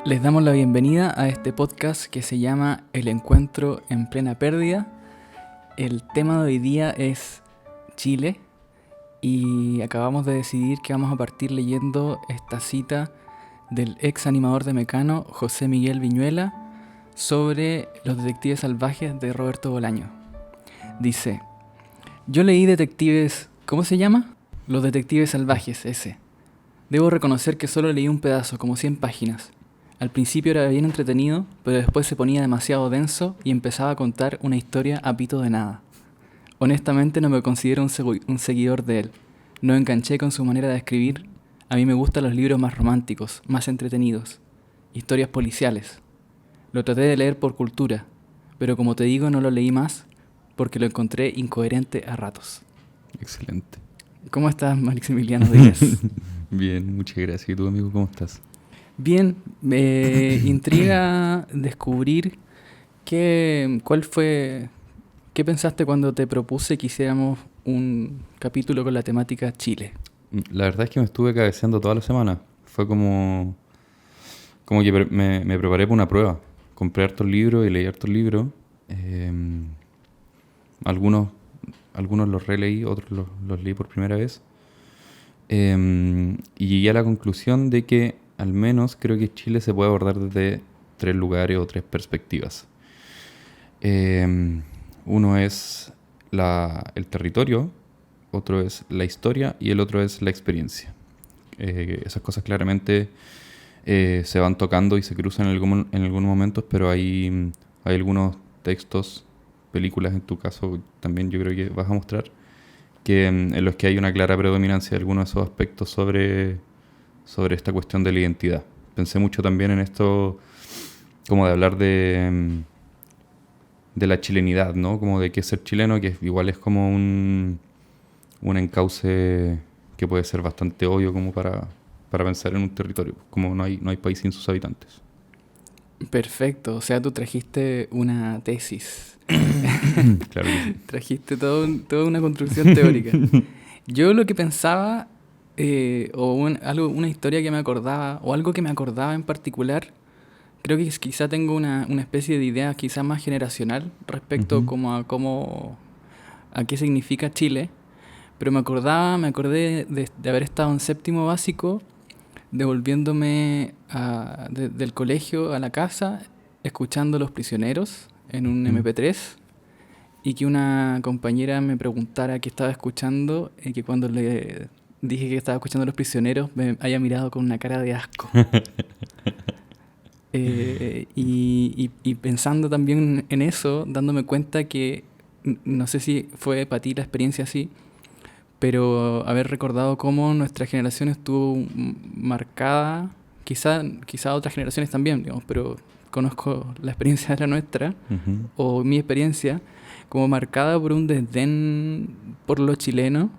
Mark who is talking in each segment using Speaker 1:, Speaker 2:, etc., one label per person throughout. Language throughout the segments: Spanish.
Speaker 1: Les damos la bienvenida a este podcast que se llama El Encuentro en Plena Pérdida. El tema de hoy día es Chile y acabamos de decidir que vamos a partir leyendo esta cita del ex animador de Mecano, José Miguel Viñuela, sobre Los Detectives Salvajes de Roberto Bolaño. Dice: yo leí Detectives... ¿Cómo se llama? Los Detectives Salvajes, ese. Debo reconocer que solo leí un pedazo, como 100 páginas. Al principio era bien entretenido, pero después se ponía demasiado denso y empezaba a contar una historia a pito de nada. Honestamente no me considero un seguidor de él. No enganché con su manera de escribir. A mí me gustan los libros más románticos, más entretenidos. Historias policiales. Lo traté de leer por cultura, pero como te digo no lo leí más porque lo encontré incoherente a ratos.
Speaker 2: Excelente.
Speaker 1: ¿Cómo estás, Maximiliano Díaz?
Speaker 2: Bien, muchas gracias. ¿Y tú, amigo, cómo estás?
Speaker 1: Bien, me intriga descubrir qué pensaste cuando te propuse que hiciéramos un capítulo con la temática Chile.
Speaker 2: La verdad es que me estuve cabeceando toda la semana. Fue como que me preparé para una prueba. Compré hartos libros y leí hartos libros. Algunos los releí, otros los leí por primera vez. Y llegué a la conclusión de que al menos creo que Chile se puede abordar desde 3 lugares o 3 perspectivas. Uno es el territorio, otro es la historia y el otro es la experiencia. Esas cosas claramente se van tocando y se cruzan en algunos momentos, pero hay algunos textos, películas en tu caso también yo creo que vas a mostrar, que en los que hay una clara predominancia de algunos de esos aspectos sobre esta cuestión de la identidad. Pensé mucho también en esto, como de hablar de la chilenidad, ¿no? Como de qué es ser chileno, que igual es como un encauce que puede ser bastante obvio como para pensar en un territorio, como no hay país sin sus habitantes.
Speaker 1: Perfecto, o sea, tú trajiste una tesis.
Speaker 2: Claro que sí.
Speaker 1: Trajiste toda una construcción teórica. Yo lo que pensaba, una historia que me acordaba, o algo que me acordaba en particular, creo que quizá tengo una especie de idea quizá más generacional respecto como a qué significa Chile, pero me acordé de haber estado en séptimo básico, devolviéndome del colegio a la casa, escuchando Los Prisioneros en un MP3, y que una compañera me preguntara qué estaba escuchando, y que cuando le dije que estaba escuchando Los Prisioneros me haya mirado con una cara de asco. Y pensando también en eso, dándome cuenta que no sé si fue para ti la experiencia así, pero haber recordado cómo nuestra generación estuvo marcada, quizá otras generaciones también, digamos, pero conozco la experiencia de la nuestra, o mi experiencia, como marcada por un desdén por lo chileno.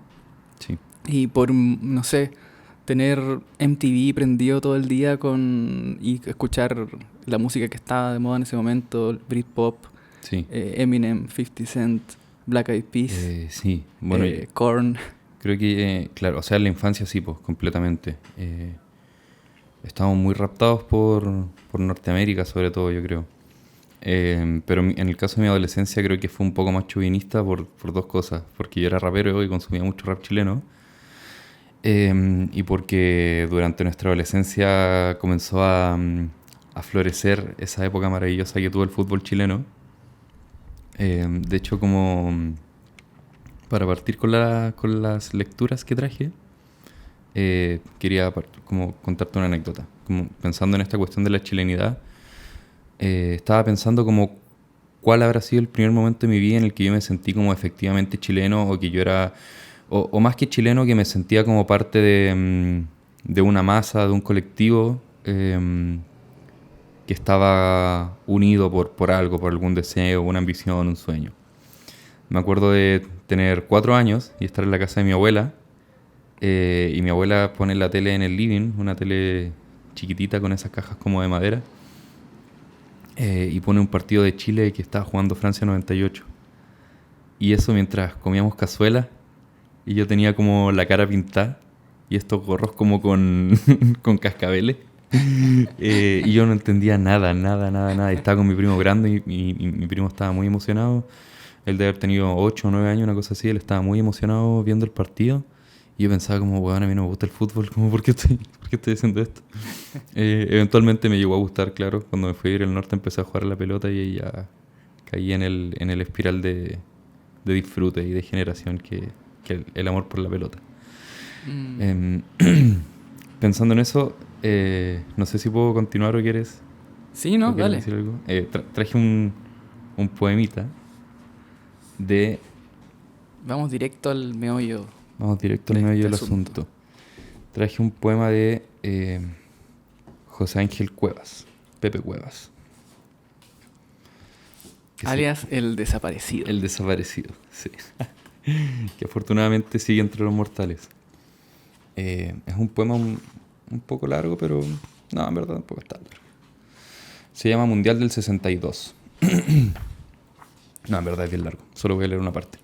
Speaker 2: Sí.
Speaker 1: Y por, no sé, tener MTV prendido todo el día y escuchar la música que estaba de moda en ese momento, Britpop,
Speaker 2: Sí.
Speaker 1: Eminem, 50 Cent, Black Eyed Peas,
Speaker 2: Sí, bueno,
Speaker 1: Korn.
Speaker 2: creo que, claro, o sea, en la infancia sí, pues, completamente. Estamos muy raptados por Norteamérica, sobre todo, yo creo. Pero en el caso de mi adolescencia creo que fue un poco más chauvinista por 2 cosas. Porque yo era rapero y consumía mucho rap chileno. Y porque durante nuestra adolescencia comenzó a florecer esa época maravillosa que tuvo el fútbol chileno. De hecho, como para partir con las lecturas que traje, quería como contarte una anécdota. Como pensando en esta cuestión de la chilenidad, estaba pensando como cuál habrá sido el primer momento de mi vida en el que yo me sentí como efectivamente chileno, o que yo era, o más que chileno, que me sentía como parte de una masa, de un colectivo que estaba unido por algo, por algún deseo, una ambición, un sueño. Me acuerdo de tener 4 años y estar en la casa de mi abuela, y mi abuela pone la tele en el living, una tele chiquitita con esas cajas como de madera, y pone un partido de Chile que estaba jugando Francia 98. Y eso mientras comíamos cazuela, y yo tenía como la cara pintada y estos gorros como con, con cascabeles. Y yo no entendía nada. Estaba con mi primo grande y mi primo estaba muy emocionado. Él de haber tenido 8 o 9 años, una cosa así. Él estaba muy emocionado viendo el partido. Y yo pensaba como, weón, a mí no me gusta el fútbol. Como, por qué estoy haciendo esto? Eventualmente me llegó a gustar, claro. Cuando me fui a ir al norte empecé a jugar a la pelota y ahí ya caí en el espiral de disfrute y de generación que el amor por la pelota.
Speaker 1: Mm.
Speaker 2: Pensando en eso, no sé si puedo continuar o quieres,
Speaker 1: Sí, no, dale.
Speaker 2: decir algo. Traje un poemita de...
Speaker 1: Vamos directo al meollo
Speaker 2: Vamos directo al
Speaker 1: de
Speaker 2: medio
Speaker 1: este
Speaker 2: del
Speaker 1: asunto.
Speaker 2: asunto. Traje un poema de José Ángel Cuevas, Pepe Cuevas. Que sí,
Speaker 1: Alias el desaparecido.
Speaker 2: el desaparecido, sí. Que afortunadamente sigue entre los mortales. Es un poema un poco largo, pero no, en verdad tampoco está largo. Se llama Mundial del 62. No, en verdad es bien largo. Solo voy a leer una parte.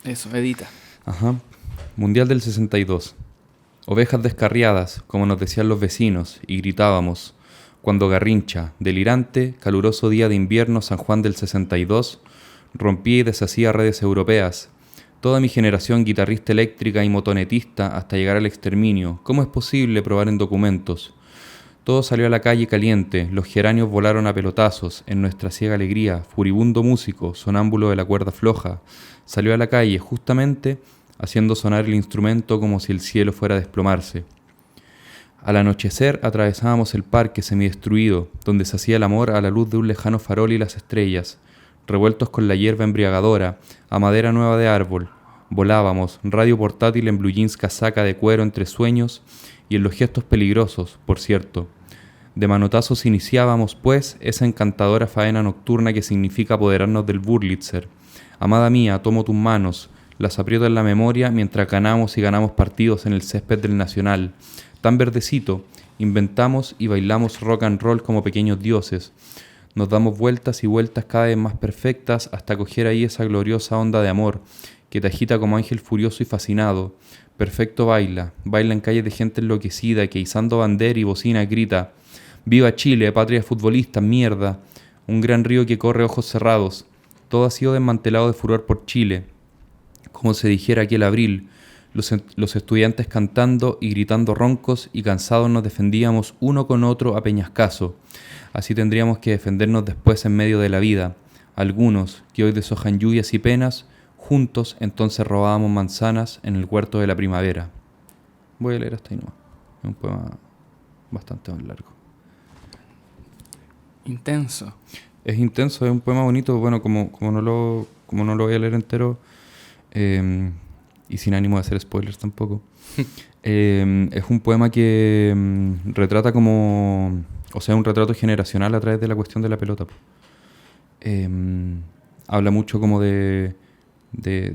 Speaker 1: Eso, edita.
Speaker 2: Ajá. Mundial del 62. Ovejas descarriadas, como nos decían los vecinos, y gritábamos, cuando Garrincha, delirante, caluroso día de invierno San Juan del 62, rompía y deshacía redes europeas. Toda mi generación guitarrista eléctrica y motonetista hasta llegar al exterminio. ¿Cómo es posible probar en documentos? Todo salió a la calle caliente, los geranios volaron a pelotazos, en nuestra ciega alegría, furibundo músico, sonámbulo de la cuerda floja, salió a la calle justamente haciendo sonar el instrumento como si el cielo fuera a desplomarse. Al anochecer atravesábamos el parque semidestruido, donde se hacía el amor a la luz de un lejano farol y las estrellas, revueltos con la hierba embriagadora, a madera nueva de árbol. Volábamos, radio portátil en blue jeans casaca de cuero entre sueños y en los gestos peligrosos, por cierto. De manotazos iniciábamos, pues, esa encantadora faena nocturna que significa apoderarnos del Wurlitzer. Amada mía, tomo tus manos, las aprieto en la memoria mientras ganamos y ganamos partidos en el césped del Nacional. Tan verdecito, inventamos y bailamos rock and roll como pequeños dioses. Nos damos vueltas y vueltas cada vez más perfectas hasta coger ahí esa gloriosa onda de amor que te agita como ángel furioso y fascinado. Perfecto baila, baila en calles de gente enloquecida que izando bandera y bocina grita: ¡Viva Chile, patria de futbolistas, mierda! Un gran río que corre ojos cerrados. Todo ha sido desmantelado de furor por Chile. Como se dijera aquel abril, los estudiantes cantando y gritando roncos y cansados nos defendíamos uno con otro a peñascazo. Así tendríamos que defendernos después en medio de la vida. Algunos, que hoy deshojan lluvias y penas, juntos entonces robábamos manzanas en el huerto de la primavera. Voy a leer hasta ahí nomás. Es un poema bastante más largo.
Speaker 1: Intenso.
Speaker 2: Es intenso, es un poema bonito. Bueno, como no lo voy a leer entero, y sin ánimo de hacer spoilers tampoco, es un poema que retrata como... O sea, un retrato generacional a través de la cuestión de la pelota. Habla mucho como de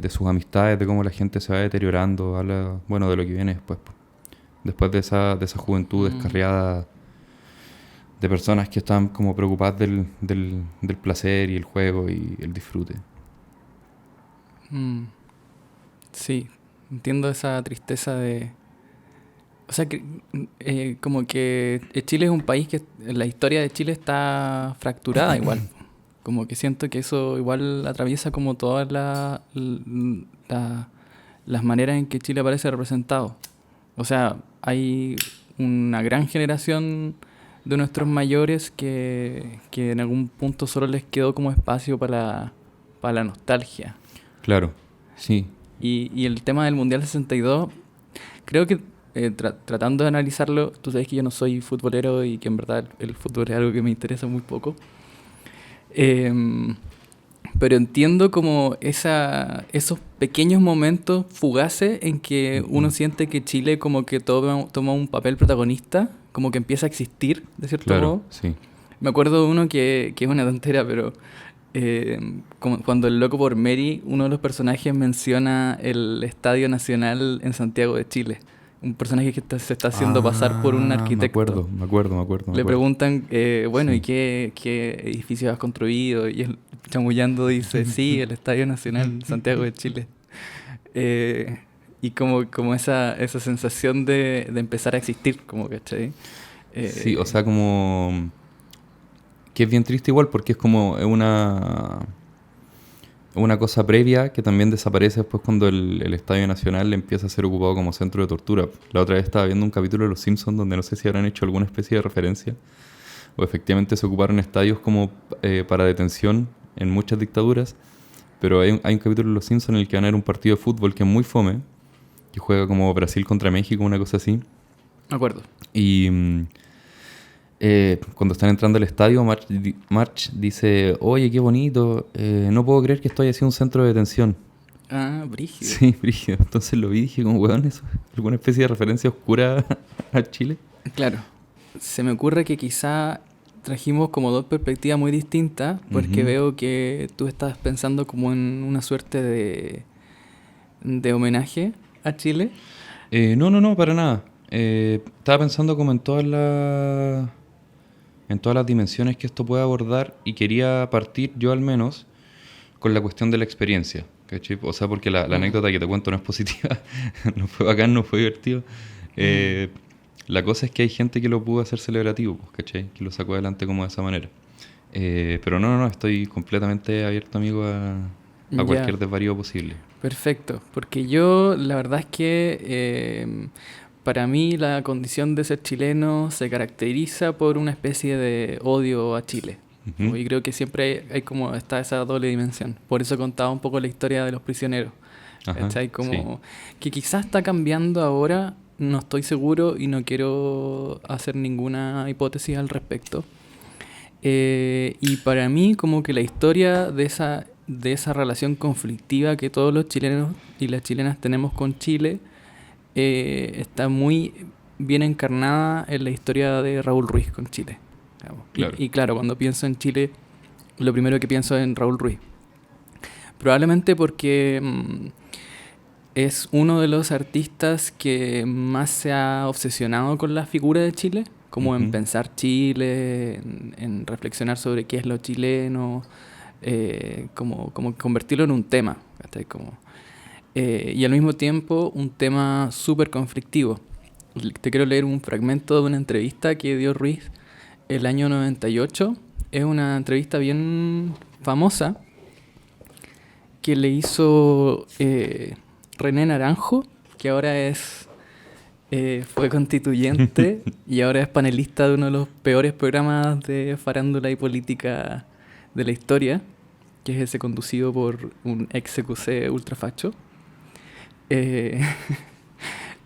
Speaker 2: sus amistades, de cómo la gente se va deteriorando. Habla, bueno, de lo que viene después. Después de esa juventud descarriada de personas que están como preocupadas del placer y el juego y el disfrute.
Speaker 1: Sí, entiendo esa tristeza de... O sea, que como que Chile es un país que la historia de Chile está fracturada igual. Como que siento que eso igual atraviesa como todas las maneras en que Chile aparece representado. O sea, hay una gran generación de nuestros mayores que en algún punto solo les quedó como espacio para la nostalgia.
Speaker 2: Claro, sí.
Speaker 1: Y el tema del Mundial 62, creo que tratando de analizarlo, tú sabes que yo no soy futbolero y que en verdad el fútbol es algo que me interesa muy poco. Pero entiendo como esos pequeños momentos fugaces en que uno siente que Chile como que toma un papel protagonista, como que empieza a existir, de cierto
Speaker 2: Claro,
Speaker 1: modo.
Speaker 2: sí.
Speaker 1: Me acuerdo de uno que es una tontera, pero como cuando el Loco por Mary, uno de los personajes menciona el Estadio Nacional en Santiago de Chile. Un personaje que se está haciendo pasar por un arquitecto.
Speaker 2: Me acuerdo.
Speaker 1: Le preguntan, bueno,
Speaker 2: Sí.
Speaker 1: ¿y qué edificio has construido? Y él, chamullando, dice, sí, el Estadio Nacional Santiago de Chile. Y como esa sensación de empezar a existir, como, ¿cachai?
Speaker 2: Sí, o sea, como... Que es bien triste igual porque es como una cosa previa que también desaparece después cuando el Estadio Nacional empieza a ser ocupado como centro de tortura. La otra vez estaba viendo un capítulo de Los Simpsons donde no sé si habrán hecho alguna especie de referencia o efectivamente se ocuparon estadios como para detención en muchas dictaduras, pero hay un capítulo de Los Simpsons en el que van a ver un partido de fútbol que es muy fome, que juega como Brasil contra México, una cosa así.
Speaker 1: Me acuerdo.
Speaker 2: Y cuando están entrando al estadio, March dice, oye, qué bonito, no puedo creer que estoy haciendo un centro de detención.
Speaker 1: Ah, brígido.
Speaker 2: Sí, brígido. Entonces lo vi y dije, como, weón, eso es alguna especie de referencia oscura a Chile.
Speaker 1: Claro. Se me ocurre que quizá trajimos como dos perspectivas muy distintas, porque
Speaker 2: Ujú.
Speaker 1: veo que tú estás pensando como en una suerte de homenaje a Chile.
Speaker 2: No, para nada. Estaba pensando como en todas las dimensiones que esto puede abordar y quería partir yo al menos con la cuestión de la experiencia, ¿cachai? O sea, porque la
Speaker 1: Mm,
Speaker 2: anécdota que te cuento no es positiva, no fue bacán, no fue divertido.
Speaker 1: mm,
Speaker 2: Eh, la cosa es que hay gente que lo pudo hacer celebrativo, pues, ¿cachai? Que lo sacó adelante como de esa manera. Pero no, estoy completamente abierto, amigo, a
Speaker 1: ya,
Speaker 2: cualquier desvarío posible.
Speaker 1: perfecto. Porque yo, la verdad es que para mí la condición de ser chileno se caracteriza por una especie de odio a Chile.
Speaker 2: Ujú.
Speaker 1: Y creo que siempre hay como está esa doble dimensión. Por eso contaba un poco la historia de los prisioneros.
Speaker 2: Ajá,
Speaker 1: ¿Cachai?
Speaker 2: sí,
Speaker 1: Como que quizás está cambiando ahora, no estoy seguro y no quiero hacer ninguna hipótesis al respecto. Y para mí como que la historia de esa relación conflictiva que todos los chilenos y las chilenas tenemos con Chile está muy bien encarnada en la historia de Raúl Ruiz con Chile. Digamos.
Speaker 2: claro.
Speaker 1: Y claro, cuando pienso en Chile, lo primero que pienso es en Raúl Ruiz. Probablemente porque es uno de los artistas que más se ha obsesionado con la figura de Chile, como en
Speaker 2: Ujú.
Speaker 1: pensar Chile, en reflexionar sobre qué es lo chileno, como convertirlo en un tema, ¿cachai? Y al mismo tiempo un tema súper conflictivo. Te quiero leer un fragmento de una entrevista que dio Ruiz el año 98. Es una entrevista bien famosa que le hizo René Naranjo, que ahora fue constituyente y ahora es panelista de uno de los peores programas de farándula y política de la historia, que es ese conducido por un ex CQC ultrafacho. Eh,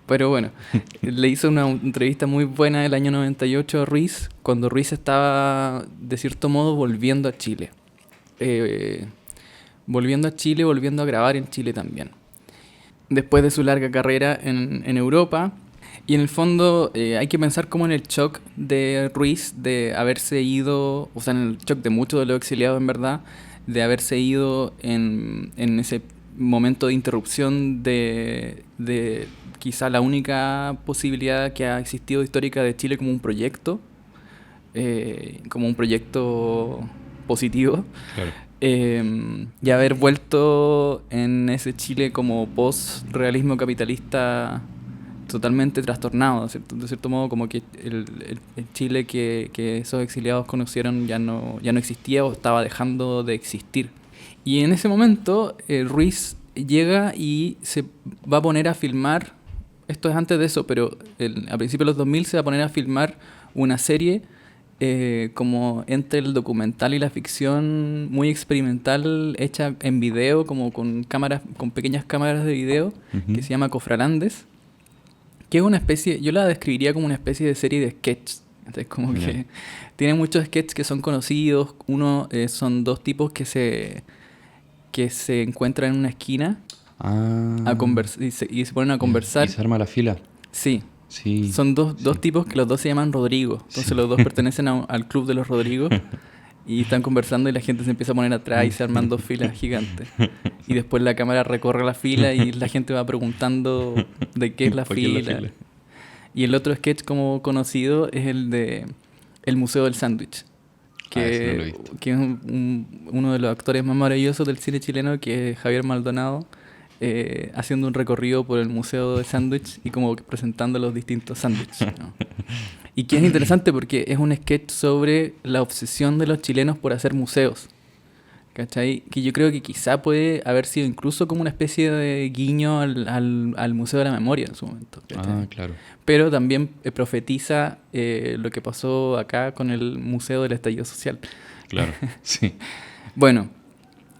Speaker 1: pero bueno, le hizo una entrevista muy buena el año 98 a Ruiz, cuando Ruiz estaba de cierto modo volviendo a Chile. Eh, volviendo a Chile, volviendo a grabar en Chile también. Después de su larga carrera en Europa. Y en el fondo hay que pensar como en el shock de Ruiz de haberse ido, o sea, en el shock de muchos de los exiliados en verdad, de haberse ido en ese momento de interrupción de quizá la única posibilidad que ha existido histórica de Chile como un proyecto positivo.
Speaker 2: Claro.
Speaker 1: Y haber vuelto en ese Chile como post-realismo capitalista totalmente trastornado, ¿cierto? De cierto modo como que el Chile que esos exiliados conocieron ya no existía o estaba dejando de existir. Y en ese momento Ruiz llega y se va a poner a filmar, esto es antes de eso, pero a principios de los 2000 se va a poner a filmar una serie como entre el documental y la ficción muy experimental hecha en video, como con cámaras, con pequeñas cámaras de video, que
Speaker 2: Ujú.
Speaker 1: se llama Cofralandes, que es una especie, yo la describiría como una especie de serie de sketches. Entonces, como
Speaker 2: Ya.
Speaker 1: que tiene muchos sketches que son conocidos. Uno son dos tipos que se encuentran en una esquina
Speaker 2: Ah,
Speaker 1: y se ponen a
Speaker 2: ya. Y
Speaker 1: conversar.
Speaker 2: se arma la fila.
Speaker 1: Sí,
Speaker 2: Sí,
Speaker 1: son dos
Speaker 2: sí,
Speaker 1: tipos que los dos se llaman Rodrigo.
Speaker 2: sí.
Speaker 1: Entonces los dos pertenecen al club de los Rodrigos y están conversando y la gente se empieza a poner atrás y se arman dos filas gigantes. Y después la cámara recorre la fila y la gente va preguntando de qué es la
Speaker 2: ¿Para qué la
Speaker 1: fila.
Speaker 2: fila?
Speaker 1: Y el otro sketch como conocido es el de El Museo del Sándwich,
Speaker 2: Ah, ese no lo he visto.
Speaker 1: que es uno de los actores más maravillosos del cine chileno, que es Javier Maldonado. haciendo un recorrido por el museo de sándwich y como que presentando los distintos sándwiches, ¿no? Y que es interesante porque es un sketch sobre la obsesión de los chilenos por hacer museos, ¿cachai? Que yo creo que quizá puede haber sido incluso como una especie de guiño al Museo de la Memoria en su momento, ¿cachai?
Speaker 2: Ah, claro.
Speaker 1: Pero también profetiza lo que pasó acá con el Museo del Estallido Social.
Speaker 2: Claro, sí.
Speaker 1: Bueno,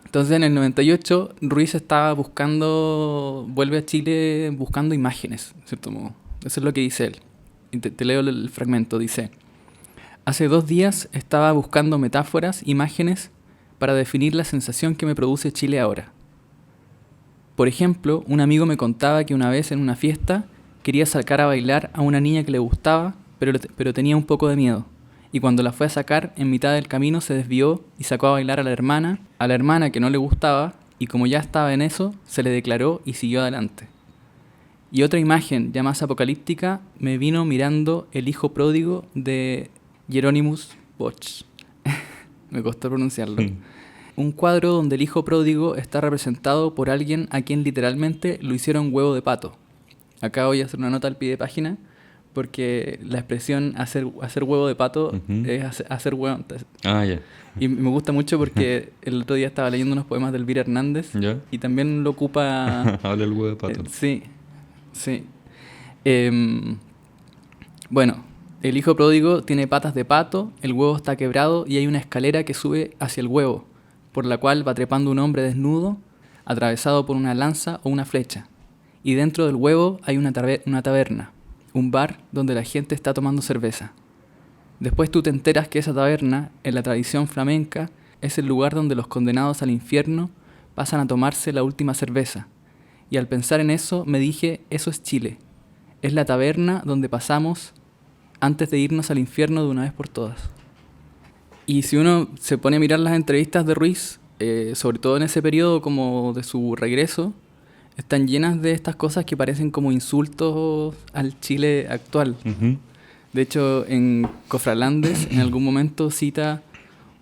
Speaker 1: entonces en el 98 Ruiz estaba vuelve a Chile buscando imágenes, de cierto modo. Eso es lo que dice él. Y te leo el fragmento, dice: hace 2 días estaba buscando metáforas, imágenes, para definir la sensación que me produce Chile ahora. Por ejemplo, un amigo me contaba que una vez en una fiesta quería sacar a bailar a una niña que le gustaba, pero tenía un poco de miedo. Y cuando la fue a sacar, en mitad del camino se desvió y sacó a bailar a la hermana que no le gustaba, y como ya estaba en eso, se le declaró y siguió adelante. Y otra imagen, ya más apocalíptica, me vino mirando el hijo pródigo de Hieronymus Bosch. Me costó pronunciarlo. Un cuadro donde el hijo pródigo está representado por alguien a quien literalmente lo hicieron huevo de pato. Acá voy a hacer una nota al pie de página, porque la expresión hacer huevo de pato es hacer huevo.
Speaker 2: Ah, ya.
Speaker 1: Y me gusta mucho porque el otro día estaba leyendo unos poemas de Elvira Hernández.
Speaker 2: ¿Ya?
Speaker 1: Y también lo ocupa...
Speaker 2: Habla el huevo de pato.
Speaker 1: Sí, sí. Bueno, el hijo pródigo tiene patas de pato, el huevo está quebrado y hay una escalera que sube hacia el huevo, por la cual va trepando un hombre desnudo, atravesado por una lanza o una flecha. Y dentro del huevo hay una taberna, un bar donde la gente está tomando cerveza. Después tú te enteras que esa taberna, en la tradición flamenca, es el lugar donde los condenados al infierno pasan a tomarse la última cerveza. Y al pensar en eso me dije, eso es Chile. Es la taberna donde pasamos antes de irnos al infierno de una vez por todas. Y si uno se pone a mirar las entrevistas de Ruiz, sobre todo en ese periodo como de su regreso, están llenas de estas cosas que parecen como insultos al Chile actual. De hecho, en Cofralandes en algún momento cita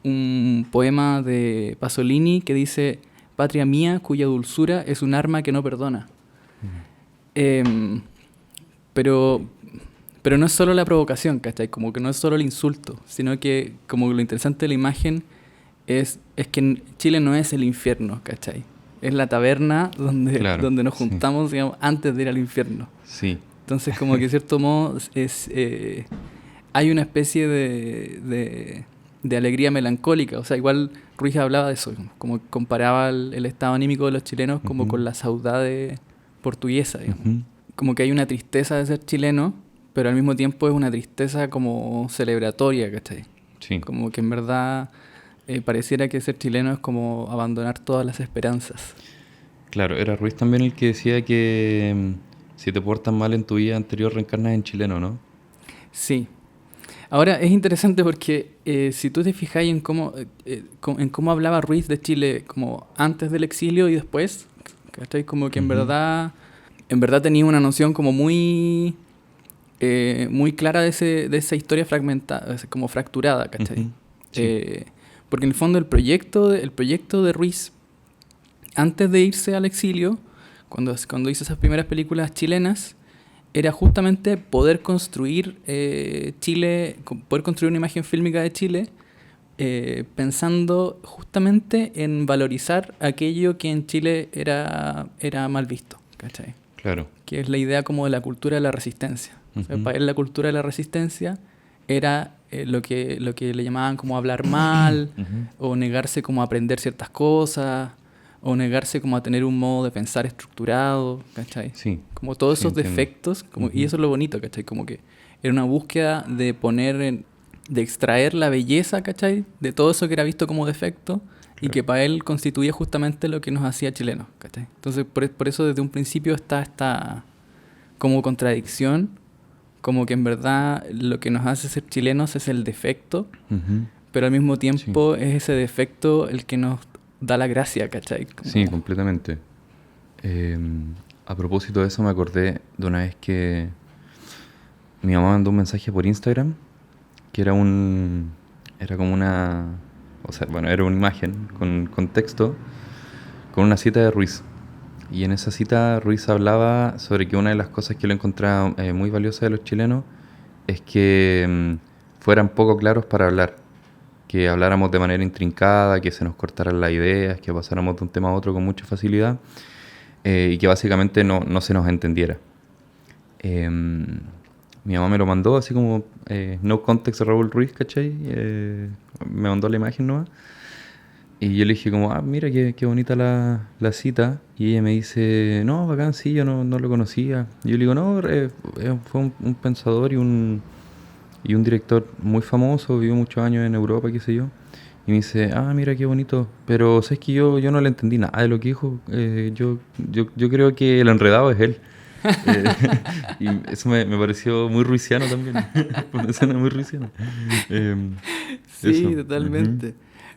Speaker 1: un poema de Pasolini que dice: patria mía, cuya dulzura es un arma que no perdona. Pero no es solo la provocación, ¿cachai? Como que no es solo el insulto, sino que como lo interesante de la imagen es que Chile no es el infierno, ¿cachai? Es la taberna donde nos juntamos, digamos, antes de ir al infierno.
Speaker 2: Sí.
Speaker 1: Entonces, como que de cierto modo hay una especie de alegría melancólica. O sea, igual Ruiz hablaba de eso, como comparaba el estado anímico de los chilenos como con la saudade portuguesa, digamos. Como que hay una tristeza de ser chileno, pero al mismo tiempo es una tristeza como celebratoria, ¿cachai?
Speaker 2: Sí.
Speaker 1: Como que en verdad pareciera que ser chileno es como abandonar todas las esperanzas.
Speaker 2: Claro, era Ruiz también el que decía que si te portas mal en tu vida anterior reencarnas en chileno, ¿no?
Speaker 1: Sí. Ahora es interesante porque si tú te fijas en cómo hablaba Ruiz de Chile como antes del exilio y después, ¿cachai? Como que en verdad tenía una noción como muy clara de esa historia fragmentada, como fracturada, ¿cachai? Sí. Porque en el fondo el proyecto de Ruiz, antes de irse al exilio, cuando hizo esas primeras películas chilenas, era justamente poder construir Chile, poder construir una imagen fílmica de Chile, pensando justamente en valorizar aquello que en Chile era mal visto, ¿cachai?
Speaker 2: Claro.
Speaker 1: Que es la idea como de la cultura de la resistencia. O sea, para él la cultura de la resistencia era lo que le llamaban como hablar mal, o negarse como a aprender ciertas cosas, o negarse como a tener un modo de pensar estructurado, ¿cachai?
Speaker 2: Sí.
Speaker 1: Como todos esos
Speaker 2: entiendo.
Speaker 1: defectos, y eso es lo bonito, ¿cachai? Como que era una búsqueda de de extraer la belleza, ¿cachai? De todo eso que era visto como defecto, y que para él constituía justamente lo que nos hacía chilenos, ¿cachai? Entonces, por eso desde un principio está esta como contradicción, como que en verdad lo que nos hace ser chilenos es el defecto, pero al mismo tiempo es ese defecto el que nos da la gracia, ¿cachai? Como...
Speaker 2: Sí, completamente. A propósito de eso me acordé de una vez que mi mamá mandó un mensaje por Instagram que era como una... O sea, bueno, era una imagen con texto, con una cita de Ruiz. Y en esa cita Ruiz hablaba sobre que una de las cosas que lo encontraba muy valiosa de los chilenos es que fueran poco claros para hablar, que habláramos de manera intrincada, que se nos cortaran las ideas, que pasáramos de un tema a otro con mucha facilidad y que básicamente no se nos entendiera. Mi mamá me lo mandó así como no context Raúl Ruiz, ¿cachai? Me mandó la imagen nomás. Y yo le dije como, mira qué bonita la cita. Y ella me dice, no, bacán, sí, yo no lo conocía. Y yo le digo, no, fue un pensador y un director muy famoso, vivió muchos años en Europa, qué sé yo. Y me dice, mira qué bonito. Pero sabes que yo no le entendí nada de lo que dijo. Yo creo que el enredado es él. Eh, y eso me pareció muy ruisiano también. Una escena muy ruisiana.
Speaker 1: Sí,
Speaker 2: Eso. Ujú.
Speaker 1: totalmente.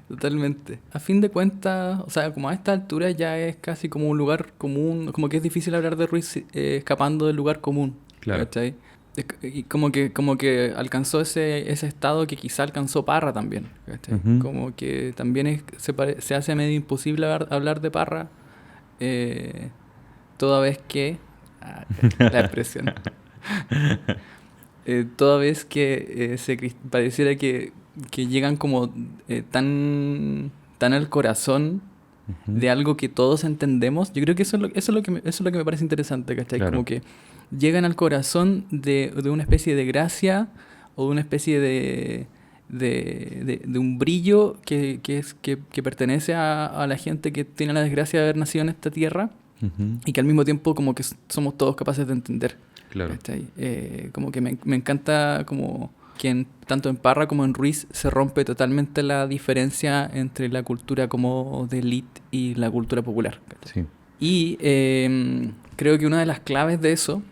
Speaker 1: Totalmente. A fin de cuentas, o sea, como a esta altura ya es casi como un lugar común, como que es difícil hablar de Ruiz escapando del lugar común,
Speaker 2: Claro.
Speaker 1: ¿cachai? Y como que alcanzó ese estado que quizá alcanzó Parra también, ¿cachai?
Speaker 2: Ujú.
Speaker 1: Como que también se hace medio imposible hablar de Parra, eh, toda vez que... la expresión. Toda vez que pareciera que llegan como tan al corazón
Speaker 2: Ujú.
Speaker 1: de algo que todos entendemos. Yo creo que eso es lo que me parece interesante, ¿cachai?
Speaker 2: Claro.
Speaker 1: Como que llegan al corazón de una especie de gracia o de una especie de un brillo que pertenece a la gente que tiene la desgracia de haber nacido en esta tierra
Speaker 2: Ujú.
Speaker 1: y que al mismo tiempo como que somos todos capaces de entender.
Speaker 2: Claro.
Speaker 1: ¿Cachai? Como que me encanta como que tanto en Parra como en Ruiz se rompe totalmente la diferencia entre la cultura como de elite y la cultura popular. ¿Cachai?
Speaker 2: Sí.
Speaker 1: Y creo que una de las claves de eso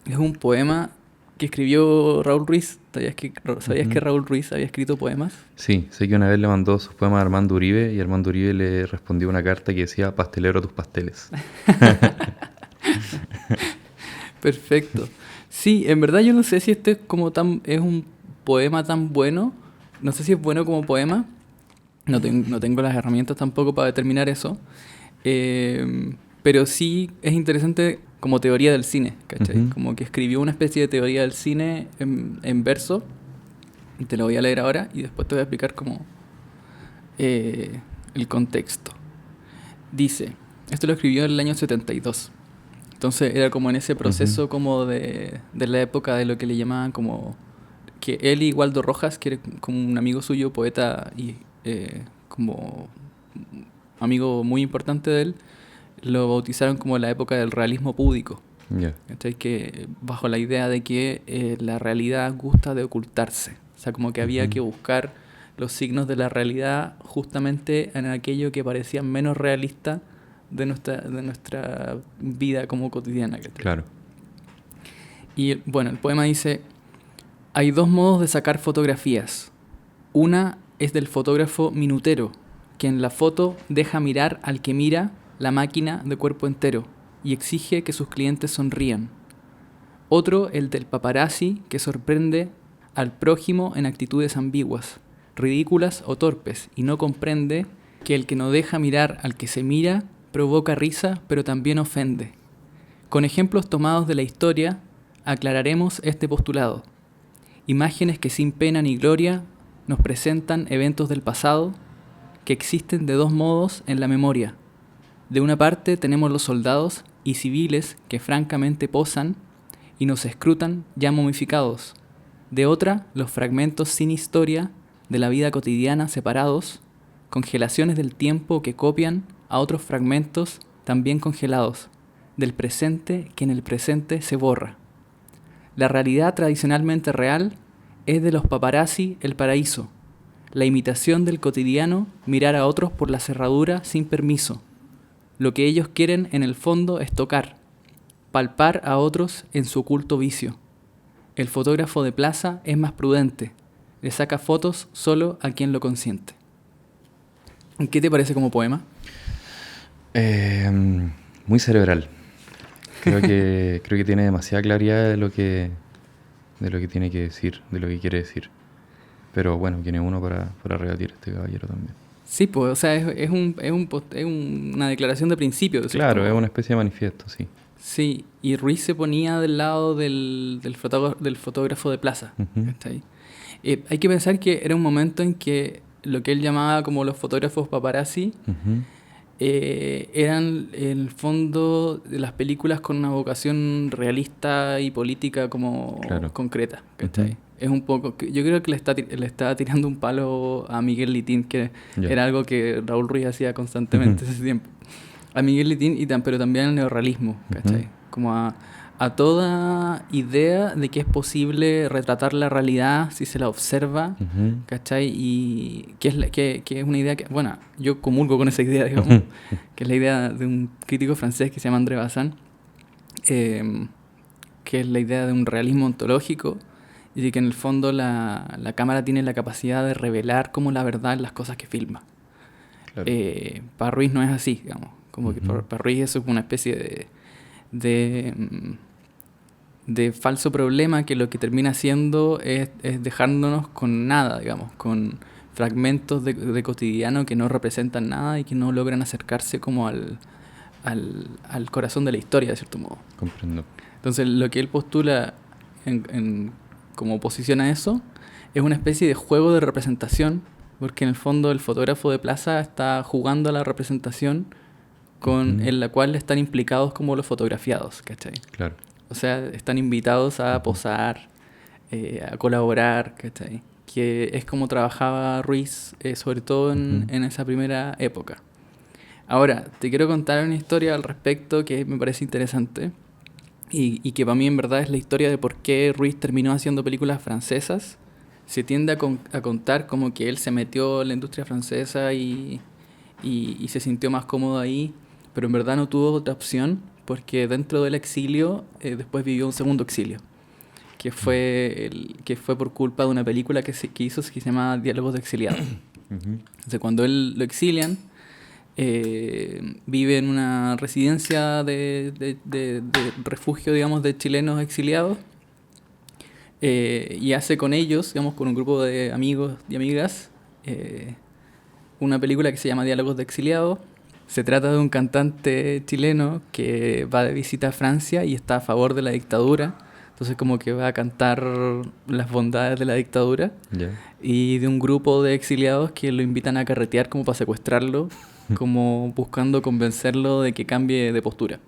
Speaker 1: es un poema que escribió Raúl Ruiz. ¿Sabías que
Speaker 2: Ujú.
Speaker 1: Raúl Ruiz había escrito poemas?
Speaker 2: Sí, sé que una vez le mandó sus poemas a Armando Uribe y Armando Uribe le respondió una carta que decía pastelero tus pasteles.
Speaker 1: Perfecto. Sí, en verdad yo no sé si este es un poema tan bueno. No sé si es bueno como poema. No tengo las herramientas tampoco para determinar eso. Pero sí es interesante como teoría del cine, ¿cachai?
Speaker 2: Ujú.
Speaker 1: Como que escribió una especie de teoría del cine en verso. Y te lo voy a leer ahora y después te voy a explicar como el contexto. Dice, esto lo escribió en el año 72. Entonces era como en ese
Speaker 2: Ujú.
Speaker 1: proceso como de la época de lo que le llamaban como... Que él y Waldo Rojas, que era como un amigo suyo, poeta y como amigo muy importante de él, lo bautizaron como la época del realismo púdico.
Speaker 2: Ya.
Speaker 1: ¿Cachai? Que bajo la idea de que la realidad gusta de ocultarse. O sea, como que había
Speaker 2: Ujú.
Speaker 1: que buscar los signos de la realidad justamente en aquello que parecía menos realista de nuestra vida como cotidiana. ¿Cachai?
Speaker 2: Claro.
Speaker 1: Y bueno, el poema dice, hay dos modos de sacar fotografías. Una es del fotógrafo minutero, que en la foto deja mirar al que mira la máquina de cuerpo entero y exige que sus clientes sonrían. Otro, el del paparazzi, que sorprende al prójimo en actitudes ambiguas, ridículas o torpes, y no comprende que el que no deja mirar al que se mira provoca risa, pero también ofende. Con ejemplos tomados de la historia, aclararemos este postulado. Imágenes que sin pena ni gloria nos presentan eventos del pasado que existen de dos modos en la memoria. De una parte tenemos los soldados y civiles que francamente posan y nos escrutan ya momificados. De otra, los fragmentos sin historia de la vida cotidiana separados, congelaciones del tiempo que copian a otros fragmentos también congelados, del presente que en el presente se borra. La realidad tradicionalmente real es de los paparazzi el paraíso, la imitación del cotidiano mirar a otros por la cerradura sin permiso. Lo que ellos quieren en el fondo es tocar, palpar a otros en su oculto vicio. El fotógrafo de plaza es más prudente, le saca fotos solo a quien lo consiente. ¿Qué te parece como poema?
Speaker 2: Eh, Muy cerebral. Creo que tiene demasiada claridad de lo que tiene que decir, de lo que quiere decir. Pero bueno, tiene uno para rebatir a este caballero también.
Speaker 1: Sí, pues, o sea, es una declaración de principio, de cierto
Speaker 2: Claro, es
Speaker 1: modo.
Speaker 2: una especie de manifiesto, sí.
Speaker 1: Sí, y Ruiz se ponía del lado del fotógrafo de plaza.
Speaker 2: Ujú,
Speaker 1: ¿Cachai? Hay que pensar que era un momento en que lo que él llamaba como los fotógrafos paparazzi
Speaker 2: ujú,
Speaker 1: eran en el fondo de las películas con una vocación realista y política como
Speaker 2: claro.
Speaker 1: concreta,
Speaker 2: Ujú,
Speaker 1: ¿cachai? Es un poco, yo creo que le está tirando un palo a Miguel Litín, que
Speaker 2: ya.
Speaker 1: era algo que Raúl Ruiz hacía
Speaker 2: Ujú,
Speaker 1: constantemente ese tiempo. A Miguel Litín, pero también al neorrealismo,
Speaker 2: ujú,
Speaker 1: ¿cachai? Como a toda idea de que es posible retratar la realidad si se la observa,
Speaker 2: ujú,
Speaker 1: ¿cachai? Y que es una idea que, bueno, yo comulgo con esa idea, digamos,
Speaker 2: ujú,
Speaker 1: que es la idea de un crítico francés que se llama André Bazin, eh, que es la idea de un realismo ontológico y de que en el fondo la cámara tiene la capacidad de revelar como la verdad en las cosas que filma.
Speaker 2: claro.
Speaker 1: Para Ruiz no es así, digamos, como que
Speaker 2: Ujú,
Speaker 1: para Ruiz eso es una especie de, mm, de falso problema que lo que termina haciendo es dejándonos con nada, digamos, con fragmentos de cotidiano que no representan nada y que no logran acercarse como al corazón de la historia, de cierto modo.
Speaker 2: comprendo.
Speaker 1: Entonces, lo que él postula como oposición a eso es una especie de juego de representación, porque en el fondo el fotógrafo de plaza está jugando a la representación
Speaker 2: Ujú,
Speaker 1: en la cual están implicados como los fotografiados, ¿cachai?
Speaker 2: claro.
Speaker 1: O sea, están invitados a
Speaker 2: Ujú,
Speaker 1: posar, a colaborar, ¿cachai? Que es como trabajaba Ruiz, sobre todo
Speaker 2: ujú,
Speaker 1: en esa primera época. Ahora, te quiero contar una historia al respecto que me parece interesante y que para mí en verdad es la historia de por qué Ruiz terminó haciendo películas francesas. Se tiende a contar como que él se metió en la industria francesa y se sintió más cómodo ahí, pero en verdad no tuvo otra opción porque dentro del exilio después vivió un segundo exilio, que fue por culpa de una película que hizo que se llama Diálogos de Exiliado.
Speaker 2: ujú,
Speaker 1: Entonces cuando él lo exilian, vive en una residencia de refugio, digamos, de chilenos exiliados y hace con ellos, digamos, con un grupo de amigos y amigas, eh, una película que se llama Diálogos de Exiliado. Se trata de un cantante chileno que va de visita a Francia y está a favor de la dictadura. Entonces como que va a cantar las bondades de la dictadura.
Speaker 2: ya.
Speaker 1: Y de un grupo de exiliados que lo invitan a carretear como para secuestrarlo, como buscando convencerlo de que cambie de postura.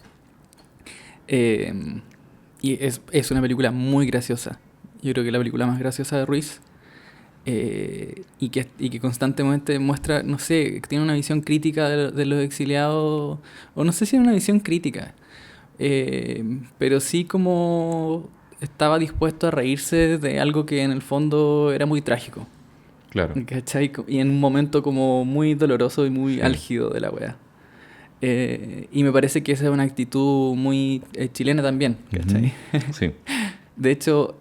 Speaker 1: Eh, es una película muy graciosa. Yo creo que es la película más graciosa de Ruiz y que constantemente muestra, no sé, tiene una visión crítica de los exiliados, o no sé si es una visión crítica, pero sí como estaba dispuesto a reírse de algo que en el fondo era muy trágico,
Speaker 2: Claro.
Speaker 1: ¿cachai? Y en un momento como muy doloroso y muy
Speaker 2: Sí.
Speaker 1: álgido de la wea. Y me parece que esa es una actitud muy chilena también,
Speaker 2: Ujú,
Speaker 1: ¿cachai?
Speaker 2: sí.
Speaker 1: De hecho,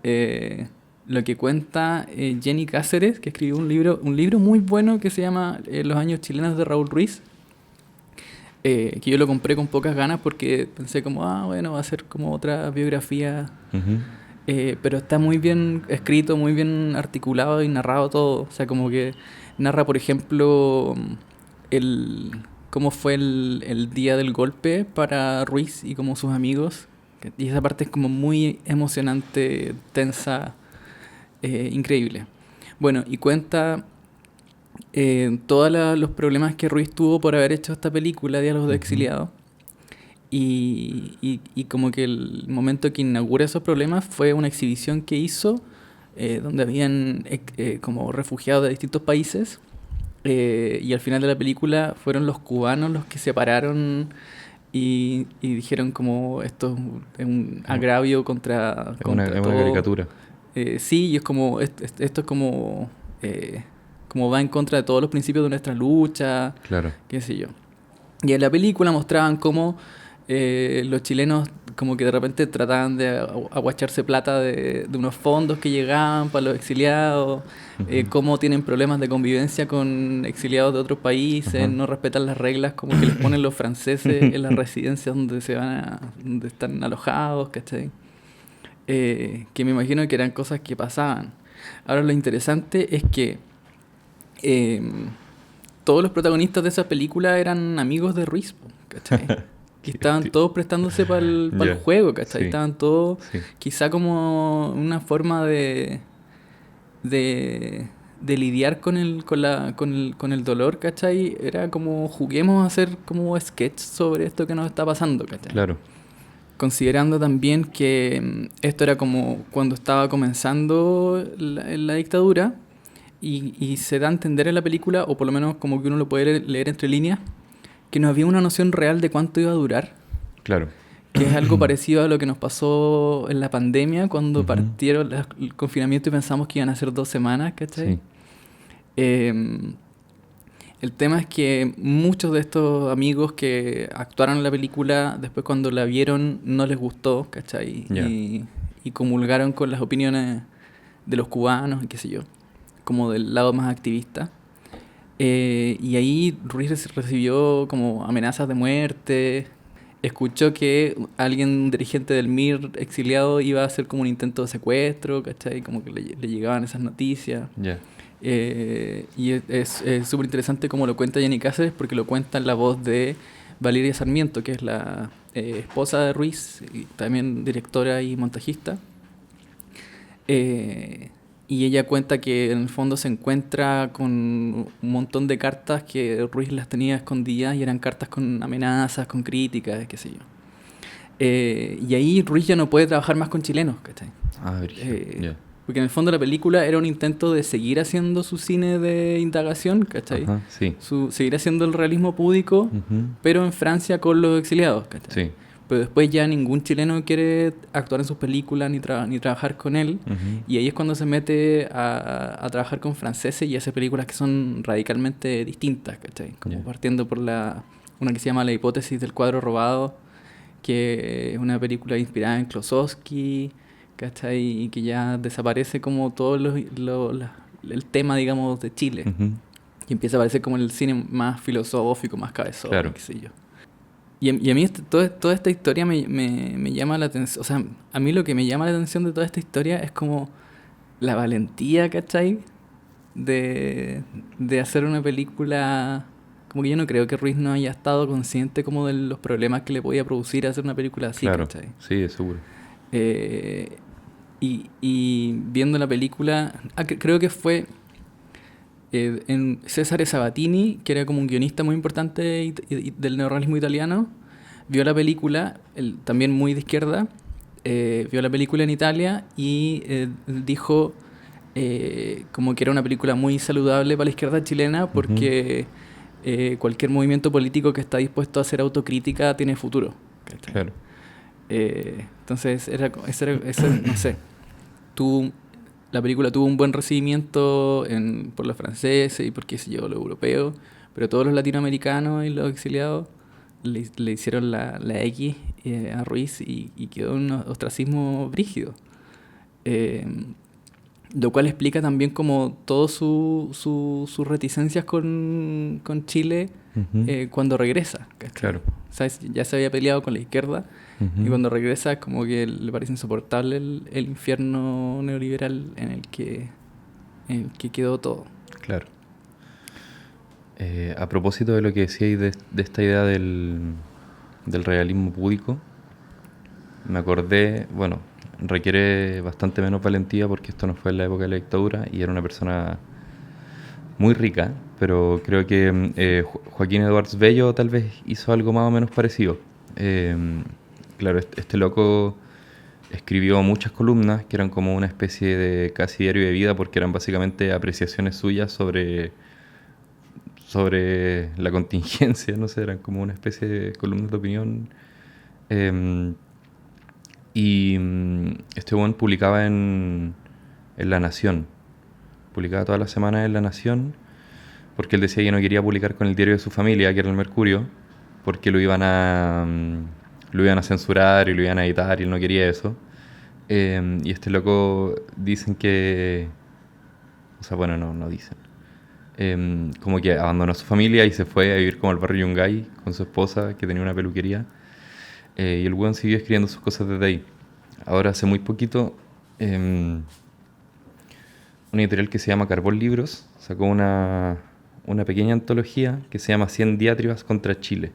Speaker 1: lo que cuenta Jenny Cáceres, que escribió un libro muy bueno que se llama Los años chilenos de Raúl Ruiz, que yo lo compré con pocas ganas porque pensé como, bueno, va a ser como otra biografía,
Speaker 2: Ujú,
Speaker 1: pero está muy bien escrito, muy bien articulado y narrado todo. O sea, como que narra, por ejemplo, el, cómo fue el día del golpe para Ruiz y como sus amigos. Y esa parte es como muy emocionante, tensa, increíble. Bueno, y cuenta todos los problemas que Ruiz tuvo por haber hecho esta película, Diálogos de
Speaker 2: ujú,
Speaker 1: Exiliado. Y como que el momento que inaugura esos problemas fue una exhibición que hizo donde habían como refugiados de distintos países. Y al final de la película fueron los cubanos los que se pararon y dijeron como esto es un agravio contra
Speaker 2: es una
Speaker 1: todo.
Speaker 2: caricatura.
Speaker 1: Sí, y es como, esto es como va en contra de todos los principios de nuestra lucha,
Speaker 2: Claro.
Speaker 1: qué sé yo. Y en la película mostraban cómo los chilenos como que de repente trataban de aguacharse plata de unos fondos que llegaban para los exiliados,
Speaker 2: Ujú,
Speaker 1: cómo tienen problemas de convivencia con exiliados de otros países,
Speaker 2: ajá.
Speaker 1: no respetan las reglas como que les ponen los franceses en las residencias donde están alojados, ¿cachai? Que me imagino que eran cosas que pasaban. Ahora lo interesante es que eh, todos los protagonistas de esa película eran amigos de Ruiz, po, ¿cachai? Que estaban todos prestándose para el
Speaker 2: Ya.
Speaker 1: juego, ¿cachai?
Speaker 2: Sí.
Speaker 1: Estaban todos,
Speaker 2: Sí.
Speaker 1: quizá como una forma de lidiar con el dolor, ¿cachai? Era como juguemos a hacer como sketch sobre esto que nos está pasando, ¿cachai?
Speaker 2: Claro.
Speaker 1: Considerando también que esto era como cuando estaba comenzando la dictadura y se da a entender en la película, o por lo menos como que uno lo puede leer entre líneas, que no había una noción real de cuánto iba a durar,
Speaker 2: Claro.
Speaker 1: que es algo parecido a lo que nos pasó en la pandemia cuando
Speaker 2: Ujú.
Speaker 1: partieron el confinamiento y pensamos que iban a ser 2 semanas, ¿cachai?
Speaker 2: Sí.
Speaker 1: El tema es que muchos de estos amigos que actuaron en la película, después cuando la vieron no les gustó, ¿cachai?
Speaker 2: Ya.
Speaker 1: Y comulgaron con las opiniones de los cubanos, y qué sé yo, como del lado más activista. Y ahí Ruiz recibió como amenazas de muerte. Escuchó que alguien, un dirigente del MIR exiliado, iba a hacer como un intento de secuestro, ¿cachai? Como que le llegaban esas noticias.
Speaker 2: Ya.
Speaker 1: Y es súper interesante cómo lo cuenta Jenny Cáceres, porque lo cuenta en la voz de Valeria Sarmiento, que es la esposa de Ruiz, y también directora y montajista. Y ella cuenta que en el fondo se encuentra con un montón de cartas que Ruiz las tenía escondidas y eran cartas con amenazas, con críticas, qué sé yo. Y ahí Ruiz ya no puede trabajar más con chilenos, ¿cachai?
Speaker 2: Ah, brígido. Ya.
Speaker 1: Porque en el fondo la película era un intento de seguir haciendo su cine de indagación, ¿cachai?
Speaker 2: Ajá, sí.
Speaker 1: Seguir haciendo el realismo púdico,
Speaker 2: Ujú.
Speaker 1: pero en Francia con los exiliados, ¿cachai?
Speaker 2: Sí.
Speaker 1: Pero después ya ningún chileno quiere actuar en sus películas ni trabajar con él.
Speaker 2: Ujú.
Speaker 1: Y ahí es cuando se mete a trabajar con franceses y hace películas que son radicalmente distintas, ¿cachai? Como
Speaker 2: Ya.
Speaker 1: partiendo por una que se llama La hipótesis del cuadro robado, que es una película inspirada en Klosowski, ¿cachai? Y que ya desaparece como todo el tema, digamos, de Chile.
Speaker 2: Ujú.
Speaker 1: Y empieza a aparecer como el cine más filosófico, más cabezón,
Speaker 2: Claro.
Speaker 1: qué sé yo. Y a mí toda esta historia me llama la atención. O sea, a mí lo que me llama la atención de toda esta historia es como la valentía, ¿cachai? De hacer una película. Como que yo no creo que Ruiz no haya estado consciente como de los problemas que le podía producir hacer una película así,
Speaker 2: Claro.
Speaker 1: ¿cachai?
Speaker 2: Sí, de seguro.
Speaker 1: Y viendo la película, creo que fue en Cesare Sabatini, que era como un guionista muy importante del neorrealismo italiano, vio la película, también muy de izquierda, vio la película en Italia y dijo como que era una película muy saludable para la izquierda chilena porque cualquier movimiento político que está dispuesto a hacer autocrítica tiene futuro, ¿cachai?
Speaker 2: Claro.
Speaker 1: Entonces, no sé, la película tuvo un buen recibimiento por los franceses y por qué sé yo, los europeos, pero todos los latinoamericanos y los exiliados le hicieron la X a Ruiz y quedó un ostracismo brígido. Lo cual explica también como todas sus reticencias con Chile
Speaker 2: Ujú.
Speaker 1: cuando regresa, ¿cachai?
Speaker 2: Claro.
Speaker 1: ¿Sabes? Ya se había peleado con la izquierda y
Speaker 2: Ujú.
Speaker 1: cuando regresa es como que le parece insoportable el infierno neoliberal en el que quedó todo.
Speaker 2: Claro. A propósito de lo que decíais de esta idea del realismo púdico, me acordé, bueno, requiere bastante menos valentía porque esto no fue en la época de la dictadura y era una persona muy rica, pero creo que Joaquín Edwards Bello tal vez hizo algo más o menos parecido. Claro, este loco escribió muchas columnas que eran como una especie de casi diario de vida porque eran básicamente apreciaciones suyas sobre la contingencia, no sé, eran como una especie de columnas de opinión. Este buen publicaba en La Nación, publicaba todas las semanas en La Nación, porque él decía que no quería publicar con el diario de su familia, que era el Mercurio, porque lo iban a censurar y lo iban a editar y él no quería eso. Y este loco dicen que... O sea, bueno, no dicen. Como que abandonó a su familia y se fue a vivir como al barrio Yungay con su esposa, que tenía una peluquería. Y el weón siguió escribiendo sus cosas desde ahí. Ahora, hace muy poquito, una editorial que se llama Carbón Libros sacó una una pequeña antología que se llama 100 diatribas contra Chile.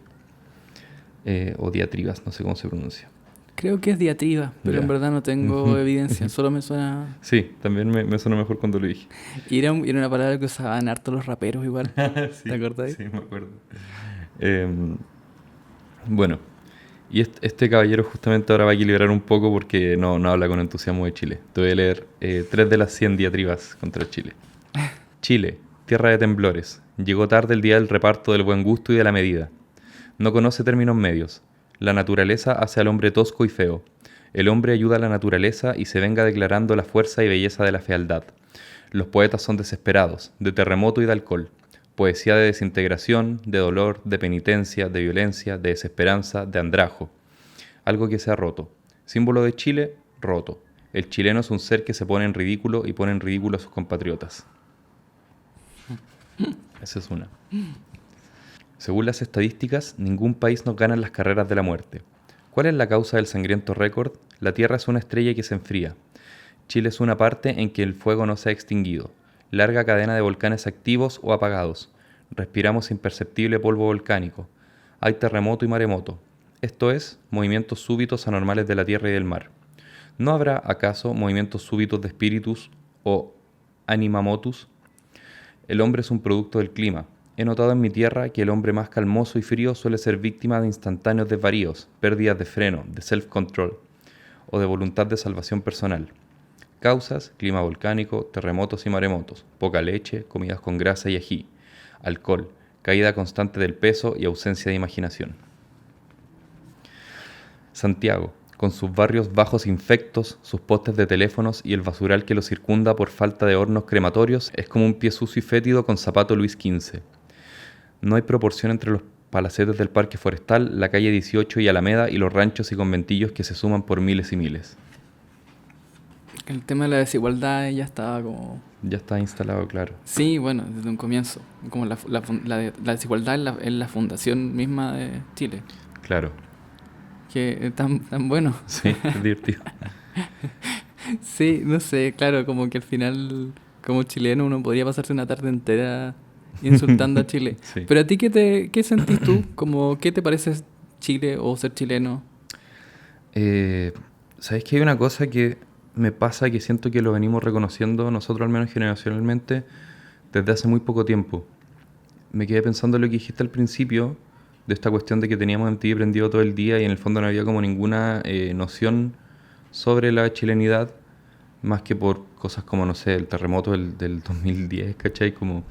Speaker 2: O diatribas, no sé cómo se pronuncia.
Speaker 1: Creo que es diatriba, pero
Speaker 2: Ya.
Speaker 1: en verdad no tengo evidencia, solo me suena...
Speaker 2: Sí, también me suena mejor cuando lo dije.
Speaker 1: Y era una palabra que usaban harto los raperos igual,
Speaker 2: Sí,
Speaker 1: ¿te acordás?
Speaker 2: sí, me acuerdo. Bueno, y este caballero justamente ahora va a equilibrar un poco porque no habla con entusiasmo de Chile. Te voy a leer 3 de las 100 diatribas contra Chile. Chile, tierra de temblores. Llegó tarde el día del reparto del buen gusto y de la medida. No conoce términos medios. La naturaleza hace al hombre tosco y feo. El hombre ayuda a la naturaleza y se venga declarando la fuerza y belleza de la fealdad. Los poetas son desesperados, de terremoto y de alcohol. Poesía de desintegración, de dolor, de penitencia, de violencia, de desesperanza, de andrajo. Algo que se ha roto. Símbolo de Chile, roto. El chileno es un ser que se pone en ridículo y pone en ridículo a sus compatriotas. Esa es una. Según las estadísticas, ningún país nos gana en las carreras de la muerte. ¿Cuál es la causa del sangriento récord? La Tierra es una estrella que se enfría. Chile es una parte en que el fuego no se ha extinguido. Larga cadena de volcanes activos o apagados. Respiramos imperceptible polvo volcánico. Hay terremoto y maremoto. Esto es, movimientos súbitos anormales de la Tierra y del mar. ¿No habrá, acaso, movimientos súbitos de espíritus o anima motus? El hombre es un producto del clima. He notado en mi tierra que el hombre más calmoso y frío suele ser víctima de instantáneos desvaríos, pérdidas de freno, de self-control o de voluntad de salvación personal. Causas: clima volcánico, terremotos y maremotos, poca leche, comidas con grasa y ají, alcohol, caída constante del peso y ausencia de imaginación. Santiago, con sus barrios bajos infectos, sus postes de teléfonos y el basural que lo circunda por falta de hornos crematorios, es como un pie sucio y fétido con zapato Luis XV. No hay proporción entre los palacetes del Parque Forestal, la calle 18 y Alameda y los ranchos y conventillos que se suman por miles y miles.
Speaker 1: El tema de la desigualdad ya estaba como...
Speaker 2: Ya está instalado, claro.
Speaker 1: Sí, bueno, desde un comienzo. Como la desigualdad en la fundación misma de Chile.
Speaker 2: Claro.
Speaker 1: Que es tan bueno.
Speaker 2: Sí, es divertido.
Speaker 1: Sí, no sé, claro, como que al final, como chileno, uno podría pasarse una tarde entera insultando a Chile.
Speaker 2: Sí.
Speaker 1: Pero a ti, ¿qué sentís tú? Como, ¿qué te parece Chile o ser chileno?
Speaker 2: ¿Sabes que hay una cosa que me pasa que siento que lo venimos reconociendo nosotros, al menos generacionalmente, desde hace muy poco tiempo? Me quedé pensando en lo que dijiste al principio, de esta cuestión de que teníamos MTV prendido todo el día y en el fondo no había como ninguna noción sobre la chilenidad, más que por cosas como, no sé, el terremoto del 2010, ¿cachai? Como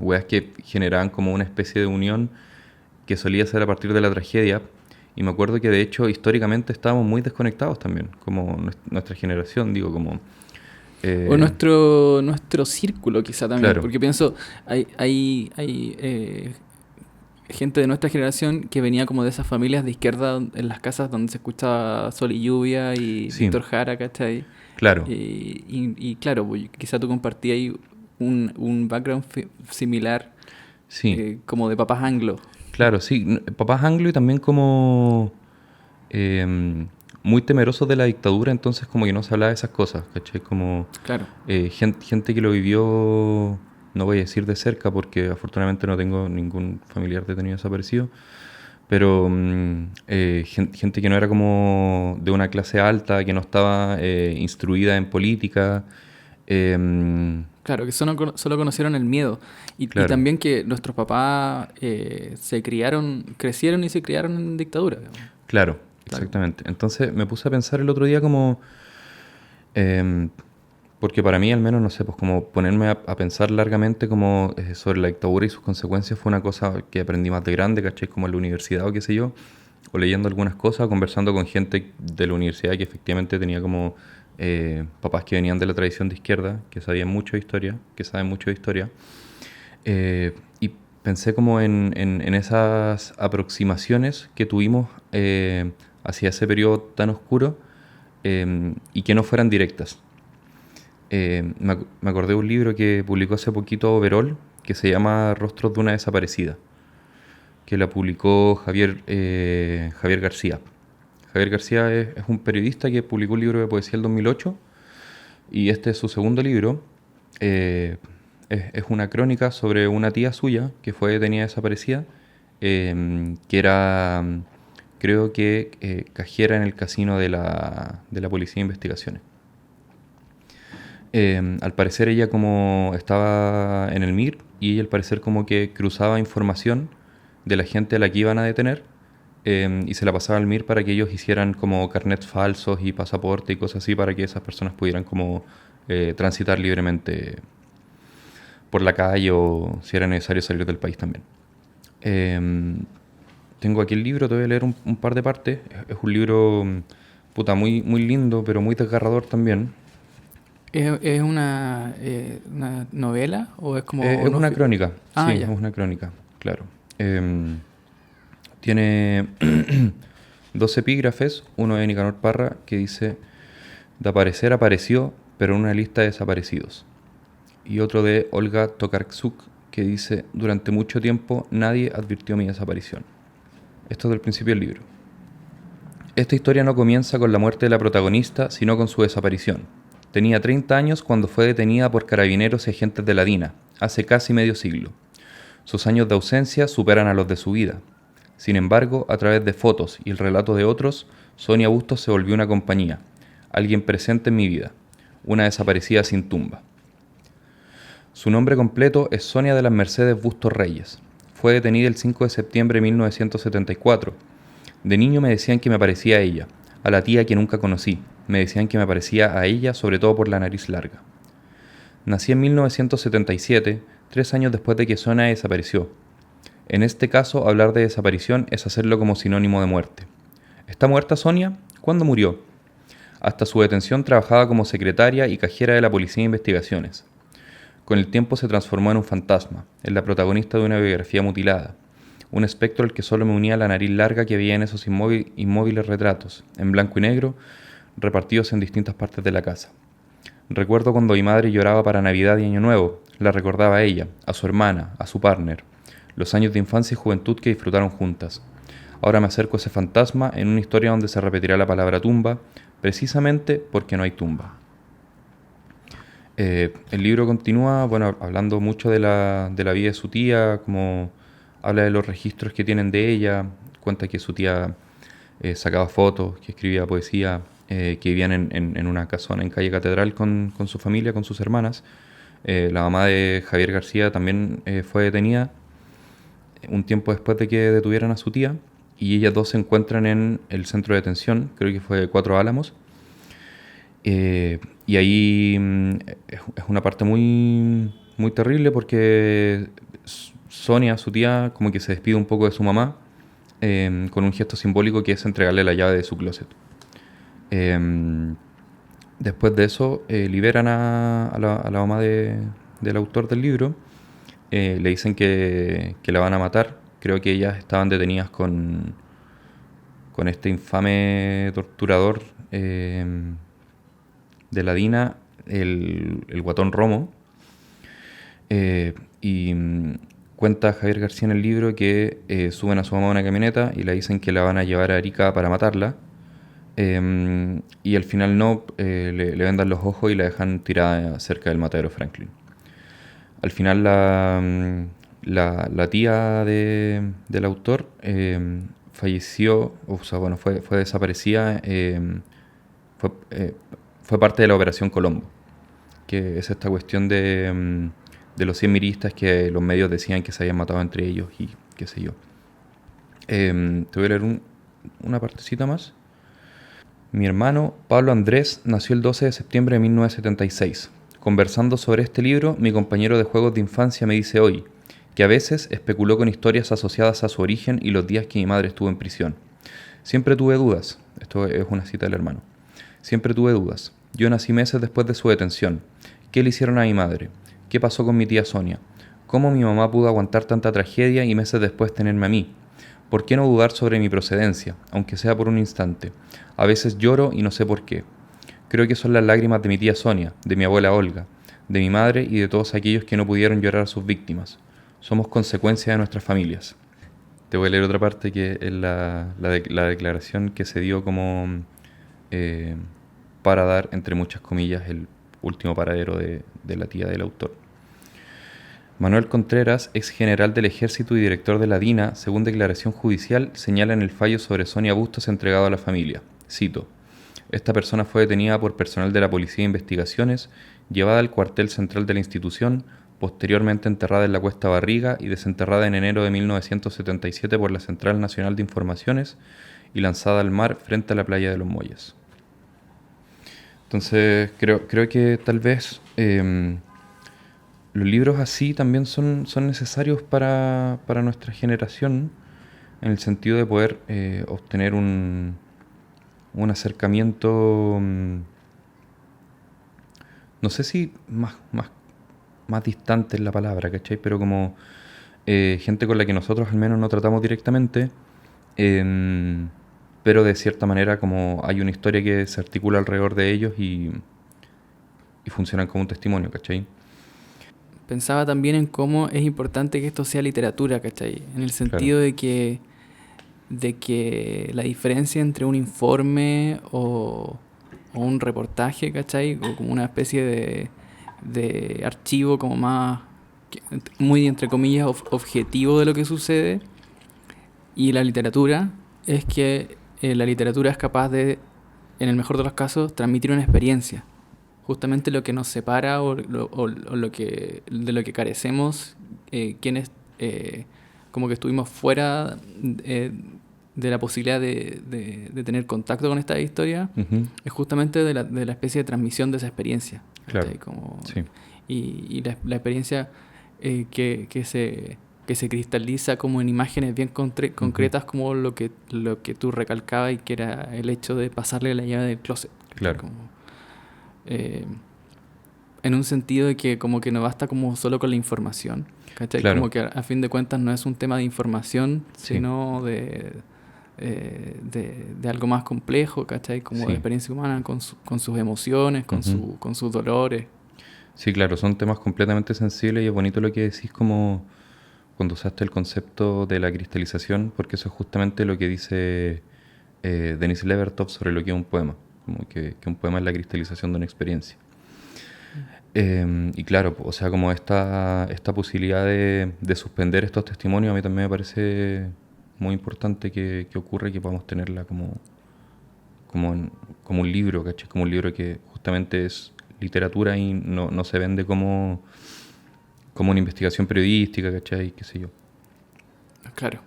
Speaker 2: weas que generaban como una especie de unión que solía ser a partir de la tragedia. Y me acuerdo que de hecho históricamente estábamos muy desconectados también, como nuestra generación, digo, como...
Speaker 1: O nuestro círculo quizá también,
Speaker 2: Claro.
Speaker 1: porque pienso, hay gente de nuestra generación que venía como de esas familias de izquierda en las casas donde se escuchaba Sol y Lluvia y
Speaker 2: Sí.
Speaker 1: Víctor Jara, ¿cachai?
Speaker 2: Claro,
Speaker 1: Y claro, pues, quizá tú compartías ahí un background similar,
Speaker 2: sí,
Speaker 1: como de papás anglo.
Speaker 2: claro, sí. Papás anglo y también como muy temerosos de la dictadura, entonces como que no se hablaba de esas cosas, ¿cachai? Como
Speaker 1: Claro.
Speaker 2: gente que lo vivió, no voy a decir de cerca porque afortunadamente no tengo ningún familiar detenido desaparecido, pero gente que no era como de una clase alta, que no estaba instruida en política.
Speaker 1: Claro, que solo conocieron el miedo. Y
Speaker 2: Claro,
Speaker 1: también que nuestros papás crecieron y se criaron en dictadura, digamos.
Speaker 2: claro,
Speaker 1: Claro.
Speaker 2: exactamente. Entonces me puse a pensar el otro día como... porque para mí al menos, no sé, pues como ponerme a pensar largamente como sobre la dictadura y sus consecuencias fue una cosa que aprendí más de grande, ¿cachai? Como en la universidad o qué sé yo, o leyendo algunas cosas, o conversando con gente de la universidad que efectivamente tenía como papás que venían de la tradición de izquierda, que sabían mucho de historia, que saben mucho de historia. Y pensé como en esas aproximaciones que tuvimos hacia ese periodo tan oscuro y que no fueran directas. Me acordé de un libro que publicó hace poquito Overol, que se llama Rostros de una desaparecida, que la publicó Javier García. Javier García es un periodista que publicó un libro de poesía en el 2008 y este es su segundo libro. es una crónica sobre una tía suya que fue detenida desaparecida, que era, creo que, cajera en el casino de la Policía de Investigaciones. Al parecer ella como estaba en el MIR y ella al parecer como que cruzaba información de la gente a la que iban a detener, y se la pasaba al MIR para que ellos hicieran como carnets falsos y pasaporte y cosas así para que esas personas pudieran como transitar libremente por la calle o si era necesario salir del país también. Tengo aquí el libro, te voy a leer un par de partes. Es un libro puta, muy lindo, pero muy desgarrador también.
Speaker 1: ¿Es una novela o es como
Speaker 2: Es una crónica, sí,
Speaker 1: Ah,
Speaker 2: es
Speaker 1: ya.
Speaker 2: una crónica, claro. Tiene dos epígrafes, uno de Nicanor Parra que dice: de aparecer apareció, pero en una lista de desaparecidos. Y otro de Olga Tokarczuk que dice: durante mucho tiempo nadie advirtió mi desaparición. Esto es del principio del libro. Esta historia no comienza con la muerte de la protagonista, sino con su desaparición. Tenía 30 años cuando fue detenida por carabineros y agentes de la DINA, hace casi medio siglo. Sus años de ausencia superan a los de su vida. Sin embargo, a través de fotos y el relato de otros, Sonia Bustos se volvió una compañía, alguien presente en mi vida, una desaparecida sin tumba. Su nombre completo es Sonia de las Mercedes Bustos Reyes. Fue detenida el 5 de septiembre de 1974. De niño me decían que me parecía a ella, a la tía que nunca conocí. Me decían que me parecía a ella sobre todo por la nariz larga. Nací en 1977, 3 años después de que Sonia desapareció. En este caso, hablar de desaparición es hacerlo como sinónimo de muerte. ¿Está muerta Sonia? ¿Cuándo murió? Hasta su detención trabajaba como secretaria y cajera de la Policía de Investigaciones. Con el tiempo se transformó en un fantasma, en la protagonista de una biografía mutilada, un espectro al que solo me unía la nariz larga que veía en esos inmóviles retratos, en blanco y negro, repartidos en distintas partes de la casa. Recuerdo cuando mi madre lloraba para Navidad y Año Nuevo, la recordaba a ella, a su hermana, a su partner, los años de infancia y juventud que disfrutaron juntas. Ahora me acerco a ese fantasma en una historia donde se repetirá la palabra tumba, precisamente porque no hay tumba. El libro continúa, bueno, hablando mucho de la vida de su tía, como habla de los registros que tienen de ella, cuenta que su tía sacaba fotos, que escribía poesía, que vivían en una casona en calle Catedral con su familia, con sus hermanas. La mamá de Javier García también fue detenida un tiempo después de que detuvieran a su tía, y ellas dos se encuentran en el centro de detención, creo que fue Cuatro Álamos. Y ahí es una parte muy terrible porque Sonia, su tía, como que se despide un poco de su mamá, con un gesto simbólico que es entregarle la llave de su closet. Después de eso, liberan a la mamá del autor del libro. Le dicen que la van a matar. Creo que ellas estaban detenidas con este infame torturador de la DINA, el Guatón Romo. Y cuenta Javier García en el libro que suben a su mamá a una camioneta y le dicen que la van a llevar a Arica para matarla. Y al final no, le vendan los ojos y la dejan tirada cerca del matadero Franklin. Al final la tía del autor falleció, o sea, bueno, fue desaparecida, fue parte de la Operación Colombo, que es esta cuestión de los 100 miristas que los medios decían que se habían matado entre ellos y qué sé yo. Te voy a leer una partecita más. Mi hermano Pablo Andrés nació el 12 de septiembre de 1976. Conversando sobre este libro, mi compañero de juegos de infancia me dice hoy que a veces especuló con historias asociadas a su origen y los días que mi madre estuvo en prisión. Siempre tuve dudas. Esto es una cita del hermano. Siempre tuve dudas. Yo nací meses después de su detención. ¿Qué le hicieron a mi madre? ¿Qué pasó con mi tía Sonia? ¿Cómo mi mamá pudo aguantar tanta tragedia y meses después tenerme a mí? ¿Por qué no dudar sobre mi procedencia, aunque sea por un instante? A veces lloro y no sé por qué. Creo que son las lágrimas de mi tía Sonia, de mi abuela Olga, de mi madre y de todos aquellos que no pudieron llorar a sus víctimas. Somos consecuencia de nuestras familias. Te voy a leer otra parte que es la declaración que se dio como para dar, entre muchas comillas, el último paradero de la tía del autor. Manuel Contreras, ex general del Ejército y director de la DINA, según declaración judicial, señala en el fallo sobre Sonia Bustos entregado a la familia. Cito: esta persona fue detenida por personal de la Policía de Investigaciones, llevada al cuartel central de la institución, posteriormente enterrada en la Cuesta Barriga y desenterrada en enero de 1977 por la Central Nacional de Informaciones y lanzada al mar frente a la playa de Los Molles. Entonces, creo que tal vez los libros así también son necesarios para nuestra generación, en el sentido de poder obtener un acercamiento, no sé si más distante es la palabra, ¿cachai? Pero como gente con la que nosotros al menos no tratamos directamente, pero de cierta manera como hay una historia que se articula alrededor de ellos y funcionan como un testimonio, ¿cachai?
Speaker 1: Pensaba también en cómo es importante que esto sea literatura, ¿cachai? En el
Speaker 2: Claro.
Speaker 1: sentido de que la diferencia entre un informe o un reportaje, ¿cachai? O como una especie de archivo como más, muy entre comillas, objetivo de lo que sucede, y la literatura, es que la literatura es capaz de, en el mejor de los casos, transmitir una experiencia. Justamente lo que nos separa o lo que, de lo que carecemos, quienes como que estuvimos fuera de la posibilidad de tener contacto con esta historia,
Speaker 2: Ujú.
Speaker 1: es justamente de la especie de transmisión de esa experiencia.
Speaker 2: Claro.
Speaker 1: ¿Cachai? Como,
Speaker 2: Sí.
Speaker 1: y la experiencia que se cristaliza como en imágenes bien concretas, como lo que tú recalcabas, y que era el hecho de pasarle la llave del closet.
Speaker 2: Claro.
Speaker 1: Como, en un sentido de que como que no basta como solo con la información, ¿cachai?
Speaker 2: Claro.
Speaker 1: Como que a fin de cuentas no es un tema de información,
Speaker 2: Sí.
Speaker 1: sino de algo más complejo, ¿cachai? Como
Speaker 2: Sí.
Speaker 1: de experiencia humana con sus emociones,
Speaker 2: Ujú.
Speaker 1: con sus dolores.
Speaker 2: Sí, claro, son temas completamente sensibles y es bonito lo que decís como cuando usaste el concepto de la cristalización, porque eso es justamente lo que dice Denis Levertov sobre lo que es un poema, como que un poema es la cristalización de una experiencia. Y claro, o sea, como esta posibilidad de suspender estos testimonios a mí también me parece muy importante que ocurra y que podamos tenerla como un libro, ¿cachai? Como un libro que justamente es literatura y no se vende como una investigación periodística, ¿cachai? Qué sé yo.
Speaker 1: Claro.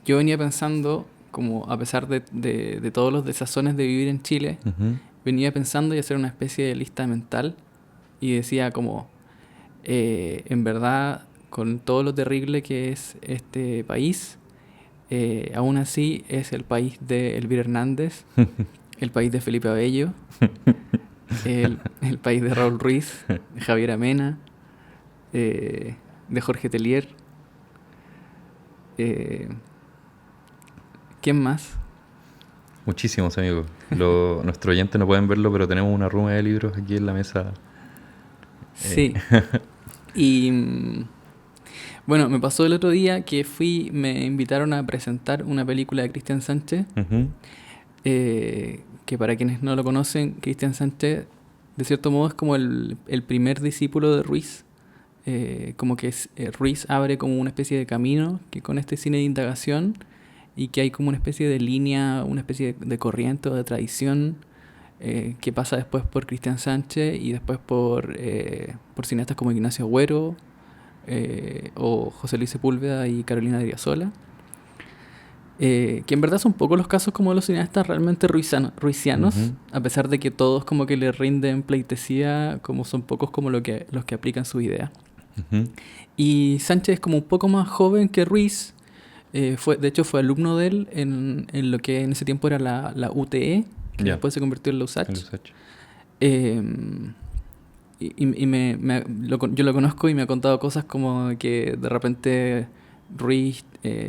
Speaker 1: Yo venía pensando, como a pesar de todos los desazones de vivir en Chile,
Speaker 2: Ujú.
Speaker 1: venía pensando y hacer una especie de lista mental, y decía como, en verdad, con todo lo terrible que es este país, aún así es el país de Elvira Hernández, el país de Felipe Abello, el país de Raúl Ruiz, de Javier Amena, de Jorge Telier. ¿Quién más?
Speaker 2: Muchísimos amigos. Nuestros oyentes no pueden verlo, pero tenemos una ruma de libros aquí en la mesa.
Speaker 1: Sí. Y bueno, me pasó el otro día que me invitaron a presentar una película de Cristian Sánchez,
Speaker 2: Ujú.
Speaker 1: que para quienes no lo conocen, Cristian Sánchez de cierto modo es como el primer discípulo de Ruiz. Como que Ruiz abre como una especie de camino que con este cine de indagación, y que hay como una especie de línea, una especie de corriente o de tradición, que pasa después por Cristian Sánchez y después por cineastas como Ignacio Agüero, o José Luis Sepúlveda y Carolina de Sola, que en verdad son pocos los casos como de los cineastas realmente ruisianos,
Speaker 2: Ujú.
Speaker 1: a pesar de que todos como que le rinden pleitesía, como son pocos como los que aplican su idea.
Speaker 2: Ujú.
Speaker 1: Y Sánchez es como un poco más joven que Ruiz. De hecho, fue alumno de él en lo que en ese tiempo era la UTE, que
Speaker 2: Ya.
Speaker 1: después se convirtió en la USACH.
Speaker 2: El Usach.
Speaker 1: Eh, yo lo conozco y me ha contado cosas como que de repente Ruiz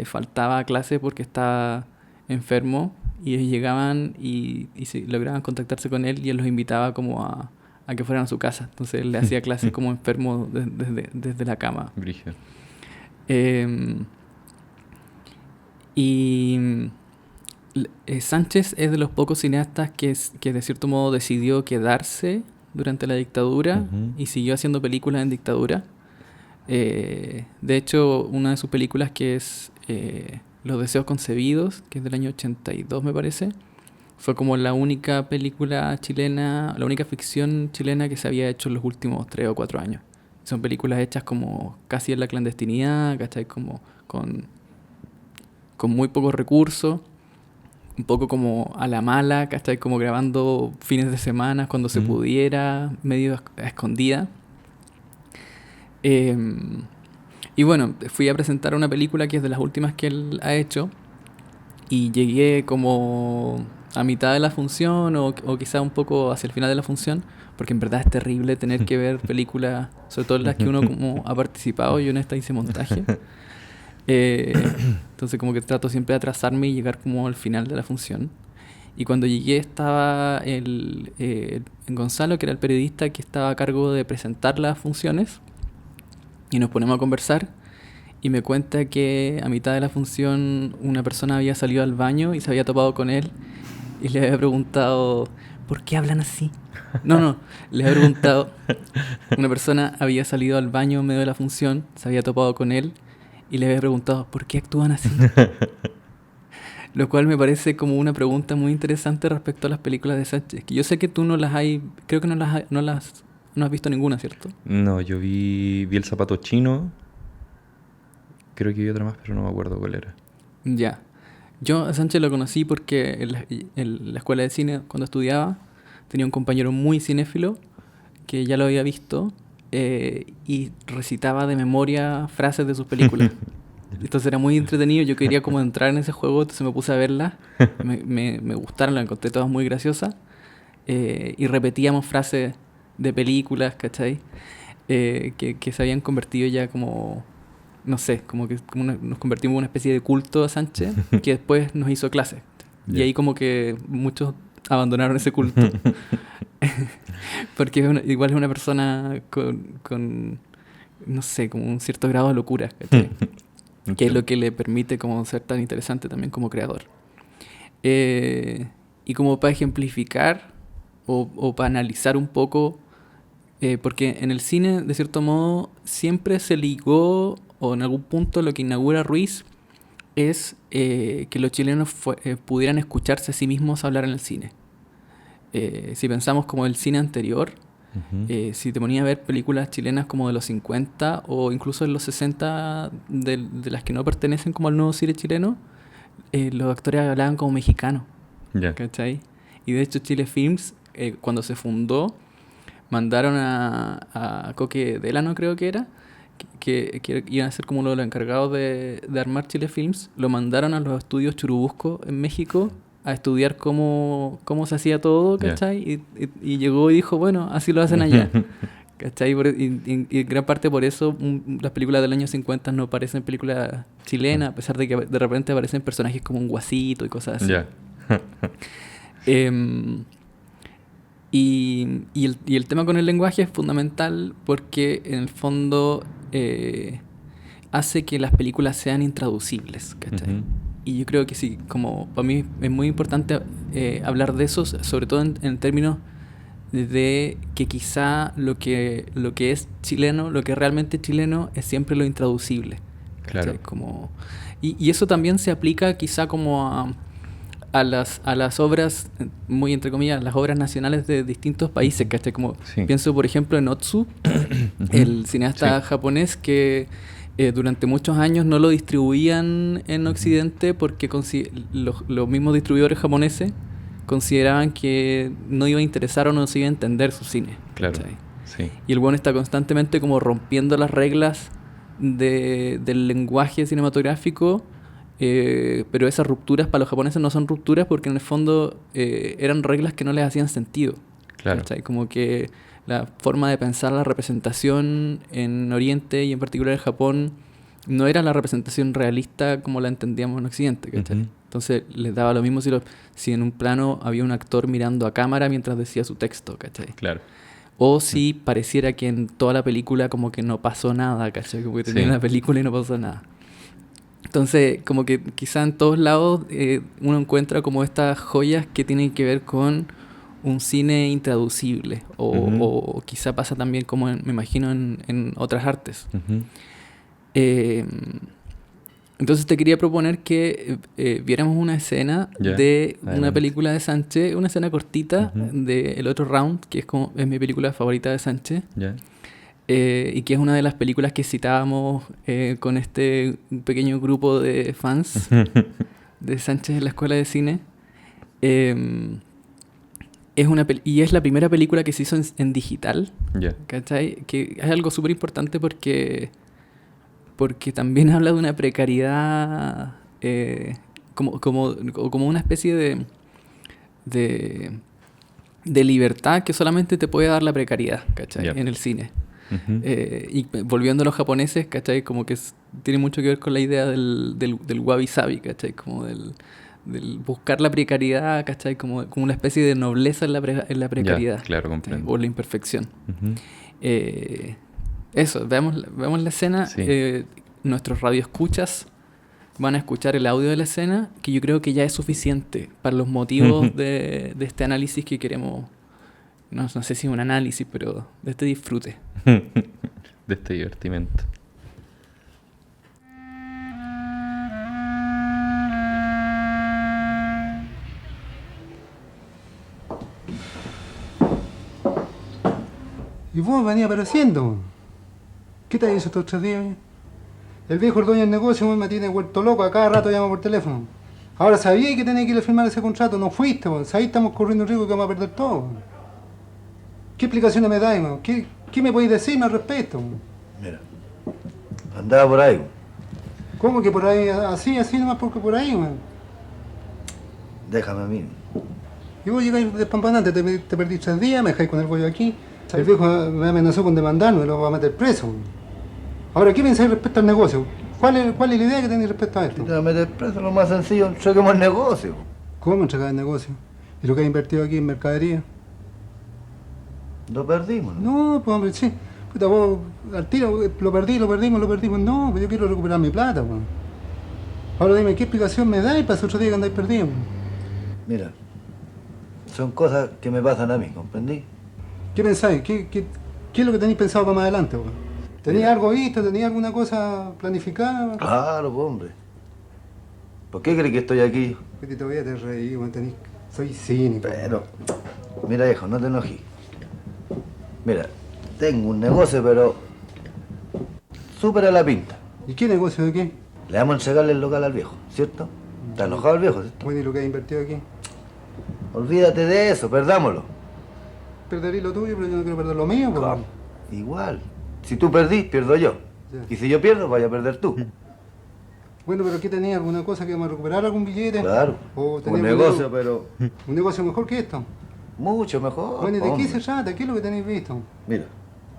Speaker 1: faltaba a clase porque estaba enfermo, y ellos llegaban y lograban contactarse con él, y él los invitaba como a que fueran a su casa. Entonces él le hacía clases como enfermo desde la cama.
Speaker 2: Brígido.
Speaker 1: Eh, y Sánchez es de los pocos cineastas que de cierto modo decidió quedarse durante la dictadura y siguió haciendo películas en dictadura. De hecho, una de sus películas que es Los Deseos Concebidos, que es del año 82 me parece, fue como la única película chilena, la única ficción chilena que se había hecho en los últimos 3 o 4 años. Son películas hechas como casi en la clandestinidad, ¿cachai? Como con muy pocos recursos, un poco como a la mala, ¿cachai? Como grabando fines de semana cuando se pudiera, medio a escondida. Y bueno, fui a presentar una película que es de las últimas que él ha hecho y llegué como a mitad de la función o quizá un poco hacia el final de la función, porque en verdad es terrible tener que ver películas, sobre todo las que uno como ha participado. Yo en esta hice montaje. Entonces como que trato siempre de atrasarme y llegar como al final de la función. Y cuando llegué estaba Gonzalo, que era el periodista que estaba a cargo de presentar las funciones, y nos ponemos a conversar y me cuenta que a mitad de la función una persona había salido al baño y se había topado con él y le había preguntado, ¿por qué hablan así? No, le había preguntado, una persona había salido al baño en medio de la función, se había topado con él y le había preguntado, ¿por qué actúan así? Lo cual me parece como una pregunta muy interesante respecto a las películas de Sánchez, que yo sé que tú no las hay, creo que no has visto ninguna, ¿cierto?
Speaker 2: No, yo vi El Zapato Chino. Creo que vi otra más, pero no me acuerdo cuál era.
Speaker 1: Ya. Yo a Sánchez lo conocí porque en la escuela de cine, cuando estudiaba, tenía un compañero muy cinéfilo que ya lo había visto y recitaba de memoria frases de sus películas. Entonces era muy entretenido, yo quería como entrar en ese juego, entonces me puse a verlas. Me gustaron, las encontré todas muy graciosas. Y repetíamos frases de películas, ¿cachai? Que se habían convertido ya como, no sé, nos convertimos en una especie de culto a Sánchez, que después nos hizo clase. Y ahí como que muchos abandonaron ese culto. Porque igual es una persona con, no sé, como un cierto grado de locura, ¿cachai? Que es lo que le permite como ser tan interesante también como creador. Y como para ejemplificar o para analizar un poco, porque en el cine, de cierto modo, siempre se ligó, o en algún punto lo que inaugura Ruiz es que los chilenos pudieran escucharse a sí mismos hablar en el cine. Si pensamos como el cine anterior, si te ponías a ver películas chilenas como de los 50 o incluso de los 60 de las que no pertenecen como al nuevo cine chileno, los actores hablaban como mexicanos, ¿cachai? Y de hecho Chile Films, cuando se fundó, mandaron a Coque Delano, creo que era, que iban a ser como los encargados de armar Chile Films, lo mandaron a los estudios Churubusco en México a estudiar cómo se hacía todo, ¿cachai? Y llegó y dijo, bueno, así lo hacen allá, ¿cachai? Y gran parte por eso las películas del año 50 no parecen películas chilenas, a pesar de que de repente aparecen personajes como un guasito y cosas así. Y el tema con el lenguaje es fundamental porque en el fondo hace que las películas sean intraducibles, ¿cachai? Y yo creo que sí, como para mí es muy importante hablar de eso, sobre todo en términos de que quizá lo que es chileno, lo que realmente es chileno es siempre lo intraducible.
Speaker 2: Claro.
Speaker 1: Como, y eso también se aplica quizá como a las obras, muy entre comillas, las obras nacionales de distintos países, ¿cachai? Como pienso por ejemplo en Otsu, el cineasta japonés que durante muchos años no lo distribuían en Occidente porque los mismos distribuidores japoneses consideraban que no iba a interesar o no se iba a entender su cine.
Speaker 2: Claro, sí.
Speaker 1: Y el bueno está constantemente como rompiendo las reglas del lenguaje cinematográfico, pero esas rupturas para los japoneses no son rupturas porque en el fondo eran reglas que no les hacían sentido.
Speaker 2: Claro.
Speaker 1: ¿Cachai? Como que la forma de pensar la representación en Oriente y en particular en Japón no era la representación realista como la entendíamos en Occidente, ¿cachai? Entonces les daba lo mismo si en un plano había un actor mirando a cámara mientras decía su texto, ¿cachai?
Speaker 2: Claro.
Speaker 1: O si pareciera que en toda la película como que no pasó nada, ¿cachai? Como que termina la película y no pasó nada. Entonces, como que quizá en todos lados uno encuentra como estas joyas que tienen que ver con un cine intraducible.
Speaker 2: Ujú.
Speaker 1: O quizá pasa también como me imagino en otras artes.
Speaker 2: Ujú.
Speaker 1: Eh, entonces te quería proponer que viéramos una escena
Speaker 2: Ya,
Speaker 1: de una
Speaker 2: adelante.
Speaker 1: película de Sánchez, una escena cortita
Speaker 2: Ujú.
Speaker 1: de El Otro Round, que es mi película favorita de Sánchez,
Speaker 2: Ya.
Speaker 1: y que es una de las películas que citábamos con este pequeño grupo de fans de Sánchez en la escuela de cine. Eh, y es la primera película que se hizo en digital,
Speaker 2: Ya.
Speaker 1: ¿cachai? Que es algo súper importante porque también habla de una precariedad, como una especie de, de libertad que solamente te puede dar la precariedad, ¿cachai?
Speaker 2: Ya.
Speaker 1: En el cine.
Speaker 2: Ujú.
Speaker 1: Y volviendo a los japoneses, ¿cachai? Como que tiene mucho que ver con la idea del wabi-sabi, ¿cachai? Como del buscar la precariedad, ¿cachai? Como una especie de nobleza en la
Speaker 2: Ya,
Speaker 1: precariedad,
Speaker 2: claro,
Speaker 1: ¿cachai?
Speaker 2: comprendo.
Speaker 1: O la imperfección.
Speaker 2: Ujú.
Speaker 1: Eh, Eso, veamos la escena.
Speaker 2: Sí.
Speaker 1: Nuestros radioescuchas van a escuchar el audio de la escena, que yo creo que ya es suficiente para los motivos de este análisis que queremos. No sé si es un análisis, pero de este disfrute.
Speaker 2: De este divertimento.
Speaker 3: Y vos venís apareciendo. ¿Qué te ha dicho estos 3 días? El viejo, el dueño del negocio, me tiene vuelto loco. A cada rato llama por teléfono. Ahora sabía que tenía que ir a firmar ese contrato. No fuiste, vos. Ahí estamos corriendo el riesgo que vamos a perder todo. ¿Qué explicaciones me dais, vos? ¿Qué me podéis decirme al respecto?
Speaker 4: Mira, andaba por ahí.
Speaker 3: ¿Cómo que por ahí? Así nomás porque por ahí, man.
Speaker 4: Déjame a mí.
Speaker 3: Y vos llegáis despampanante, te perdí 3 días, me dejáis con el bollo aquí. El viejo me amenazó con demandarme, lo va a meter preso. Ahora, ¿qué pensáis respecto al negocio? ¿Cuál es la idea que tenéis respecto a
Speaker 4: Si
Speaker 3: esto?
Speaker 4: te vas a meter preso, lo más sencillo, entreguemos el negocio.
Speaker 3: ¿Cómo entregar el negocio? ¿Y lo que has invertido aquí en mercadería?
Speaker 4: Lo perdimos, ¿no?
Speaker 3: No, pues hombre, sí. Puta, vos al tiro, lo perdimos. No, pues yo quiero recuperar mi plata, pues. Ahora dime, ¿qué explicación me dais para esos 8 días que andáis perdidos?
Speaker 4: Mira, son cosas que me pasan a mí, ¿comprendí?
Speaker 3: ¿Qué pensáis? ¿Qué es lo que tenéis pensado para más adelante, pues? ¿Tenéis
Speaker 4: Mira.
Speaker 3: algo visto? ¿Tenéis alguna cosa planificada?
Speaker 4: Claro, pues, hombre. ¿Por qué crees que estoy aquí?
Speaker 3: Que todavía te reí, weón, soy cínico.
Speaker 4: Pero, mira, hijo, no te enojes. Mira, tengo un negocio, pero súper a la pinta.
Speaker 3: ¿Y qué negocio de qué?
Speaker 4: Le vamos a entregarle el local al viejo, ¿cierto? ¿Está enojado el viejo, cierto?
Speaker 3: Bueno, ¿y lo que has invertido aquí?
Speaker 4: Olvídate de eso, perdámoslo.
Speaker 3: Perderí lo tuyo, pero yo no quiero perder lo mío, pues.
Speaker 4: ¿Cómo? Igual. Si tú perdís, pierdo yo.
Speaker 3: Ya.
Speaker 4: Y si yo pierdo, vaya a perder tú.
Speaker 3: Bueno, pero ¿qué tenía? ¿Alguna cosa que vamos a recuperar? ¿Algún billete?
Speaker 4: Claro.
Speaker 3: ¿O
Speaker 4: Un
Speaker 3: tenía
Speaker 4: negocio, pero
Speaker 3: un negocio mejor que esto?
Speaker 4: mucho mejor.
Speaker 3: Bueno, ¿y de qué
Speaker 4: hombre.
Speaker 3: se trata? ¿Qué es lo que tenéis visto?
Speaker 4: Mira,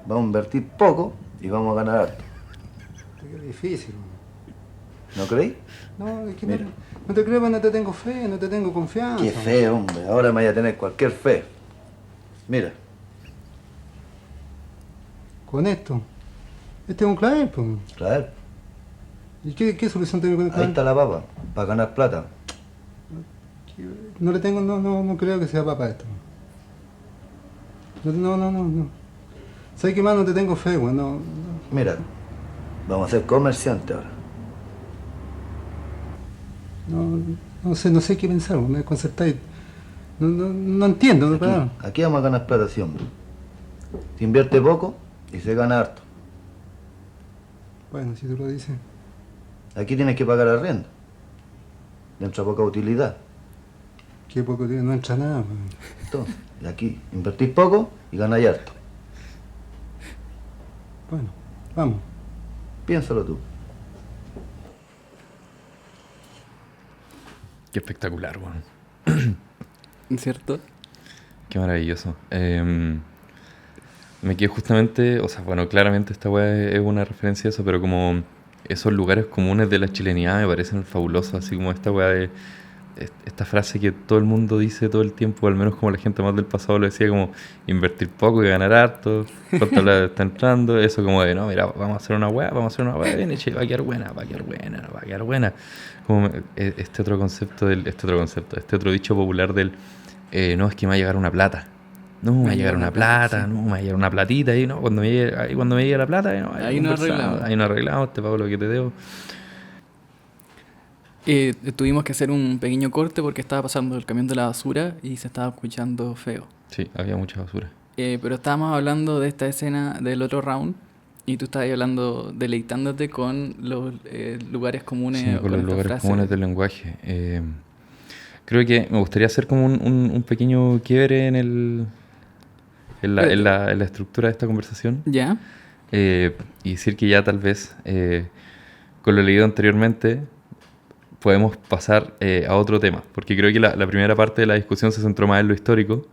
Speaker 4: vamos a invertir poco y vamos a ganar harto.
Speaker 3: Qué difícil.
Speaker 4: ¿No creí?
Speaker 3: No, es que
Speaker 4: Mira.
Speaker 3: no te creo, no te tengo fe, no te tengo confianza.
Speaker 4: Qué fe, hombre. Ahora me vaya a tener cualquier fe. Mira,
Speaker 3: Con esto. Este es un clavel, pues.
Speaker 4: claro,
Speaker 3: ¿Y qué solución tengo con el
Speaker 4: ahí
Speaker 3: clavel?
Speaker 4: está la papa, para ganar plata.
Speaker 3: No le tengo, no creo que sea para esto. No. ¿Sabes qué más? No te tengo fe, weón.
Speaker 4: Mira, vamos a ser comerciantes ahora.
Speaker 3: No sé qué pensar, weón. Me desconcertáis. No entiendo, de verdad.
Speaker 4: Aquí vamos a ganar plata, sí, hombre. Se invierte poco y se gana harto.
Speaker 3: Bueno, si tú lo dices.
Speaker 4: Aquí tienes que pagar arriendo. Le entra poca utilidad.
Speaker 3: Qué poco tiene, no entra nada, weón.
Speaker 4: Entonces, y aquí invertís poco y ganáis harto.
Speaker 3: Bueno, vamos.
Speaker 4: Piénsalo tú.
Speaker 2: Qué espectacular, weón.
Speaker 1: ¿Cierto?
Speaker 2: Qué maravilloso. Me quedé justamente, o sea, bueno, claramente esta weá es una referencia a eso, pero como esos lugares comunes de la chilenidad me parecen fabulosos, así como esta weá de esta frase que todo el mundo dice todo el tiempo, al menos como la gente más del pasado lo decía, como invertir poco y ganar harto, cuánta plata está entrando, eso como de, no, mira, vamos a hacer una weá, bien hecha, va a quedar buena. Como este otro concepto, este otro dicho popular del no, es que me va a llegar una plata. No, me va a llegar una plata,
Speaker 1: sí.
Speaker 2: no, me va a llegar una platita. Y no, cuando me llegue la plata, no,
Speaker 1: Ahí nos arreglamos.
Speaker 2: Ahí nos arreglamos, te pago lo que te debo.
Speaker 1: Tuvimos que hacer un pequeño corte porque estaba pasando el camión de la basura y se estaba escuchando feo.
Speaker 2: Sí, había mucha basura.
Speaker 1: Pero estábamos hablando de esta escena del otro round y tú estabas hablando, deleitándote con los lugares comunes.
Speaker 2: Sí,
Speaker 1: o
Speaker 2: con los
Speaker 1: esta
Speaker 2: lugares
Speaker 1: frase.
Speaker 2: comunes del lenguaje. Creo que me gustaría hacer como un pequeño quiebre en la estructura de esta conversación.
Speaker 1: ¿Ya?
Speaker 2: Y decir que ya tal vez, con lo leído anteriormente, podemos pasar a otro tema. Porque creo que la primera parte de la discusión se centró más en lo histórico.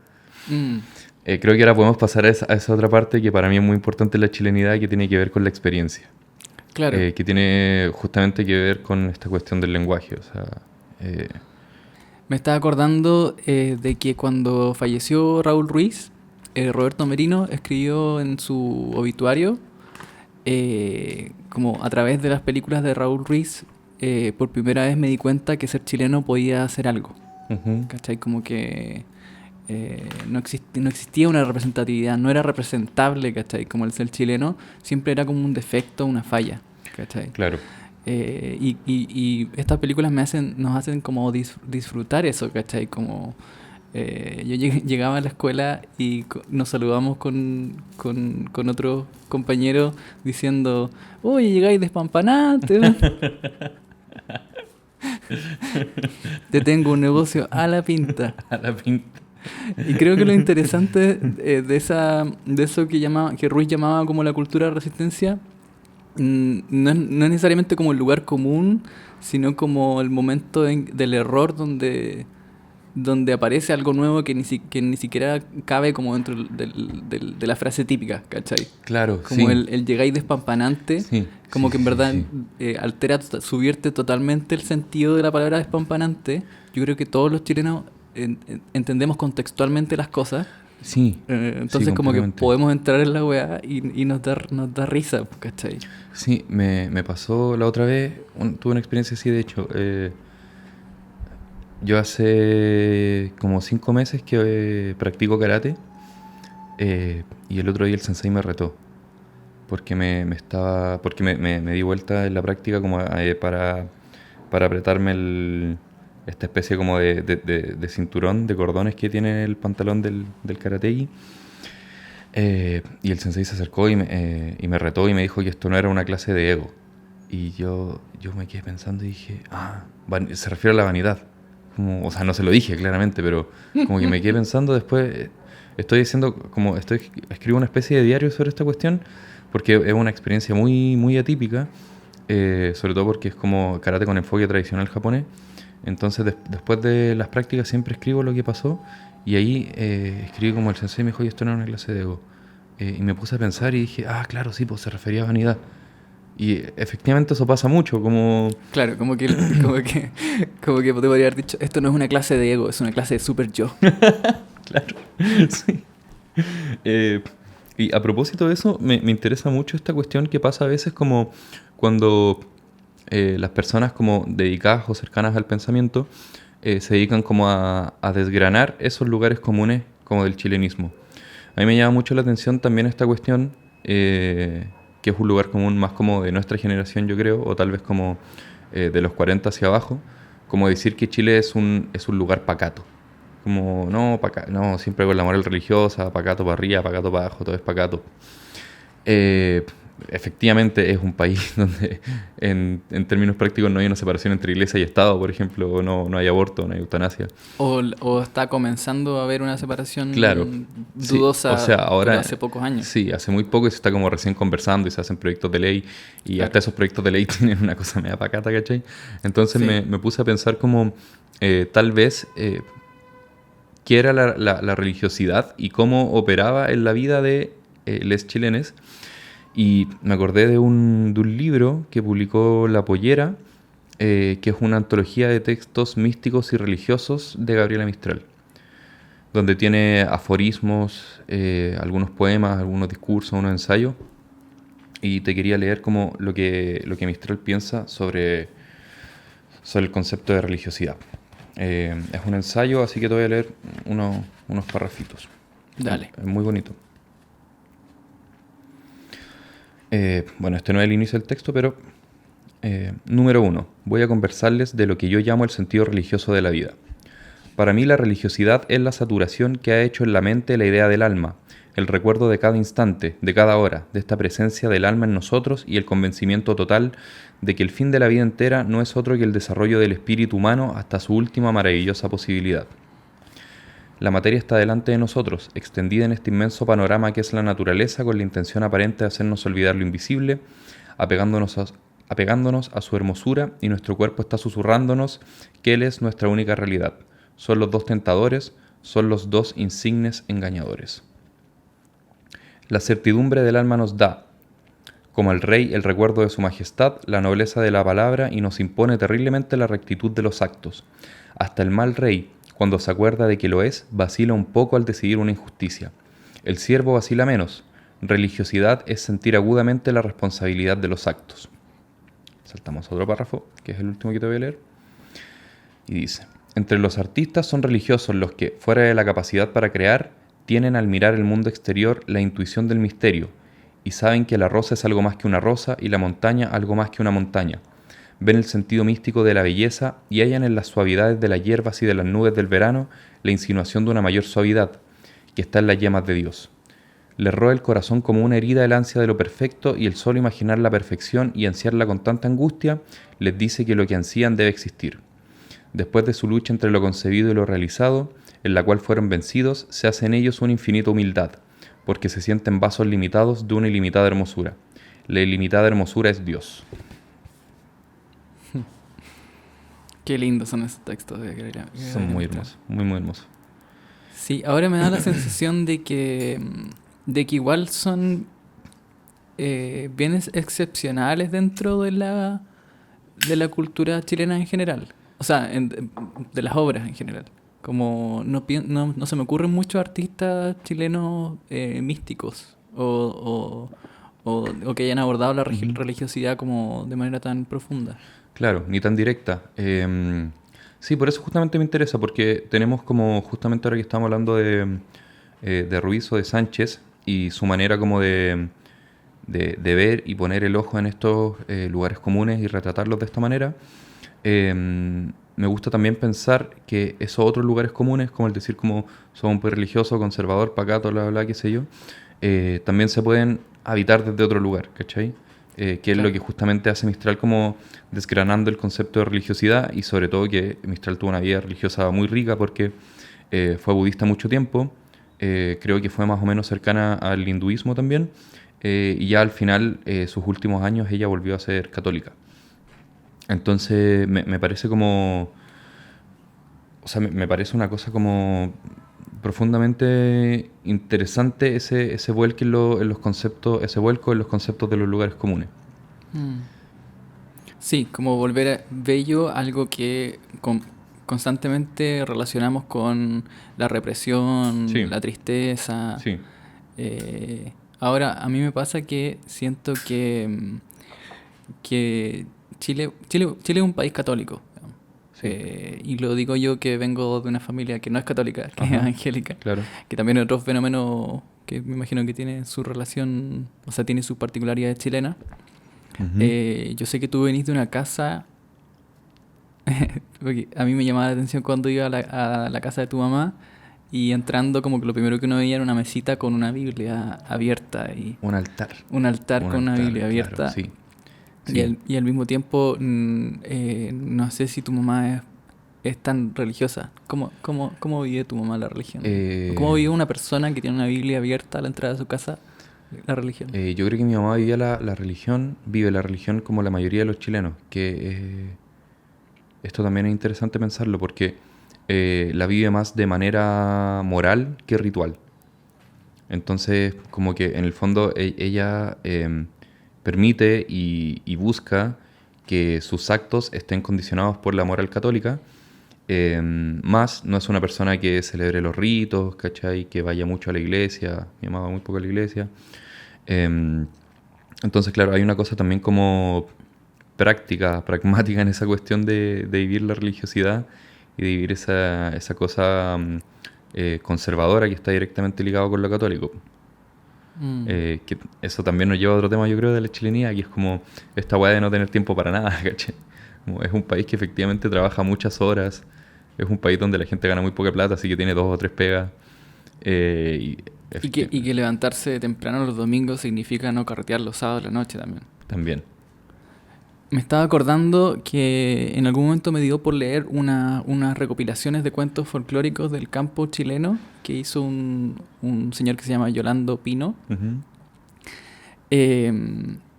Speaker 1: Mm,
Speaker 2: Creo que ahora podemos pasar a esa otra parte que para mí es muy importante en la chilenidad, que tiene que ver con la experiencia.
Speaker 1: claro.
Speaker 2: Que tiene justamente que ver con esta cuestión del lenguaje. O sea,
Speaker 1: Me estaba acordando de que cuando falleció Raúl Ruiz, Roberto Merino escribió en su obituario, como a través de las películas de Raúl Ruiz, por primera vez me di cuenta que ser chileno podía hacer algo.
Speaker 2: ujú,
Speaker 1: ¿Cachai? Como que no existía una representatividad, no era representable, ¿cachai? Como el ser chileno siempre era como un defecto, una falla, ¿cachai?
Speaker 2: claro.
Speaker 1: Y estas películas nos hacen como disfrutar eso, ¿cachai? Como yo llegaba a la escuela y nos saludamos con otro compañero diciendo, oye, llegáis despampanante, ¿no? Te tengo un negocio a la pinta.
Speaker 2: A la pinta.
Speaker 1: Y creo que lo interesante de eso que Ruiz llamaba como la cultura de resistencia no es necesariamente como el lugar común, sino como el momento del error donde aparece algo nuevo que ni siquiera cabe como dentro de la frase típica, ¿cachai?
Speaker 2: Claro,
Speaker 1: Como
Speaker 2: sí.
Speaker 1: el llegáis despampanante,
Speaker 2: Sí,
Speaker 1: como
Speaker 2: sí,
Speaker 1: que en
Speaker 2: sí,
Speaker 1: verdad
Speaker 2: sí.
Speaker 1: altera, subvierte totalmente el sentido de la palabra despampanante. Yo creo que todos los chilenos entendemos contextualmente las cosas.
Speaker 2: Sí,
Speaker 1: Entonces
Speaker 2: sí,
Speaker 1: como que
Speaker 2: completamente.
Speaker 1: podemos entrar en la weá y nos da risa, ¿cachai?
Speaker 2: Sí, me pasó la otra vez, tuve una experiencia así, de hecho. Yo hace como 5 meses que practico karate, y el otro día el sensei me retó porque me di vuelta en la práctica como para apretarme esta especie como de cinturón, de cordones que tiene el pantalón del karateki. Y el sensei se acercó y me retó y me dijo que esto no era una clase de ego. Y yo me quedé pensando y dije, se refiere a la vanidad. O sea, no se lo dije claramente, pero como que me quedé pensando después. Escribo una especie de diario sobre esta cuestión porque es una experiencia muy, muy atípica, sobre todo porque es como karate con enfoque tradicional japonés. Entonces, después de las prácticas siempre escribo lo que pasó y ahí escribí como el sensei me dijo, y esto no era una clase de ego. Y me puse a pensar y dije, claro, sí, pues se refería a vanidad. Y efectivamente eso pasa mucho, como...
Speaker 1: Claro, como que te podría haber dicho, esto no es una clase de ego, es una clase de super yo.
Speaker 2: Claro, sí. Y a propósito de eso, me interesa mucho esta cuestión que pasa a veces como cuando las personas como dedicadas o cercanas al pensamiento se dedican como a desgranar esos lugares comunes como del chilenismo. A mí me llama mucho la atención también esta cuestión, que es un lugar común más como de nuestra generación, yo creo, o tal vez como de los 40 hacia abajo, como decir que Chile es un lugar pacato. Como, no, siempre con la moral religiosa, pacato para arriba, pacato para abajo, todo es pacato. Efectivamente es un país donde en términos prácticos no hay una separación entre iglesia y Estado, por ejemplo, o no hay aborto, no hay eutanasia.
Speaker 1: O está comenzando a haber una separación
Speaker 2: Claro, sí,
Speaker 1: dudosa,
Speaker 2: o sea, ahora,
Speaker 1: pero hace pocos años.
Speaker 2: Sí, hace muy poco y se está como recién conversando y se hacen proyectos de ley y
Speaker 1: Claro.
Speaker 2: hasta esos proyectos de ley tienen una cosa media pacata, ¿cachai? Entonces
Speaker 1: Sí.
Speaker 2: me puse a pensar como tal vez qué era la religiosidad y cómo operaba en la vida de les chilenes. Y me acordé de un libro que publicó La Pollera, que es una antología de textos místicos y religiosos de Gabriela Mistral, donde tiene aforismos, algunos poemas, algunos discursos, unos ensayos. Y te quería leer como lo que Mistral piensa sobre el concepto de religiosidad. Es un ensayo, así que te voy a leer unos parrafitos.
Speaker 1: Dale.
Speaker 2: Es muy bonito. Bueno, este no es el inicio del texto, pero número 1. Voy a conversarles de lo que yo llamo el sentido religioso de la vida. Para mí la religiosidad es la saturación que ha hecho en la mente la idea del alma, el recuerdo de cada instante, de cada hora, de esta presencia del alma en nosotros y el convencimiento total de que el fin de la vida entera no es otro que el desarrollo del espíritu humano hasta su última maravillosa posibilidad. La materia está delante de nosotros, extendida en este inmenso panorama que es la naturaleza, con la intención aparente de hacernos olvidar lo invisible, apegándonos a su hermosura, y nuestro cuerpo está susurrándonos que Él es nuestra única realidad. Son los dos tentadores, son los dos insignes engañadores. La certidumbre del alma nos da, como al rey, el recuerdo de su majestad, la nobleza de la palabra, y nos impone terriblemente la rectitud de los actos. Hasta el mal rey, cuando se acuerda de que lo es, vacila un poco al decidir una injusticia. El siervo vacila menos. Religiosidad es sentir agudamente la responsabilidad de los actos. Saltamos a otro párrafo, que es el último que te voy a leer. Y dice: entre los artistas son religiosos los que, fuera de la capacidad para crear, tienen al mirar el mundo exterior la intuición del misterio, y saben que la rosa es algo más que una rosa y la montaña algo más que una montaña. Ven el sentido místico de la belleza y hallan en las suavidades de las hierbas y de las nubes del verano la insinuación de una mayor suavidad, que está en las llamas de Dios. Les roe el corazón como una herida el ansia de lo perfecto, y el solo imaginar la perfección y ansiarla con tanta angustia les dice que lo que ansían debe existir. Después de su lucha entre lo concebido y lo realizado, en la cual fueron vencidos, se hace en ellos una infinita humildad, porque se sienten vasos limitados de una ilimitada hermosura. La ilimitada hermosura es Dios.
Speaker 1: Qué lindos son esos textos de
Speaker 2: Son muy hermosos, muy, muy hermosos.
Speaker 1: Sí, ahora me da la sensación de que igual son bienes excepcionales dentro de la cultura chilena en general. O sea, de las obras en general. Como no se me ocurren muchos artistas chilenos místicos o que hayan abordado la religiosidad como de manera tan profunda.
Speaker 2: Claro, ni tan directa. Sí, por eso justamente me interesa, porque tenemos como, justamente ahora que estamos hablando de Ruiz o de Sánchez, y su manera como de ver y poner el ojo en estos lugares comunes y retratarlos de esta manera, me gusta también pensar que esos otros lugares comunes, como el decir como son un país religioso, conservador, pacato, bla, bla, qué sé yo, también se pueden habitar desde otro lugar, ¿cachai? Que es lo que justamente hace Mistral, como desgranando el concepto de religiosidad, y sobre todo que Mistral tuvo una vida religiosa muy rica porque fue budista mucho tiempo, creo que fue más o menos cercana al hinduismo también, y ya al final, sus últimos años, ella volvió a ser católica. Entonces me parece como, o sea, me parece una cosa como profundamente interesante ese vuelco en los conceptos, ese vuelco en los conceptos de los lugares comunes.
Speaker 1: Sí, como volver a bello, algo que constantemente relacionamos con la represión,
Speaker 2: Sí.
Speaker 1: la tristeza.
Speaker 2: Sí.
Speaker 1: Ahora, a mí me pasa que siento que Chile es un país católico.
Speaker 2: Sí.
Speaker 1: Y lo digo yo, que vengo de una familia que no es católica, que es
Speaker 2: Ajá.
Speaker 1: evangélica.
Speaker 2: Claro.
Speaker 1: Que también es otro fenómeno que me imagino que tiene su relación, o sea, tiene sus particularidades chilenas.
Speaker 2: Ujú.
Speaker 1: Yo sé que tú venís de una casa, porque a mí me llamaba la atención cuando iba a la casa de tu mamá, y entrando como que lo primero que uno veía era una mesita con una Biblia abierta y
Speaker 2: Un altar.
Speaker 1: un altar con una Biblia
Speaker 2: claro,
Speaker 1: abierta.
Speaker 2: sí.
Speaker 1: Y al mismo tiempo, no sé si tu mamá es tan religiosa. ¿Cómo vive tu mamá la religión? ¿Cómo vive una persona que tiene una Biblia abierta a la entrada de su casa la religión?
Speaker 2: Yo creo que mi mamá vive la religión como la mayoría de los chilenos, que esto también es interesante pensarlo, porque la vive más de manera moral que ritual. Entonces, como que en el fondo ella permite y busca que sus actos estén condicionados por la moral católica, más no es una persona que celebre los ritos, ¿cachai? Que vaya mucho a la iglesia. Mi mamá va muy poco a la iglesia. Entonces, claro, hay una cosa también como pragmática en esa cuestión de vivir la religiosidad, y de vivir esa cosa conservadora que está directamente ligado con lo católico. Que eso también nos lleva a otro tema, yo creo, de la chilenía, que es como esta weá de no tener tiempo para nada, ¿cachai? Como es un país que efectivamente trabaja muchas horas, es un país donde la gente gana muy poca plata, así que tiene 2 o 3 pegas.
Speaker 1: Y que levantarse temprano los domingos significa no carretear los sábados de la noche también.
Speaker 2: También.
Speaker 1: Me estaba acordando que en algún momento me dio por leer unas recopilaciones de cuentos folclóricos del campo chileno que hizo un señor que se llama Yolando Pino.
Speaker 2: Uh-huh.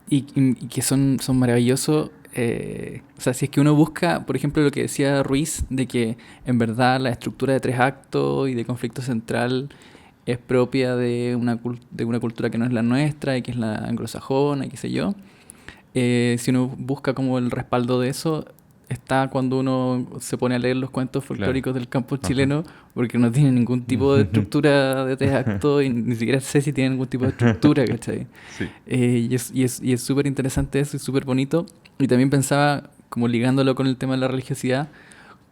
Speaker 1: Y que son maravillosos. O sea, si es que uno busca, por ejemplo, lo que decía Ruiz, de que en verdad la estructura de 3 actos y de conflicto central es propia de una cultura que no es la nuestra y que es la anglosajona y qué sé yo. Si uno busca como el respaldo de eso, está cuando uno se pone a leer los cuentos folclóricos del campo chileno, porque no tiene ningún tipo de estructura de 3 actos y ni siquiera sé si tiene ningún tipo de estructura, ¿cachai?
Speaker 2: Sí.
Speaker 1: Y es súper interesante eso y súper bonito. Y también pensaba, como ligándolo con el tema de la religiosidad,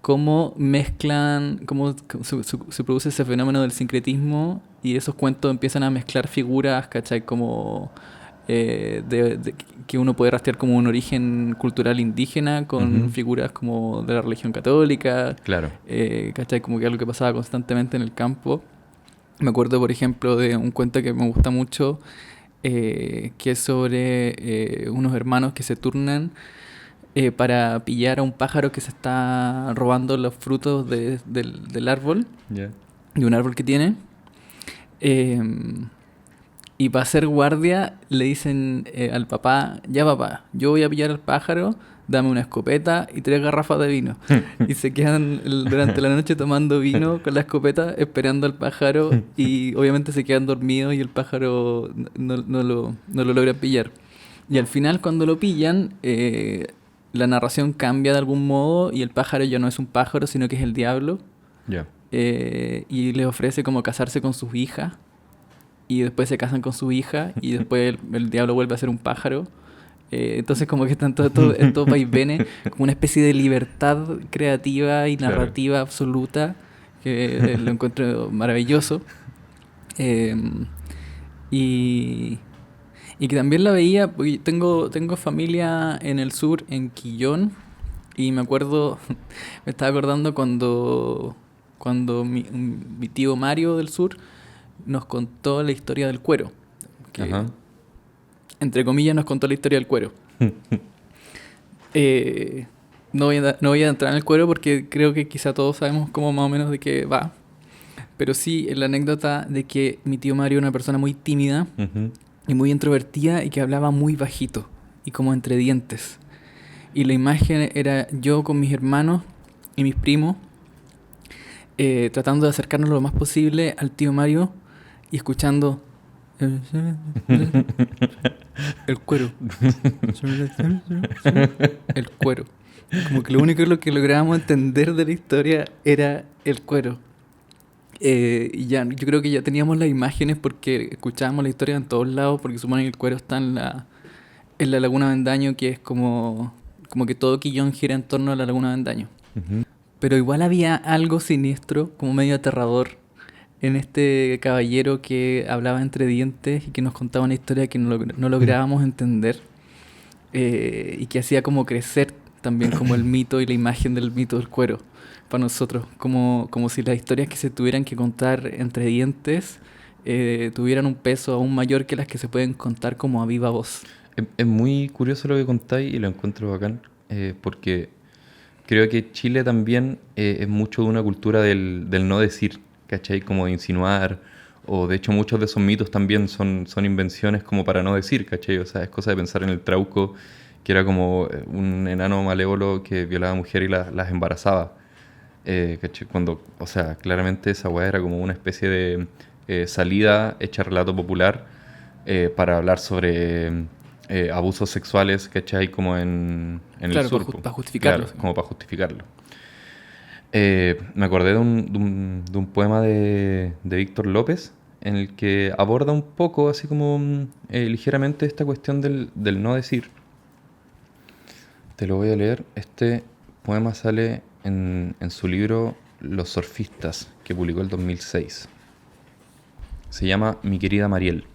Speaker 1: cómo mezclan, cómo se produce ese fenómeno del sincretismo y esos cuentos empiezan a mezclar figuras, ¿cachai? Como que uno puede rastrear como un origen cultural indígena con figuras como de la religión católica.
Speaker 2: Claro.
Speaker 1: ¿Cachai? Como que algo que pasaba constantemente en el campo. Me acuerdo, por ejemplo, de un cuento que me gusta mucho, que es sobre unos hermanos que se turnan para pillar a un pájaro que se está robando los frutos del árbol,
Speaker 2: Yeah.
Speaker 1: de un árbol que tiene. Y para ser guardia le dicen al papá, ya papá, yo voy a pillar al pájaro, dame una escopeta y 3 garrafas de vino. Y se quedan durante la noche tomando vino con la escopeta, esperando al pájaro, y obviamente se quedan dormidos y el pájaro no lo logran pillar. Y al final, cuando lo pillan, la narración cambia de algún modo y el pájaro ya no es un pájaro, sino que es el diablo.
Speaker 2: Yeah.
Speaker 1: Y le ofrece como casarse con sus hijas. Y después se casan con su hija y después el diablo vuelve a ser un pájaro. Entonces como que están estos vaivenes, como una especie de libertad creativa y narrativa absoluta, que lo encuentro maravilloso. Y que también la veía, porque tengo familia en el sur, en Quillón, y me acuerdo, me estaba acordando cuando mi tío Mario del sur nos contó la historia del cuero. Que,
Speaker 2: Ajá.
Speaker 1: entre comillas, nos contó la historia del cuero. No voy a entrar en el cuero porque creo que quizá todos sabemos como más o menos de qué va. Pero sí, la anécdota de que mi tío Mario era una persona muy tímida
Speaker 2: Uh-huh.
Speaker 1: y muy introvertida y que hablaba muy bajito y como entre dientes. Y la imagen era yo con mis hermanos y mis primos tratando de acercarnos lo más posible al tío Mario y escuchando el cuero. El cuero. Como que lo único que lográbamos entender de la historia era el cuero. Y ya, yo creo que ya teníamos las imágenes porque escuchábamos la historia en todos lados, porque suponen que el cuero está en la Laguna Vendaño, que es como que todo Quillón gira en torno a la Laguna Vendaño.
Speaker 2: Uh-huh.
Speaker 1: Pero igual había algo siniestro, como medio aterrador, en este caballero que hablaba entre dientes y que nos contaba una historia que no lográbamos entender, y que hacía como crecer también como el mito y la imagen del mito del cuero para nosotros, como si las historias que se tuvieran que contar entre dientes tuvieran un peso aún mayor que las que se pueden contar como a viva voz.
Speaker 2: Es muy curioso lo que contáis y lo encuentro bacán, porque creo que Chile también es mucho de una cultura del no decir, ¿cachai? Como de insinuar, o de hecho muchos de esos mitos también son invenciones como para no decir, ¿cachai? O sea, es cosa de pensar en el Trauco, que era como un enano malévolo que violaba a mujeres y las embarazaba. ¿Cachai? Cuando, o sea, claramente esa weá era como una especie de salida hecha relato popular para hablar sobre abusos sexuales, ¿cachai? Como en
Speaker 1: Claro,
Speaker 2: el sur.
Speaker 1: para justificarlo.
Speaker 2: Claro, como para justificarlo. Me acordé de un poema de Víctor López en el que aborda un poco, así como ligeramente, esta cuestión del no decir. Te lo voy a leer. Este poema sale en su libro Los surfistas, que publicó el 2006. Se llama Mi querida Mariel.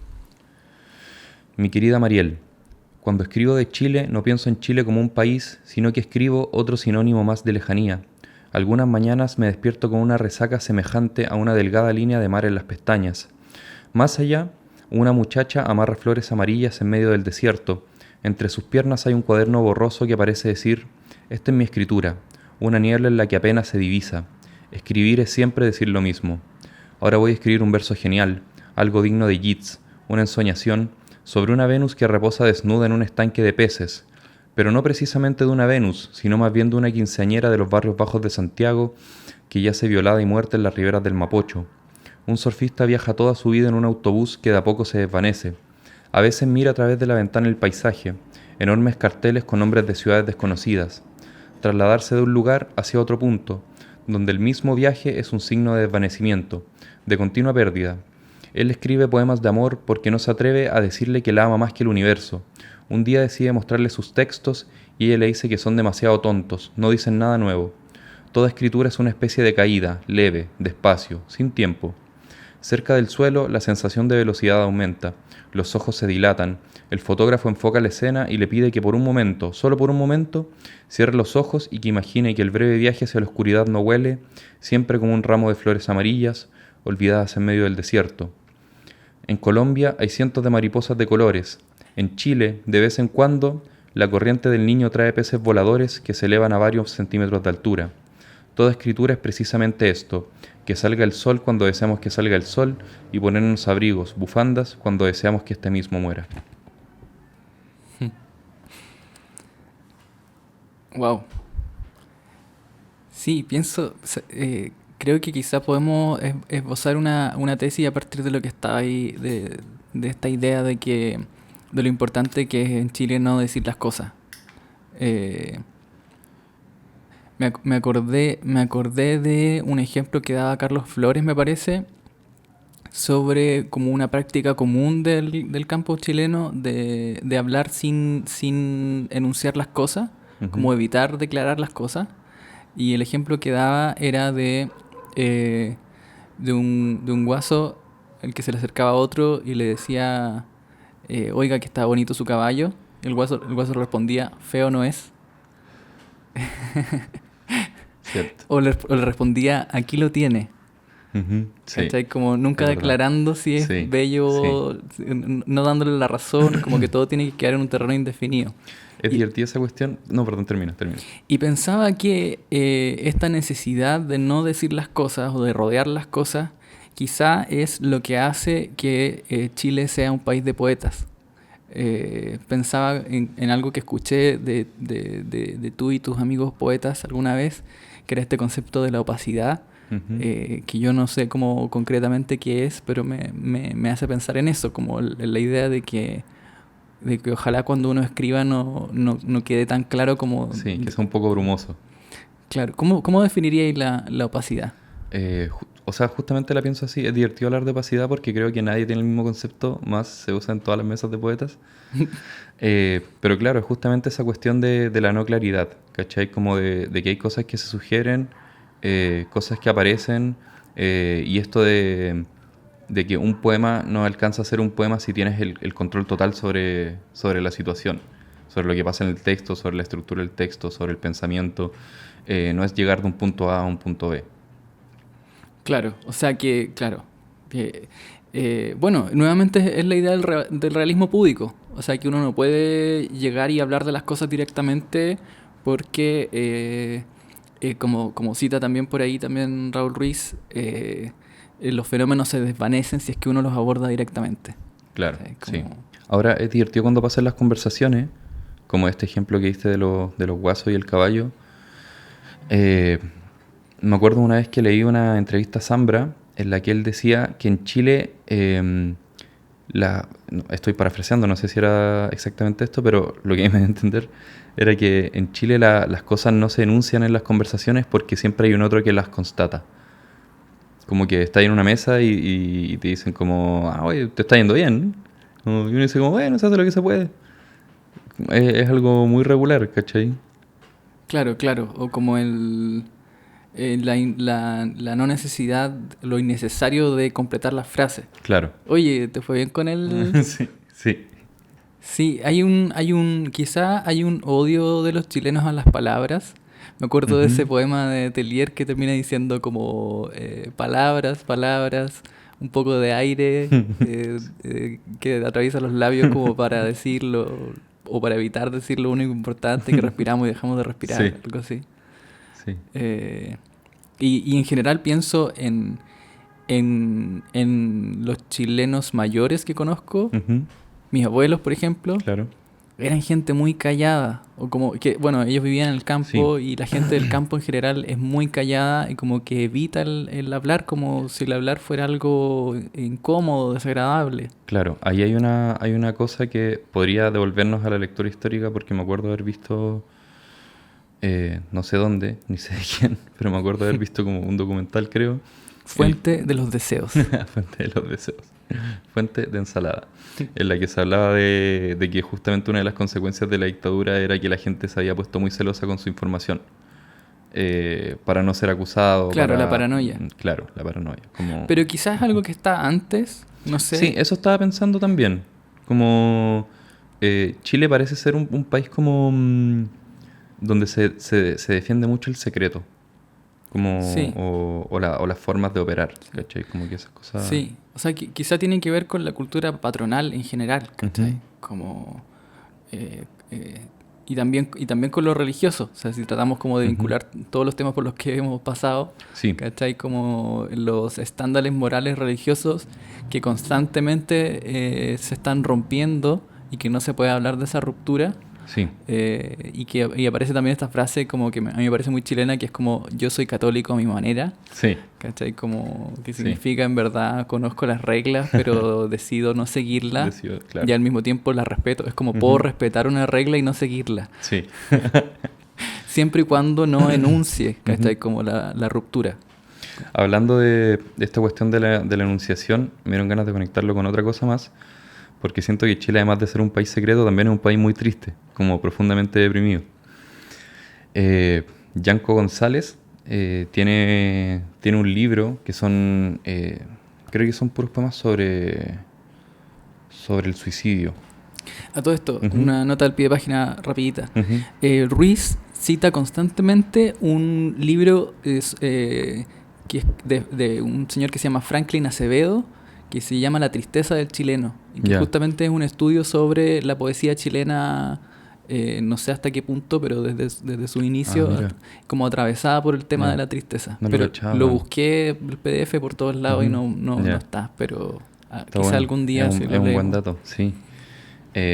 Speaker 2: Mi querida Mariel, cuando escribo de Chile no pienso en Chile como un país, sino que escribo otro sinónimo más de lejanía. Algunas mañanas me despierto con una resaca semejante a una delgada línea de mar en las pestañas. Más allá, una muchacha amarra flores amarillas en medio del desierto. Entre sus piernas hay un cuaderno borroso que parece decir: esta es mi escritura, una niebla en la que apenas se divisa. Escribir es siempre decir lo mismo. Ahora voy a escribir un verso genial, algo digno de Yeats, una ensoñación sobre una Venus que reposa desnuda en un estanque de peces, pero no precisamente de una Venus, sino más bien de una quinceañera de los barrios bajos de Santiago que yace violada y muerta en las riberas del Mapocho. Un surfista viaja toda su vida en un autobús que de a poco se desvanece. A veces mira a través de la ventana el paisaje, enormes carteles con nombres de ciudades desconocidas. Trasladarse de un lugar hacia otro punto, donde el mismo viaje es un signo de desvanecimiento, de continua pérdida. Él escribe poemas de amor porque no se atreve a decirle que la ama más que el universo. Un día decide mostrarle sus textos y ella le dice que son demasiado tontos, no dicen nada nuevo. Toda escritura es una especie de caída, leve, despacio, sin tiempo. Cerca del suelo, la sensación de velocidad aumenta, los ojos se dilatan, el fotógrafo enfoca la escena y le pide que por un momento, solo por un momento, cierre los ojos y que imagine que el breve viaje hacia la oscuridad no huele, siempre como un ramo de flores amarillas, olvidadas en medio del desierto. En Colombia hay cientos de mariposas de colores. En Chile, de vez en cuando, la corriente del Niño trae peces voladores que se elevan a varios centímetros de altura. Toda escritura es precisamente esto, que salga el sol cuando deseamos que salga el sol y ponernos abrigos, bufandas, cuando deseamos que este mismo muera.
Speaker 1: Wow. Sí, pienso, creo que quizá podemos esbozar una tesis a partir de lo que estaba ahí, de esta idea de lo importante que es en Chile no decir las cosas. Me acordé de un ejemplo que daba Carlos Flores, me parece, sobre como una práctica común del campo chileno de hablar sin enunciar las cosas, como evitar declarar las cosas. Y el ejemplo que daba era de un guaso el que se le acercaba a otro y le decía, oiga, que está bonito su caballo. El guaso respondía, feo no es.
Speaker 2: Cierto.
Speaker 1: O le respondía, aquí lo tiene.
Speaker 2: Sí.
Speaker 1: ¿Cachai? Como nunca
Speaker 2: Es verdad.
Speaker 1: declarando si es
Speaker 2: Sí,
Speaker 1: bello, no dándole la razón, como que todo tiene que quedar en un terreno indefinido.
Speaker 2: Es divertida esa cuestión. No, perdón, termina.
Speaker 1: Y pensaba que esta necesidad de no decir las cosas o de rodear las cosas, quizá es lo que hace que Chile sea un país de poetas. Pensaba en algo que escuché de tú y tus amigos poetas alguna vez, que era este concepto de la opacidad, que yo no sé cómo concretamente qué es, pero me hace pensar en eso, como la idea de que ojalá cuando uno escriba no quede tan claro como...
Speaker 2: Sí, que sea un poco brumoso.
Speaker 1: Claro, ¿cómo definiríais la opacidad?
Speaker 2: O sea, justamente la pienso así. Es divertido hablar de opacidad porque creo que nadie tiene el mismo concepto, más se usa en todas las mesas de poetas. Pero claro, es justamente esa cuestión de la no claridad, ¿cachai? Como de que hay cosas que se sugieren, cosas que aparecen, y esto de que un poema no alcanza a ser un poema si tienes el control total sobre la situación, sobre lo que pasa en el texto, sobre la estructura del texto, sobre el pensamiento. No es llegar de un punto A a un punto B.
Speaker 1: Claro, o sea que, bueno, nuevamente es la idea del realismo púdico. O sea que uno no puede llegar y hablar de las cosas directamente porque, como cita también por ahí también Raúl Ruiz, los fenómenos se desvanecen si es que uno los aborda directamente.
Speaker 2: Claro,
Speaker 1: O sea,
Speaker 2: sí. Ahora es divertido cuando pasan las conversaciones, como este ejemplo que diste de los guasos y el caballo. Me acuerdo una vez que leí una entrevista a Zambra en la que él decía que en Chile, estoy parafraseando, no sé si era exactamente esto, pero lo que me da a entender era que en Chile las cosas no se enuncian en las conversaciones porque siempre hay un otro que las constata. Como que está ahí en una mesa y te dicen como, oye, te está yendo bien. Y uno dice como, bueno, se hace lo que se puede. Es algo muy regular, ¿cachai?
Speaker 1: claro, o como la no necesidad, lo innecesario de completar las frases.
Speaker 2: Claro.
Speaker 1: Oye, ¿te fue bien con el...?
Speaker 2: Sí, sí.
Speaker 1: Sí, quizá hay un odio de los chilenos a las palabras. Me acuerdo de ese poema de Telier que termina diciendo como palabras, palabras, un poco de aire que atraviesa los labios como para decirlo o para evitar decir lo único importante que respiramos y dejamos de respirar,
Speaker 2: Sí.
Speaker 1: algo así.
Speaker 2: Sí.
Speaker 1: Y en general pienso en los chilenos mayores que conozco.
Speaker 2: Ujú,
Speaker 1: Mis abuelos, por ejemplo,
Speaker 2: claro.
Speaker 1: eran gente muy callada. O como que, bueno, ellos vivían en el campo y la gente del campo en general es muy callada y como que evita el hablar como si el hablar fuera algo incómodo, desagradable.
Speaker 2: Claro, ahí hay una cosa que podría devolvernos a la lectura histórica porque me acuerdo haber visto, no sé dónde, ni sé de quién, pero me acuerdo haber visto como un documental, creo.
Speaker 1: Fuente de los deseos.
Speaker 2: Fuente de los deseos. Fuente de ensalada. En la que se hablaba de que justamente una de las consecuencias de la dictadura era que la gente se había puesto muy celosa con su información. Para no ser acusado.
Speaker 1: Claro, la paranoia.
Speaker 2: Claro, la paranoia. Como...
Speaker 1: Pero quizás algo que está antes, no sé.
Speaker 2: Sí, eso estaba pensando también. Como Chile parece ser un país como donde se defiende mucho el secreto. Como,
Speaker 1: Sí.
Speaker 2: o las formas de operar, ¿cachai? Como que esas cosas...
Speaker 1: Sí, o sea, quizá tiene que ver con la cultura patronal en general, ¿cachai?
Speaker 2: Ujú.
Speaker 1: Como... y también con lo religioso, o sea, si tratamos como de vincular todos los temas por los que hemos pasado,
Speaker 2: Sí.
Speaker 1: ¿cachai? Como los estándares morales religiosos que constantemente se están rompiendo y que no se puede hablar de esa ruptura.
Speaker 2: Sí.
Speaker 1: Y aparece también esta frase como que a mí me parece muy chilena, que es como yo soy católico a mi manera,
Speaker 2: Sí.
Speaker 1: ¿cachai? Como que
Speaker 2: Sí.
Speaker 1: significa en verdad conozco las reglas, pero decido no seguirlas
Speaker 2: Decido, claro.
Speaker 1: y al mismo tiempo las respeto. Es como puedo respetar una regla y no seguirla,
Speaker 2: Sí.
Speaker 1: siempre y cuando no enuncie, ¿cachai? Como la ruptura.
Speaker 2: Hablando de esta cuestión de la enunciación, me dieron ganas de conectarlo con otra cosa más, porque siento que Chile, además de ser un país secreto, también es un país muy triste, como profundamente deprimido. Yanko González tiene un libro que son, creo que son puros poemas sobre el suicidio.
Speaker 1: A todo esto,
Speaker 2: Ujú.
Speaker 1: una nota al pie de página rapidita.
Speaker 2: Ujú.
Speaker 1: Ruiz cita constantemente un libro que es de un señor que se llama Franklin Acevedo, que se llama La tristeza del chileno, y que
Speaker 2: Ya.
Speaker 1: justamente es un estudio sobre la poesía chilena, no sé hasta qué punto, pero desde su inicio,
Speaker 2: mira.
Speaker 1: como atravesada por el tema
Speaker 2: No,
Speaker 1: de la tristeza.
Speaker 2: no lo
Speaker 1: Pero
Speaker 2: cachaba.
Speaker 1: lo busqué el PDF por todos lados y
Speaker 2: Ujú.
Speaker 1: no
Speaker 2: Ya.
Speaker 1: está, pero
Speaker 2: Está
Speaker 1: quizá
Speaker 2: bueno.
Speaker 1: algún día
Speaker 2: es
Speaker 1: sí
Speaker 2: un,
Speaker 1: lo
Speaker 2: es un buen
Speaker 1: leemos.
Speaker 2: dato, sí.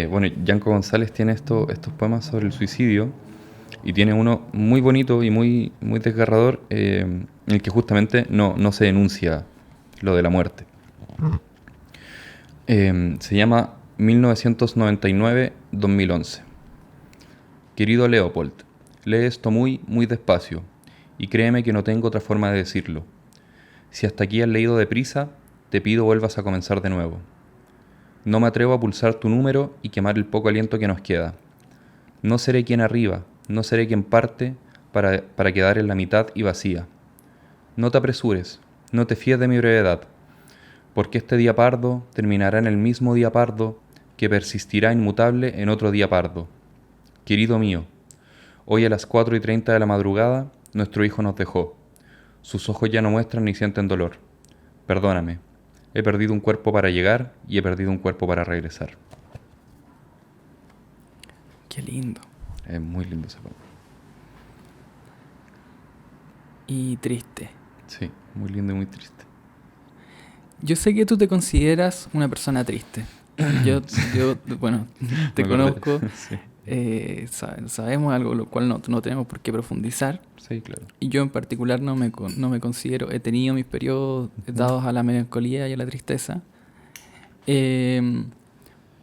Speaker 2: Bueno, Yanko González tiene estos poemas sobre el suicidio y tiene uno muy bonito y muy, muy desgarrador en el que justamente no se denuncia lo de la muerte. Se llama 1999-2011. Querido Leopold, lee esto muy, muy despacio y créeme que no tengo otra forma de decirlo. Si hasta aquí has leído deprisa, te pido vuelvas a comenzar de nuevo. No me atrevo a pulsar tu número y quemar el poco aliento que nos queda. No seré quien arriba, no seré quien parte para quedar en la mitad y vacía. No te apresures, no te fíes de mi brevedad, porque este día pardo terminará en el mismo día pardo que persistirá inmutable en otro día pardo. Querido mío, hoy a las 4:30 de la madrugada, nuestro hijo nos dejó. Sus ojos ya no muestran ni sienten dolor. Perdóname. He perdido un cuerpo para llegar y he perdido un cuerpo para regresar.
Speaker 1: Qué lindo.
Speaker 2: Es muy lindo ese poema.
Speaker 1: Y triste.
Speaker 2: Sí, muy lindo y muy triste.
Speaker 1: Yo sé que tú te consideras una persona triste. Yo bueno, te
Speaker 2: Me acordé.
Speaker 1: conozco.
Speaker 2: Sí.
Speaker 1: Sabemos algo lo cual no tenemos por qué profundizar.
Speaker 2: Sí, claro.
Speaker 1: Y yo en particular no me considero... He tenido mis periodos dados a la melancolía y a la tristeza.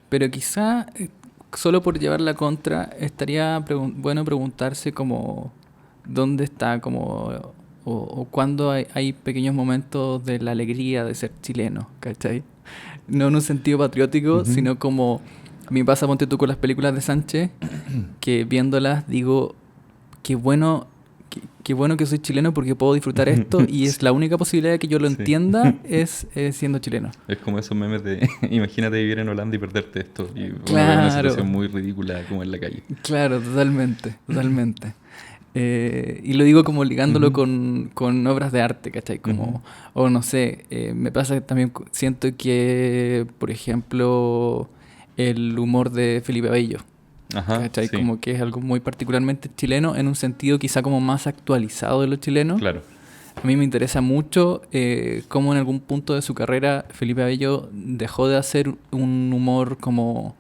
Speaker 1: Pero quizá, solo por llevar la contra, estaría bueno preguntarse como... ¿Dónde está como... o cuándo hay pequeños momentos de la alegría de ser chileno, ¿cachai? No en un sentido patriótico,
Speaker 2: Ujú.
Speaker 1: sino como... A mí me pasa, ponte tú, con las películas de Sánchez, que viéndolas digo, qué bueno qué bueno que soy chileno porque puedo disfrutar esto y es la única posibilidad de que yo lo
Speaker 2: Sí.
Speaker 1: entienda es siendo chileno.
Speaker 2: Es como esos memes de imagínate vivir en Holanda y perderte esto. Y uno ve
Speaker 1: Claro.
Speaker 2: una situación muy ridícula como en la calle.
Speaker 1: Claro, totalmente, totalmente. Y lo digo como ligándolo con obras de arte, ¿cachai? Como, o no sé, me pasa que también siento que, por ejemplo, el humor de Felipe Abello,
Speaker 2: Ajá,
Speaker 1: ¿cachai?
Speaker 2: sí,
Speaker 1: Como que es algo muy particularmente chileno, en un sentido quizá como más actualizado de lo chileno.
Speaker 2: claro.
Speaker 1: A mí me interesa mucho cómo en algún punto de su carrera Felipe Abello dejó de hacer un humor como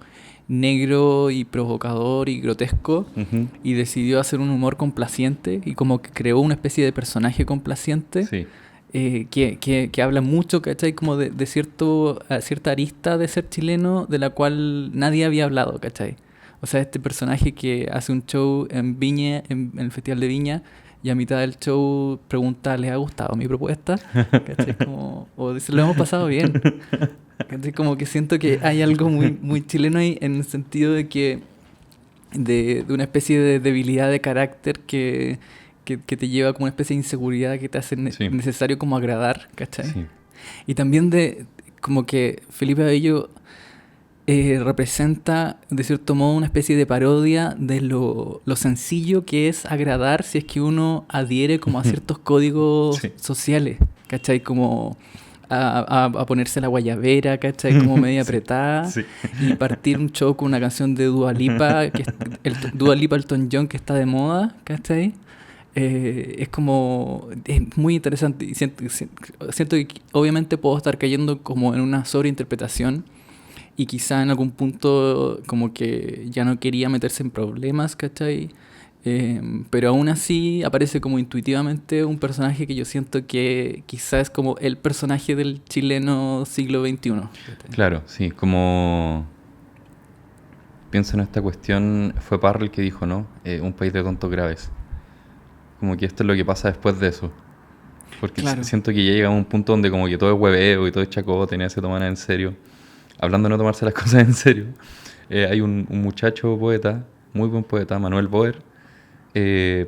Speaker 1: negro y provocador y grotesco
Speaker 2: Ujú,
Speaker 1: y decidió hacer un humor complaciente y como que creó una especie de personaje complaciente
Speaker 2: sí,
Speaker 1: que habla mucho, ¿cachai? Como de cierta arista de ser chileno de la cual nadie había hablado, ¿cachai? O sea, este personaje que hace un show en Viña, en el Festival de Viña, y a mitad del show pregunta, ¿les ha gustado mi propuesta? ¿Cachai? Como, o dice, lo hemos pasado bien. ¿Cachai? Como que siento que hay algo muy chileno ahí en el sentido de que de una especie de debilidad de carácter que te lleva como una especie de inseguridad que te hace
Speaker 2: Sí.
Speaker 1: necesario como agradar, ¿cachai?
Speaker 2: sí.
Speaker 1: Y también de como que Felipe Abello representa de cierto modo una especie de parodia de lo sencillo que es agradar si es que uno adhiere como a ciertos códigos
Speaker 2: Sí.
Speaker 1: sociales, ¿cachai? Como a ponerse la guayabera, ¿cachai? Como media apretada
Speaker 2: Sí.
Speaker 1: y partir un show con una canción de Dua Lipa, Dua Lipa Elton John que está de moda, ¿cachai? Es como, es muy interesante y siento que obviamente puedo estar cayendo como en una sobreinterpretación y quizá en algún punto como que ya no quería meterse en problemas, ¿cachai? Pero aún así aparece como intuitivamente un personaje que yo siento que quizá es como el personaje del chileno siglo XXI. ¿cachai?
Speaker 2: Claro, sí, como pienso en esta cuestión, fue Parra el que dijo, ¿no? Un país de tontos graves. Como que esto es lo que pasa después de eso. Porque
Speaker 1: Claro.
Speaker 2: siento que ya llegamos a un punto donde como que todo es hueveo y todo es chacota y nadie se toma nada en serio. Hablando de no tomarse las cosas en serio, hay un muchacho poeta, muy buen poeta, Manuel Boer,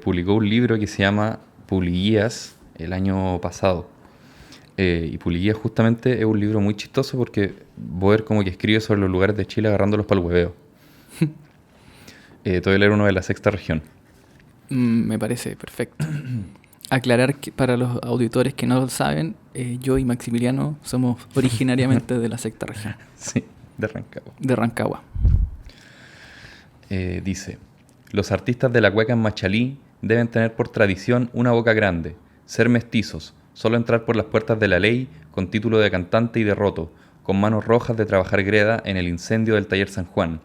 Speaker 2: publicó un libro que se llama Puliguías el año pasado. Y Puliguías justamente es un libro muy chistoso porque Boer como que escribe sobre los lugares de Chile agarrándolos para el hueveo. Te voy a leer uno de la sexta región.
Speaker 1: Me parece perfecto. Aclarar que para los auditores que no lo saben, yo y Maximiliano somos originariamente de la sexta región,
Speaker 2: Sí, de Rancagua.
Speaker 1: de Rancagua.
Speaker 2: Dice, los artistas de la cueca en Machalí deben tener por tradición una boca grande, ser mestizos, solo entrar por las puertas de la ley con título de cantante y de roto, con manos rojas de trabajar greda en el incendio del taller San Juan.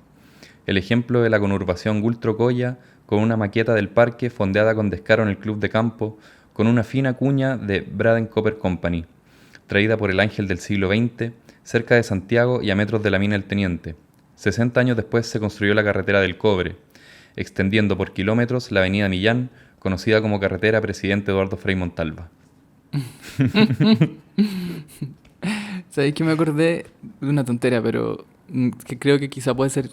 Speaker 2: El ejemplo de la conurbación Gultrocoya, con una maqueta del parque fondeada con descaro en el club de campo, con una fina cuña de Braden Copper Company, traída por el ángel del siglo XX, cerca de Santiago y a metros de la mina del Teniente. 60 años después se construyó la carretera del Cobre, extendiendo por kilómetros la avenida Millán, conocida como carretera Presidente Eduardo Frei Montalva.
Speaker 1: ¿Sabéis que me acordé de una tontera, pero que creo que quizá puede ser,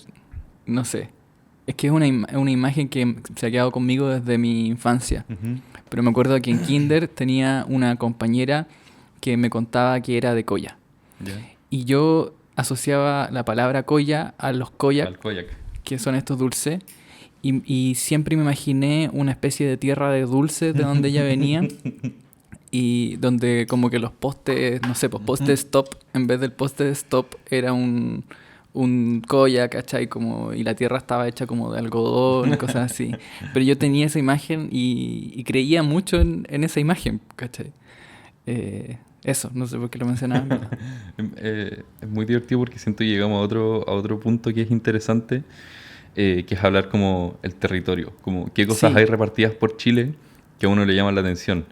Speaker 1: no sé. Es que es una imagen que se ha quedado conmigo desde mi infancia. Pero me acuerdo que en Kinder tenía una compañera que me contaba que era de Coya.
Speaker 2: ¿Ya?
Speaker 1: Y yo asociaba la palabra Coya a los Koyak,
Speaker 2: Al Koyak.
Speaker 1: que son estos dulces. Y siempre me imaginé una especie de tierra de dulces de donde ella venía. Y donde como que los postes, no sé, pues poste stop, en vez del poste stop era un koya, ¿cachai? Como, y la tierra estaba hecha como de algodón y cosas así. Pero yo tenía esa imagen y creía mucho en esa imagen, ¿cachai? Eso, no sé por qué lo mencionaba. en verdad.
Speaker 2: Es muy divertido porque siento que llegamos a otro punto que es interesante, que es hablar como el territorio, como qué cosas
Speaker 1: Sí.
Speaker 2: hay repartidas por Chile que a uno le llaman la atención.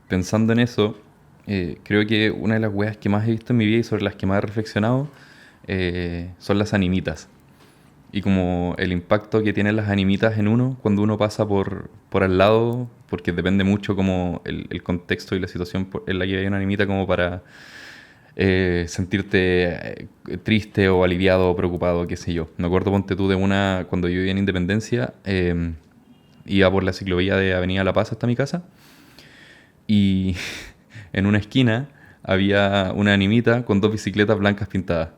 Speaker 2: Pensando en eso, creo que una de las weas que más he visto en mi vida y sobre las que más he reflexionado son las animitas. Y como el impacto que tienen las animitas en uno cuando uno pasa por al lado, porque depende mucho como el contexto y la situación en la que hay una animita como para sentirte triste o aliviado o preocupado, qué sé yo. Me acuerdo, ponte tú, de una, cuando yo vivía en Independencia, iba por la ciclovía de Avenida La Paz hasta mi casa y en una esquina había una animita con 2 bicicletas blancas pintadas.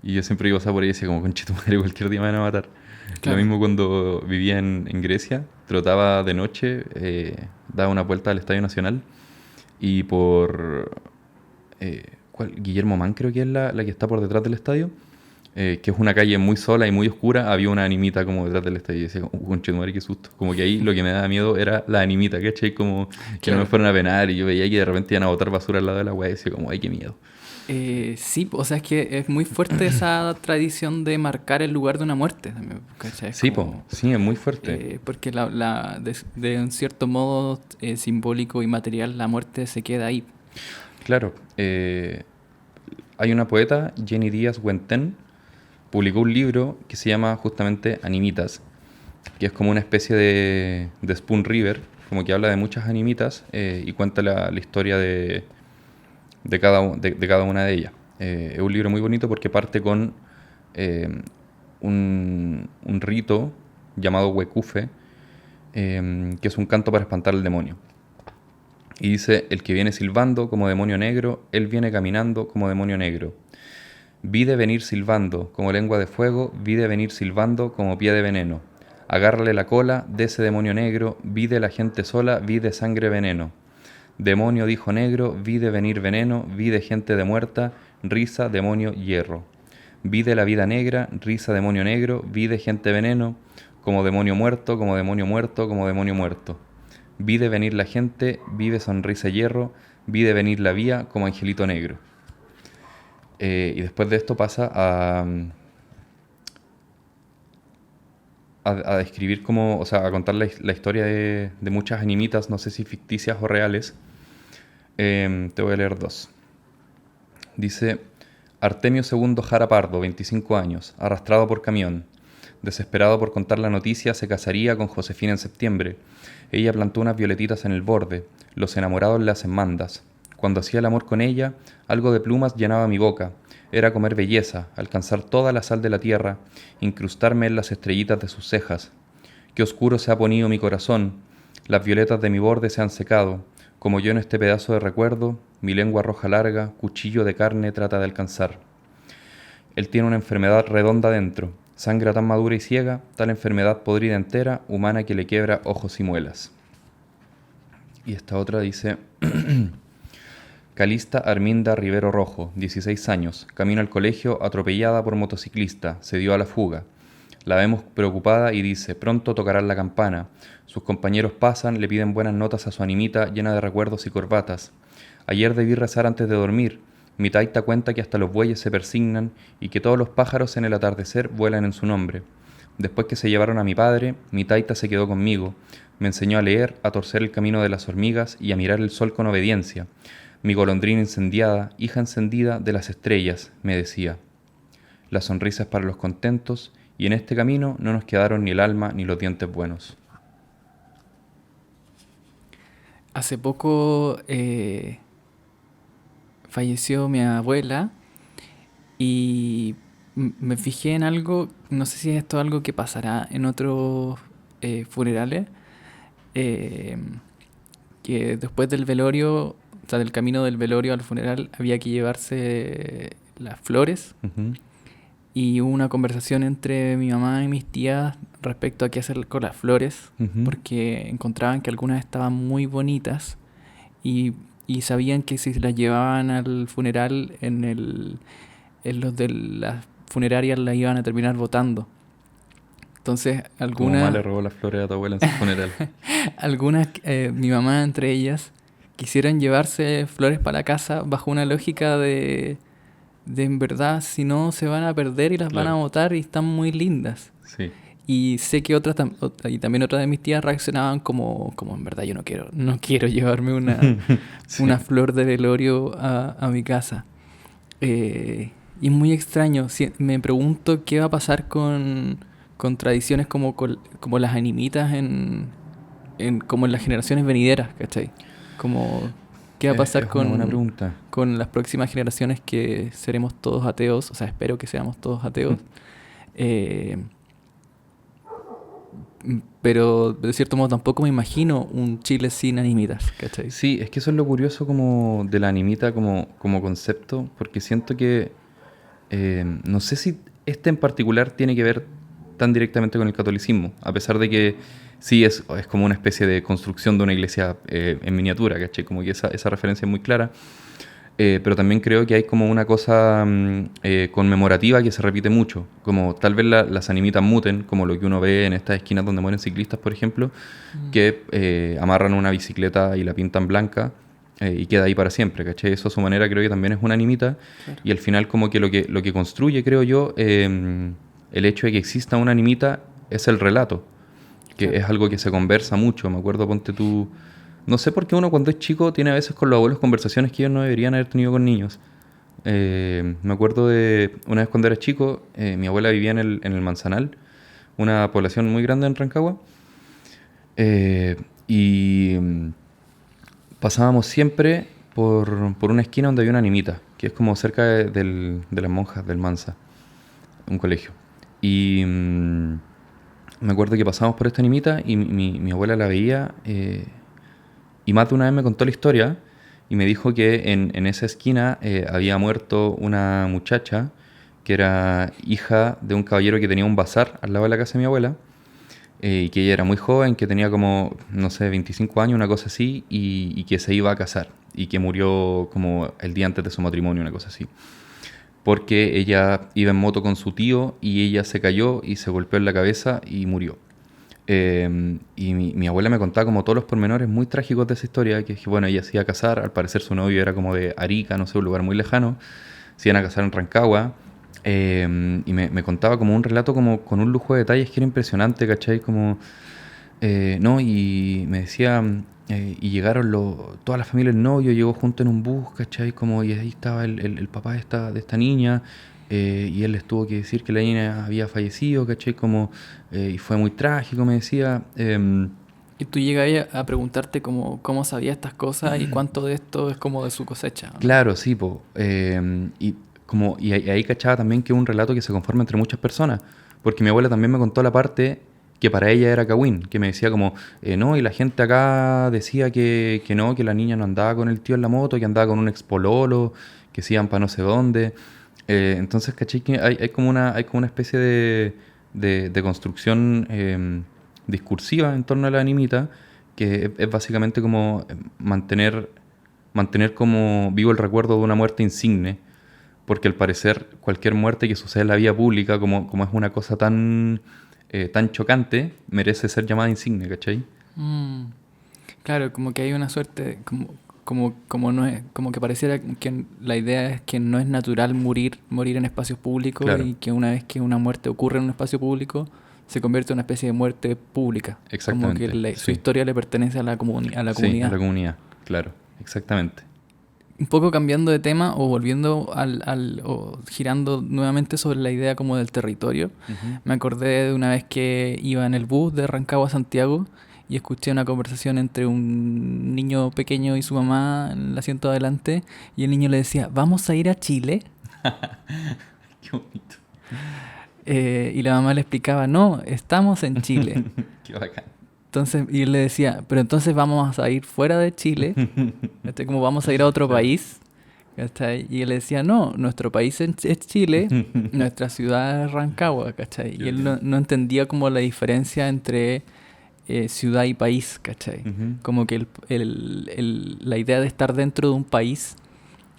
Speaker 2: Y yo siempre iba a pasar por ahí y decía como, conche tu madre, cualquier día me van a matar.
Speaker 1: Claro.
Speaker 2: Lo mismo cuando vivía en Grecia, trotaba de noche, daba una vuelta al Estadio Nacional y por... Guillermo Mann creo que es la que está por detrás del estadio, que es una calle muy sola y muy oscura, había una animita como detrás del estadio y decía, conche tu madre, qué susto. Como que ahí lo que me daba miedo era la animita, ¿cachai? Como que no me fueran a penar y yo veía que de repente iban a botar basura al lado de la weá y decía como, ay, qué miedo.
Speaker 1: Sí, o sea, es que es muy fuerte esa tradición de marcar el lugar de una muerte también, ¿cachai?
Speaker 2: Sí,
Speaker 1: Como,
Speaker 2: sí, es muy fuerte.
Speaker 1: porque de un cierto modo simbólico y material, la muerte se queda ahí.
Speaker 2: Claro, hay una poeta, Jenny Díaz Huentén, publicó un libro que se llama justamente Animitas, que es como una especie de Spoon River, como que habla de muchas animitas y cuenta la historia de cada una de ellas. Es un libro muy bonito porque parte con un rito llamado Huecufe, que es un canto para espantar al demonio. Y dice, el que viene silbando como demonio negro, él viene caminando como demonio negro. Vi de venir silbando como lengua de fuego, vi de venir silbando como pie de veneno. Agárrale la cola de ese demonio negro, vi de la gente sola, vi de sangre veneno. Demonio dijo negro, vi de venir veneno, vi de gente de muerta, risa, demonio, hierro. Vi de la vida negra, risa, demonio negro, vi de gente veneno, como demonio muerto, como demonio muerto, como demonio muerto. Vi de venir la gente, vi de sonrisa hierro, vi de venir la vía como angelito negro. Y después de esto pasa a describir como, o sea, a contar la historia de muchas animitas, no sé si ficticias o reales. Te voy a leer 2. Dice, Artemio II Jara Pardo, 25 años, arrastrado por camión. Desesperado por contar la noticia, se casaría con Josefina en septiembre. Ella plantó unas violetitas en el borde. Los enamorados le hacen mandas. Cuando hacía el amor con ella, algo de plumas llenaba mi boca. Era comer belleza, alcanzar toda la sal de la tierra, incrustarme en las estrellitas de sus cejas. Qué oscuro se ha ponido mi corazón. Las violetas de mi borde se han secado. Como yo en este pedazo de recuerdo, mi lengua roja larga, cuchillo de carne trata de alcanzar. Él tiene una enfermedad redonda dentro. Sangra tan madura y ciega, tal enfermedad podrida entera, humana que le quiebra ojos y muelas. Y esta otra dice, Calista Arminda Rivero Rojo, 16 años, camino al colegio atropellada por motociclista, se dio a la fuga. La vemos preocupada y dice, pronto tocarán la campana. Sus compañeros pasan, le piden buenas notas a su animita llena de recuerdos y corbatas. Ayer debí rezar antes de dormir. Mi taita cuenta que hasta los bueyes se persignan y que todos los pájaros en el atardecer vuelan en su nombre. Después que se llevaron a mi padre, mi taita se quedó conmigo. Me enseñó a leer, a torcer el camino de las hormigas y a mirar el sol con obediencia. Mi golondrina incendiada, hija encendida de las estrellas, me decía. La sonrisa es para los contentos y en este camino no nos quedaron ni el alma ni los dientes buenos.
Speaker 1: Hace poco falleció mi abuela y me fijé en algo, no sé si esto es algo que pasará en otros funerales, que después del velorio, o sea, del camino del velorio al funeral, había que llevarse las flores y hubo una conversación entre mi mamá y mis tías respecto a qué hacer con las flores, porque encontraban que algunas estaban muy bonitas y sabían que si las llevaban al funeral, en los de las funerarias las iban a terminar botando. Entonces,
Speaker 2: Tu mamá
Speaker 1: algunas,
Speaker 2: le robó las flores a tu abuela en su funeral.
Speaker 1: algunas mi mamá entre ellas, quisieran llevarse flores para la casa bajo una lógica de en verdad, si no, se van a perder y las van a
Speaker 2: Claro.
Speaker 1: botar y están muy lindas.
Speaker 2: Sí.
Speaker 1: Y sé que y también otras de mis tías reaccionaban como en verdad yo no quiero llevarme
Speaker 2: Sí.
Speaker 1: una flor de velorio a mi casa. Y es muy extraño. Me pregunto qué va a pasar con tradiciones como las animitas como en las generaciones venideras, ¿cachai? Como qué va a pasar
Speaker 2: Es una buena pregunta.
Speaker 1: con las próximas generaciones que seremos todos ateos, o sea, espero que seamos todos ateos. pero de cierto modo tampoco me imagino un Chile sin animitas, ¿cachai?
Speaker 2: Sí, es que eso es lo curioso como de la animita como concepto, porque siento que no sé si este en particular tiene que ver tan directamente con el catolicismo, a pesar de que sí es como una especie de construcción de una iglesia en miniatura, ¿cachai? Como que esa referencia es muy clara. Pero también creo que hay como una cosa conmemorativa que se repite mucho, como tal vez las animitas muten, como lo que uno ve en estas esquinas donde mueren ciclistas, por ejemplo, que amarran una bicicleta y la pintan blanca y queda ahí para siempre, ¿cachai? Eso a su manera creo que también es una animita,
Speaker 1: Claro.
Speaker 2: y al final como que lo que construye, creo yo, el hecho de que exista una animita es el relato, que
Speaker 1: Claro.
Speaker 2: es algo que se conversa mucho. Me acuerdo, ponte tú, no sé por qué uno cuando es chico tiene a veces con los abuelos conversaciones que ellos no deberían haber tenido con niños. Me acuerdo de una vez cuando era chico, mi abuela vivía en el Manzanal, una población muy grande en Rancagua, y pasábamos siempre por una esquina donde había una animita, que es como cerca de las monjas del Mansa, un colegio. Y me acuerdo que pasábamos por esta animita y mi abuela la veía, y más de una vez me contó la historia y me dijo que en esa esquina había muerto una muchacha que era hija de un caballero que tenía un bazar al lado de la casa de mi abuela, y que ella era muy joven, que tenía como, no sé, 25 años, una cosa así, y que se iba a casar y que murió como el día antes de su matrimonio, una cosa así. Porque ella iba en moto con su tío y ella se cayó y se golpeó en la cabeza y murió. Y mi abuela me contaba como todos los pormenores muy trágicos de esa historia, que bueno, ella se iba a casar, al parecer su novio era como de Arica, no sé, un lugar muy lejano, se iban a casar en Rancagua, y me contaba como un relato como con un lujo de detalles que era impresionante, ¿cachai? Como, no, y me decía, y llegaron toda la familia del novio, llegó junto en un bus, ¿cachai? Como, y ahí estaba el papá de esta niña, y él les tuvo que decir que la niña había fallecido, ¿cachai? Como, y fue muy trágico, me decía.
Speaker 1: Y tú llegas a preguntarte cómo sabía estas cosas y cuánto de esto es como de su cosecha, ¿no?
Speaker 2: Claro, sí, po. Y ahí cachaba también que es un relato que se conforma entre muchas personas, porque mi abuela también me contó la parte que para ella era Cagüín, que me decía como, no, y la gente acá decía que no, que la niña no andaba con el tío en la moto, que andaba con un expololo, que se iban para no sé dónde. Entonces, caché que hay como una especie de construcción discursiva en torno a la animita, que es básicamente como mantener como vivo el recuerdo de una muerte insigne, porque al parecer cualquier muerte que sucede en la vía pública, como es una cosa tan chocante, merece ser llamada insigne, ¿cachai?
Speaker 1: Mm. Claro, como que hay una suerte, como no es, como que pareciera que la idea es que no es natural morir en espacios públicos,
Speaker 2: Claro.
Speaker 1: y que una vez que una muerte ocurre en un espacio público, se convierte en una especie de muerte pública.
Speaker 2: Exactamente,
Speaker 1: Como que su
Speaker 2: sí.
Speaker 1: historia le pertenece a la
Speaker 2: Sí, a
Speaker 1: comunidad.
Speaker 2: la comunidad, claro, exactamente.
Speaker 1: Un poco cambiando de tema o volviendo o girando nuevamente sobre la idea como del territorio, me acordé de una vez que iba en el bus de Rancagua a Santiago y escuché una conversación entre un niño pequeño y su mamá en el asiento de adelante, y el niño le decía, ¿vamos a ir a Chile?
Speaker 2: Qué bonito.
Speaker 1: Y la mamá le explicaba, no, estamos en Chile.
Speaker 2: Qué bacán.
Speaker 1: Entonces, y él le decía, pero entonces vamos a ir fuera de Chile, como vamos a ir a otro país. ¿Cachai? Y él le decía, no, nuestro país es Chile, nuestra ciudad es Rancagua, ¿cachai? Y él no entendía como la diferencia entre ciudad y país, ¿cachai?
Speaker 2: Ujú.
Speaker 1: Como que la idea de estar dentro de un país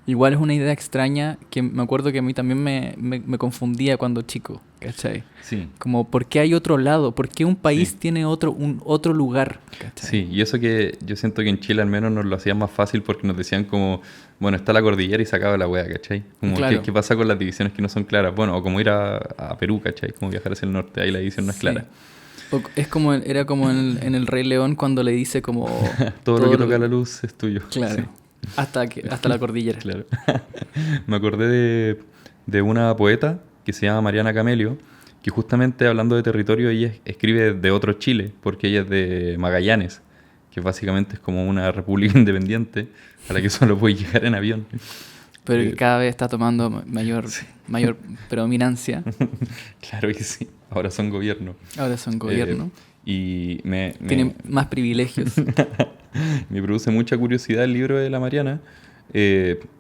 Speaker 1: igual es una idea extraña que me acuerdo que a mí también me confundía cuando chico, ¿cachai?
Speaker 2: Sí.
Speaker 1: Como, ¿por qué hay otro lado? ¿Por qué un país
Speaker 2: Sí.
Speaker 1: tiene otro lugar? ¿Cachai?
Speaker 2: Sí, y eso que yo siento que en Chile al menos nos lo hacían más fácil porque nos decían como, bueno, está la cordillera y se acaba la wea, ¿cachai? Como,
Speaker 1: Claro.
Speaker 2: ¿qué pasa con las divisiones que no son claras? Bueno, o como ir a Perú, ¿cachai? Como viajar hacia el norte, ahí la división no es
Speaker 1: Sí.
Speaker 2: clara.
Speaker 1: Es como, era como en el Rey León cuando le dice como...
Speaker 2: Todo lo que toca la luz es tuyo.
Speaker 1: Claro.
Speaker 2: Sí,
Speaker 1: Hasta la cordillera.
Speaker 2: claro. Me acordé de una poeta que se llama Mariana Camelio, que justamente hablando de territorio, ella escribe de otro Chile, porque ella es de Magallanes, que básicamente es como una república independiente a la que solo puede llegar en avión.
Speaker 1: Pero que cada vez está tomando mayor predominancia.
Speaker 2: Claro que sí, ahora son gobierno.
Speaker 1: Ahora son gobierno.
Speaker 2: Y
Speaker 1: Tienen más privilegios.
Speaker 2: me produce mucha curiosidad el libro de la Mariana,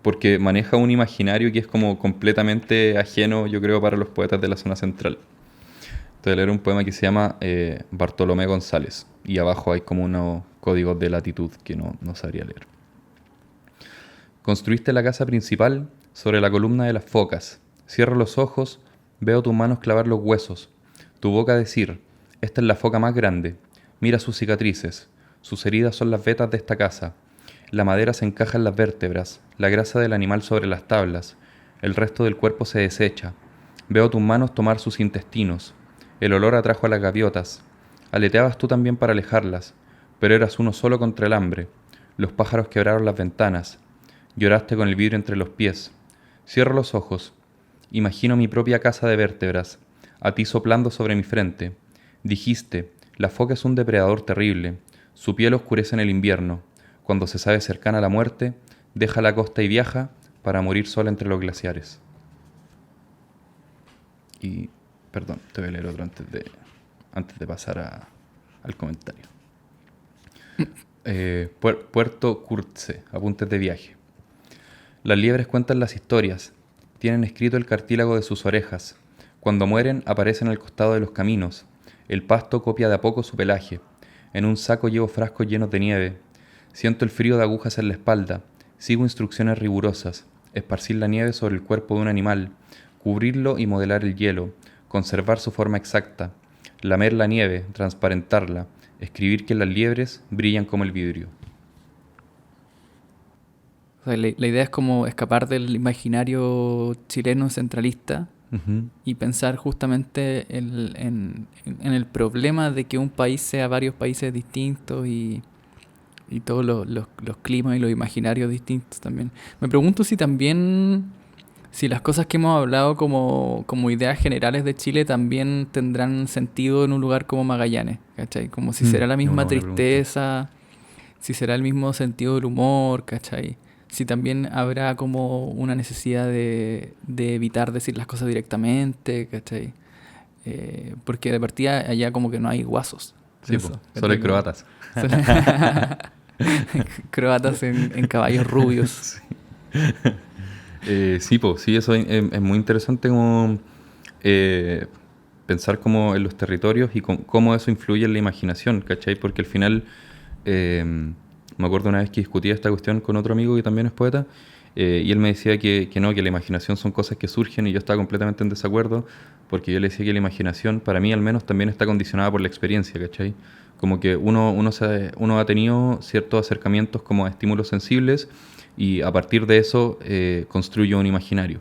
Speaker 2: porque maneja un imaginario que es como completamente ajeno, yo creo, para los poetas de la zona central. Entonces leer un poema que se llama Bartolomé González, y abajo hay como unos códigos de latitud que no sabría leer. Construiste la casa principal sobre la columna de las focas. Cierro los ojos, veo tus manos clavar los huesos, tu boca decir: esta es la foca más grande, mira sus cicatrices, sus heridas son las vetas de esta casa, la madera se encaja en las vértebras, la grasa del animal sobre las tablas, el resto del cuerpo se desecha, veo tus manos tomar sus intestinos, el olor atrajo a las gaviotas, aleteabas tú también para alejarlas, pero eras uno solo contra el hambre, los pájaros quebraron las ventanas, lloraste con el vidrio entre los pies, cierro los ojos, imagino mi propia casa de vértebras, a ti soplando sobre mi frente. Dijiste: la foca es un depredador terrible, su piel oscurece en el invierno, cuando se sabe cercana la muerte, deja la costa y viaja para morir sola entre los glaciares. Y, perdón, te voy a leer otro antes de pasar al comentario. Puerto Kurtze, apuntes de viaje. Las liebres cuentan las historias, tienen escrito el cartílago de sus orejas. Cuando mueren aparecen al costado de los caminos. El pasto copia de a poco su pelaje. En un saco llevo frascos llenos de nieve. Siento el frío de agujas en la espalda. Sigo instrucciones rigurosas. Esparcir la nieve sobre el cuerpo de un animal. Cubrirlo y modelar el hielo. Conservar su forma exacta. Lamer la nieve, transparentarla. Escribir que las liebres brillan como el vidrio.
Speaker 1: O sea, la idea es como escapar del imaginario chileno centralista.
Speaker 2: Uh-huh.
Speaker 1: Y pensar justamente en el problema de que un país sea varios países distintos y todos los climas y los imaginarios distintos también. Me pregunto si también, si las cosas que hemos hablado como ideas generales de Chile también tendrán sentido en un lugar como Magallanes, ¿cachai? Como si será la misma tristeza, si será el mismo sentido del humor, ¿cachai? Si también habrá como una necesidad de evitar decir las cosas directamente, ¿cachai? Porque de partida allá como que no hay guasos.
Speaker 2: Sí, solo hay croatas.
Speaker 1: Croatas en caballos rubios.
Speaker 2: Sí, eso es muy interesante como pensar como en los territorios y cómo eso influye en la imaginación, ¿cachai? Porque al final... me acuerdo una vez que discutía esta cuestión con otro amigo que también es poeta, y él me decía que la imaginación son cosas que surgen, y yo estaba completamente en desacuerdo, porque yo le decía que la imaginación, para mí al menos, también está condicionada por la experiencia, ¿cachai? Como que uno ha tenido ciertos acercamientos como a estímulos sensibles, y a partir de eso construye un imaginario.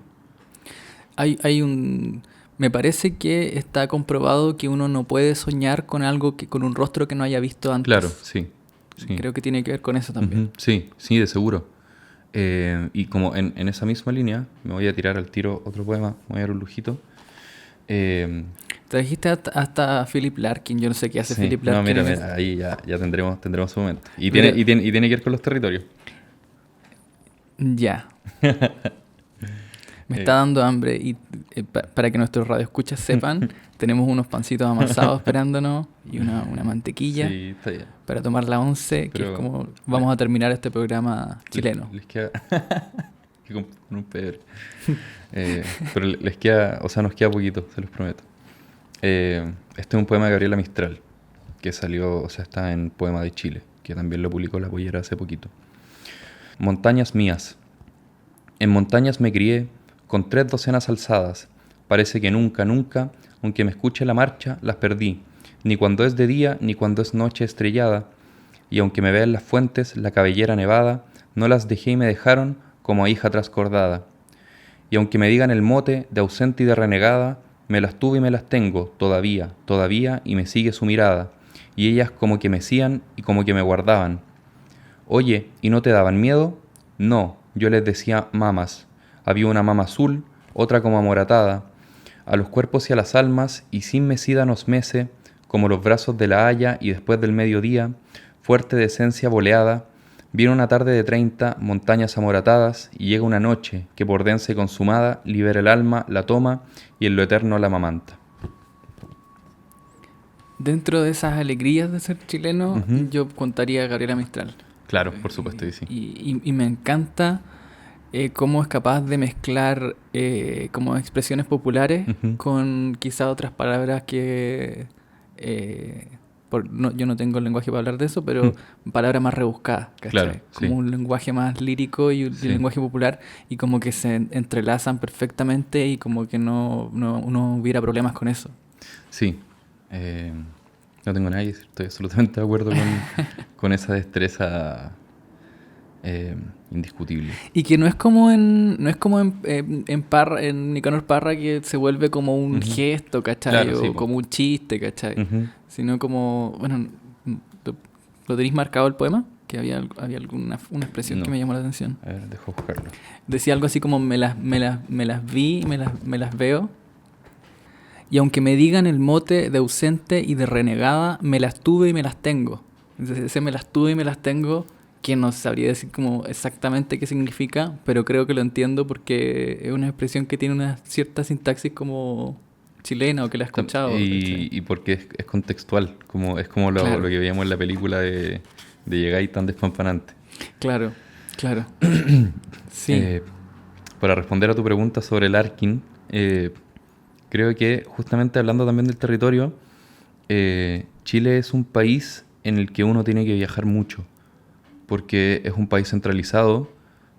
Speaker 1: Me parece que está comprobado que uno no puede soñar con algo con un rostro que no haya visto antes.
Speaker 2: Claro, sí. Sí.
Speaker 1: Creo que tiene que ver con eso también.
Speaker 2: Uh-huh. Sí, de seguro. Y como en esa misma línea, me voy a tirar al tiro otro poema, me voy a dar un lujito.
Speaker 1: Trajiste hasta Philip Larkin, yo no sé qué hace Philip Larkin.
Speaker 2: No, mira, ahí ya tendremos su momento. Y tiene que ver con los territorios.
Speaker 1: Ya. Me está dando hambre y para que nuestros radioescuchas sepan, tenemos unos pancitos amasados esperándonos y una mantequilla para tomar la once, que es como vamos a terminar este programa chileno.
Speaker 2: Les queda con un pebre. Pero les queda, o sea, nos queda poquito, se los prometo. Este es un poema de Gabriela Mistral, que salió, o sea, está en Poema de Chile, que también lo publicó La Pollera hace poquito. Montañas mías. En montañas me crié, con 3 docenas alzadas. Parece que nunca, aunque me escuche la marcha, las perdí, ni cuando es de día, ni cuando es noche estrellada. Y aunque me vean las fuentes, la cabellera nevada, no las dejé y me dejaron como a hija trascordada. Y aunque me digan el mote de ausente y de renegada, me las tuve y me las tengo, todavía, y me sigue su mirada. Y ellas como que mecían y como que me guardaban. Oye, ¿y no te daban miedo? No, yo les decía mamas. Había una mama azul, otra como amoratada. A los cuerpos y a las almas, y sin mecida nos mece, como los brazos de la haya y después del mediodía, fuerte de esencia boleada, Viene una tarde de 30, montañas amoratadas, y llega una noche que por densa y consumada libera el alma, la toma y en lo eterno la amamanta.
Speaker 1: Dentro de esas alegrías de ser chileno,
Speaker 2: Ujú.
Speaker 1: yo contaría a Gabriela Mistral.
Speaker 2: Claro, por supuesto que sí.
Speaker 1: Y me encanta cómo es capaz de mezclar como expresiones populares
Speaker 2: Ujú.
Speaker 1: con quizá otras palabras que... yo no tengo el lenguaje para hablar de eso, pero palabras más rebuscadas, ¿cachai?
Speaker 2: Claro,
Speaker 1: Como
Speaker 2: sí.
Speaker 1: un lenguaje más lírico y un
Speaker 2: Sí.
Speaker 1: lenguaje popular, y como que se entrelazan perfectamente y como que no hubiera problemas con eso.
Speaker 2: Sí. No tengo nada que decir, estoy absolutamente de acuerdo con esa destreza indiscutible.
Speaker 1: Y que no es como en Nicanor Parra, que se vuelve como un
Speaker 2: Ujú.
Speaker 1: gesto, ¿cachai?
Speaker 2: Claro,
Speaker 1: O
Speaker 2: sí, po.
Speaker 1: como un chiste, ¿cachai?
Speaker 2: Ujú.
Speaker 1: Sino como, bueno, ¿lo tenéis marcado el poema? Que había alguna una expresión
Speaker 2: No.
Speaker 1: que me llamó la atención.
Speaker 2: A ver, dejo buscarlo.
Speaker 1: Decía algo así como me las vi, me las veo. Y aunque me digan el mote de ausente y de renegada, me las tuve y me las tengo. Entonces, ese me las tuve y me las tengo, que no sabría decir como exactamente qué significa, pero creo que lo entiendo porque es una expresión que tiene una cierta sintaxis como chilena o que la he escuchado. ¿cachai?
Speaker 2: Y porque es contextual, es como
Speaker 1: Claro.
Speaker 2: lo que veíamos en la película de Llegáis tan despampanante.
Speaker 1: Claro, claro. Sí.
Speaker 2: Para responder a tu pregunta sobre el Arkin, creo que justamente hablando también del territorio, Chile es un país en el que uno tiene que viajar mucho, porque es un país centralizado,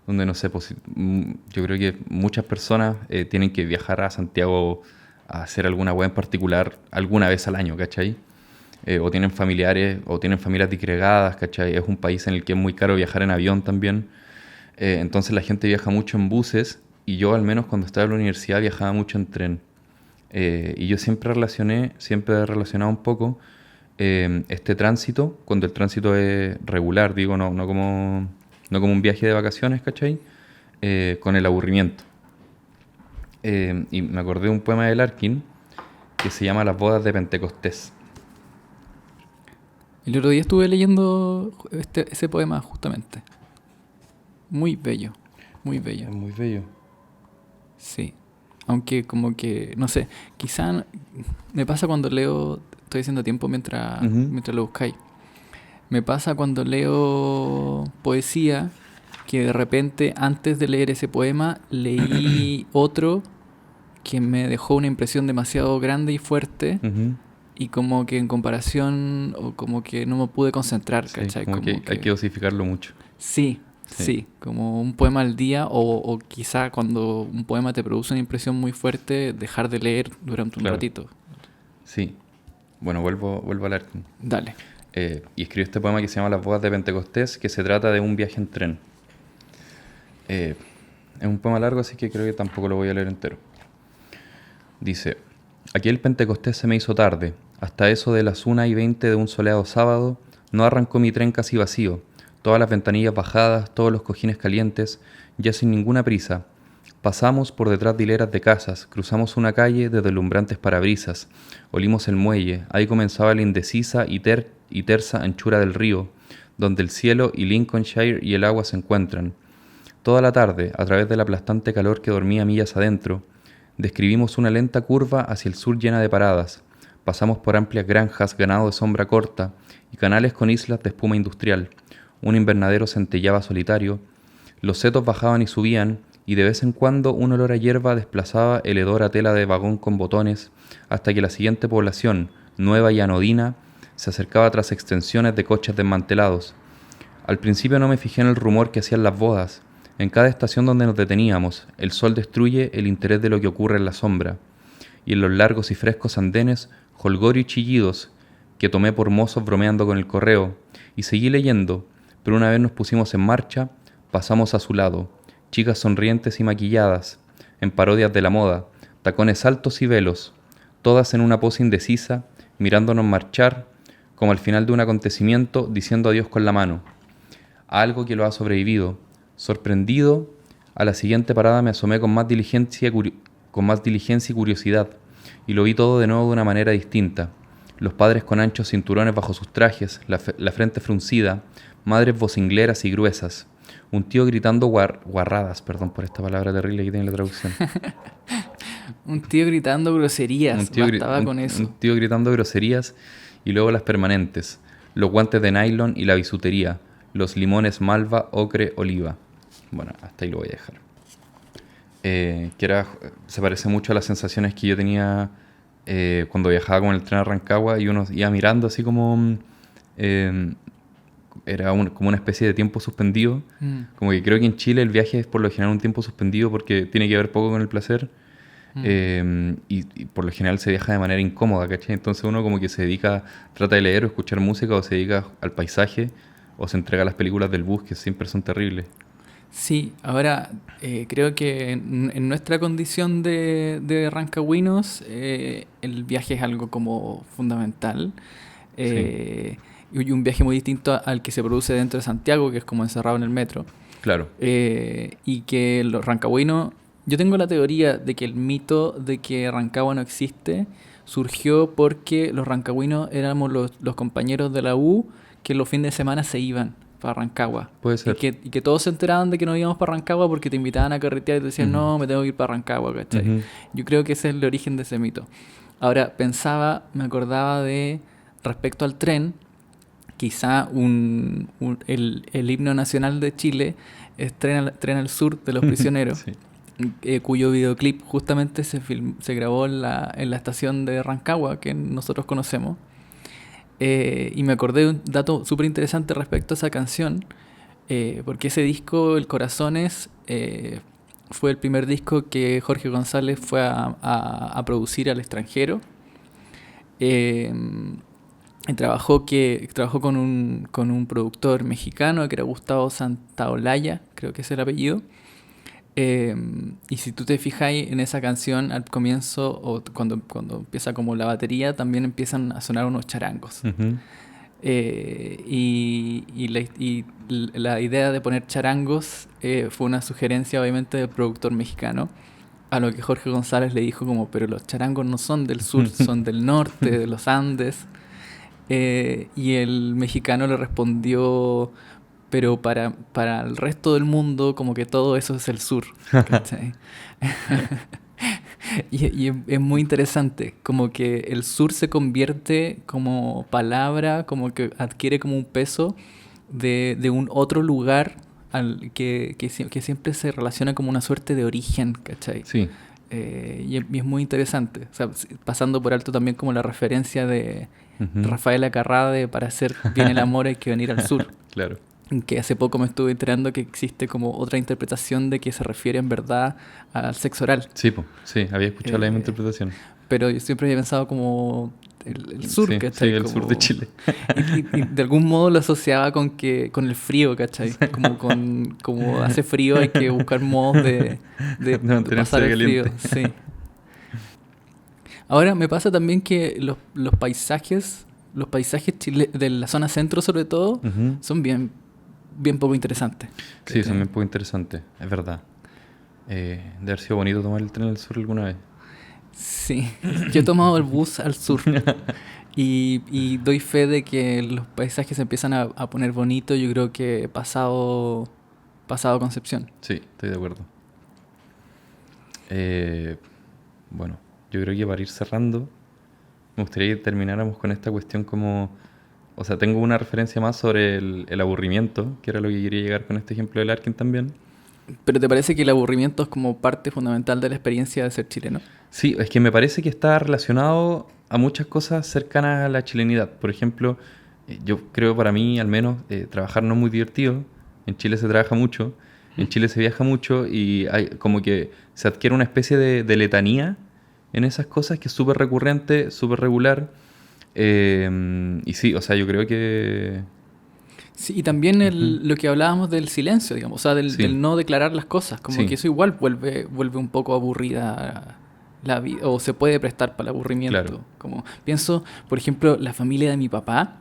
Speaker 2: donde no sé, yo creo que muchas personas tienen que viajar a Santiago a hacer alguna web en particular alguna vez al año, ¿cachai? O tienen familiares, o tienen familias disgregadas, ¿cachai? Es un país en el que es muy caro viajar en avión también. Entonces la gente viaja mucho en buses, y yo al menos cuando estaba en la universidad viajaba mucho en tren. Y yo siempre he relacionado un poco este tránsito, cuando el tránsito es regular, digo, no como un viaje de vacaciones, ¿cachai? Con el aburrimiento. Y me acordé de un poema de Larkin que se llama Las bodas de Pentecostés.
Speaker 1: El otro día estuve leyendo ese poema justamente. Muy bello, muy bello.
Speaker 2: Es muy bello.
Speaker 1: Sí. Aunque como que, no sé, quizá me pasa cuando leo, estoy haciendo tiempo mientras lo buscáis. Me pasa cuando leo poesía, que de repente antes de leer ese poema leí otro que me dejó una impresión demasiado grande y fuerte,
Speaker 2: Ujú.
Speaker 1: y como que en comparación, o como que no me pude concentrar,
Speaker 2: Sí,
Speaker 1: ¿cachai?
Speaker 2: como que hay que dosificarlo mucho.
Speaker 1: Sí,
Speaker 2: Sí.
Speaker 1: sí, como un poema al día, o quizá cuando un poema te produce una impresión muy fuerte, dejar de leer durante un
Speaker 2: Claro.
Speaker 1: ratito.
Speaker 2: Sí. Bueno, vuelvo a Larkin.
Speaker 1: Dale.
Speaker 2: Y escribió este poema que se llama Las bodas de Pentecostés, que se trata de un viaje en tren. Es un poema largo, así que creo que tampoco lo voy a leer entero. Dice: aquel Pentecostés se me hizo tarde. Hasta eso de las 1:20 de un soleado sábado, no arrancó mi tren casi vacío. Todas las ventanillas bajadas, todos los cojines calientes, ya sin ninguna prisa. Pasamos por detrás de hileras de casas, cruzamos una calle de deslumbrantes parabrisas, olimos el muelle, ahí comenzaba la indecisa y tersa anchura del río, donde el cielo y Lincolnshire y el agua se encuentran. Toda la tarde, a través del aplastante calor que dormía millas adentro, describimos una lenta curva hacia el sur llena de paradas. Pasamos por amplias granjas, ganado de sombra corta y canales con islas de espuma industrial. Un invernadero centellaba solitario. Los setos bajaban y subían, y de vez en cuando un olor a hierba desplazaba el hedor a tela de vagón con botones, hasta que la siguiente población, nueva y anodina, se acercaba tras extensiones de coches desmantelados. Al principio no me fijé en el rumor que hacían las bodas. En cada estación donde nos deteníamos, el sol destruye el interés de lo que ocurre en la sombra. Y en los largos y frescos andenes, jolgorio y chillidos, que tomé por mozos bromeando con el correo, y seguí leyendo, pero una vez nos pusimos en marcha, pasamos a su lado, chicas sonrientes y maquilladas, en parodias de la moda, tacones altos y velos, todas en una pose indecisa, mirándonos marchar, como al final de un acontecimiento, diciendo adiós con la mano. A algo que lo ha sobrevivido. Sorprendido, a la siguiente parada me asomé con más diligencia y curiosidad, y lo vi todo de nuevo de una manera distinta. Los padres con anchos cinturones bajo sus trajes, la frente fruncida, madres vocingleras y gruesas, un tío gritando guarradas, perdón por esta palabra terrible que tiene la traducción.
Speaker 1: Un tío gritando groserías, bastaba con eso.
Speaker 2: Un tío gritando groserías y luego las permanentes, los guantes de nylon y la bisutería, los limones malva, ocre, oliva. Bueno, hasta ahí lo voy a dejar. Se parece mucho a las sensaciones que yo tenía cuando viajaba con el tren a Rancagua y uno iba mirando así como... como una especie de tiempo suspendido. Como que creo que en Chile el viaje es por lo general un tiempo suspendido porque tiene que ver poco con el placer. Y por lo general se viaja de manera incómoda, ¿cachai? Entonces uno como que se dedica, trata de leer o escuchar música, o se dedica al paisaje, o se entrega a las películas del bus, que siempre son terribles.
Speaker 1: Sí, ahora creo que en nuestra condición de rancagüinos el viaje es algo como fundamental.
Speaker 2: Sí.
Speaker 1: Y un viaje muy distinto al que se produce dentro de Santiago, que es como encerrado en el metro.
Speaker 2: Claro.
Speaker 1: Y que los rancagüinos... Yo tengo la teoría de que el mito de que Rancagua no existe surgió porque los rancagüinos éramos los compañeros de la U que los fines de semana se iban para Rancagua.
Speaker 2: Puede ser.
Speaker 1: Y que todos se enteraban de que no íbamos para Rancagua porque te invitaban a carretear y te decían, no, me tengo que ir para Rancagua, ¿cachai? Yo creo que ese es el origen de ese mito. Ahora, me acordaba de, respecto al tren, quizá el himno nacional de Chile es Tren al Sur de los Prisioneros.
Speaker 2: Sí.
Speaker 1: Cuyo videoclip justamente se grabó en la estación de Rancagua, que nosotros conocemos. Y me acordé de un dato súper interesante respecto a esa canción, porque ese disco, El Corazones, fue el primer disco que Jorge González fue a producir al extranjero. Y trabajó con un productor mexicano que era Gustavo Santaolalla, creo que es el apellido. Y si tú te fijáis en esa canción al comienzo, o cuando empieza como la batería, también empiezan a sonar unos charangos. Y la idea de poner charangos fue una sugerencia obviamente del productor mexicano, a lo que Jorge González le dijo como, pero los charangos no son del sur, son del norte, de los Andes. Y el mexicano le respondió, pero para el resto del mundo como que todo eso es el sur, ¿cachai? y es muy interesante, como que el sur se convierte como palabra, como que adquiere como un peso de un otro lugar que siempre se relaciona como una suerte de origen, ¿cachai?
Speaker 2: Sí.
Speaker 1: Y es muy interesante, o sea, pasando por alto también como la referencia de Rafaela Carrà de para hacer bien el amor hay que venir al sur.
Speaker 2: Claro.
Speaker 1: Que hace poco me estuve enterando que existe como otra interpretación de que se refiere en verdad al sexo oral.
Speaker 2: Sí, sí, había escuchado la misma interpretación.
Speaker 1: Pero yo siempre había pensado como el sur,
Speaker 2: sí,
Speaker 1: ¿cachai?
Speaker 2: Sí, el
Speaker 1: como,
Speaker 2: sur de Chile.
Speaker 1: Y de algún modo lo asociaba con el frío, ¿cachai? Como hace frío hay que buscar modos de pasar el frío. Sí. Ahora me pasa también que los paisajes de la zona centro sobre todo son bien poco interesantes.
Speaker 2: Sí, son bien poco interesantes, es verdad. Debe haber sido bonito tomar el tren al sur alguna vez.
Speaker 1: Sí, yo he tomado el bus al sur y doy fe de que los paisajes se empiezan a poner bonitos, yo creo que pasado Concepción.
Speaker 2: Sí, estoy de acuerdo. Bueno, yo creo que para ir cerrando, me gustaría que termináramos con esta cuestión como... O sea, tengo una referencia más sobre el aburrimiento, que era lo que quería llegar con este ejemplo de Larkin también.
Speaker 1: ¿Pero te parece que el aburrimiento es como parte fundamental de la experiencia de ser chileno?
Speaker 2: Sí, es que me parece que está relacionado a muchas cosas cercanas a la chilenidad. Por ejemplo, yo creo para mí al menos trabajar no es muy divertido. En Chile se trabaja mucho, en Chile se viaja mucho y hay como que se adquiere una especie de letanía en esas cosas que es súper recurrente, súper regular. Y sí, o sea, yo creo que...
Speaker 1: Sí, y también lo que hablábamos del silencio, digamos, o sea, del no declarar las cosas, como que eso igual vuelve un poco aburrida la vida, o se puede prestar para el aburrimiento.
Speaker 2: Claro.
Speaker 1: Como pienso, por ejemplo, la familia de mi papá,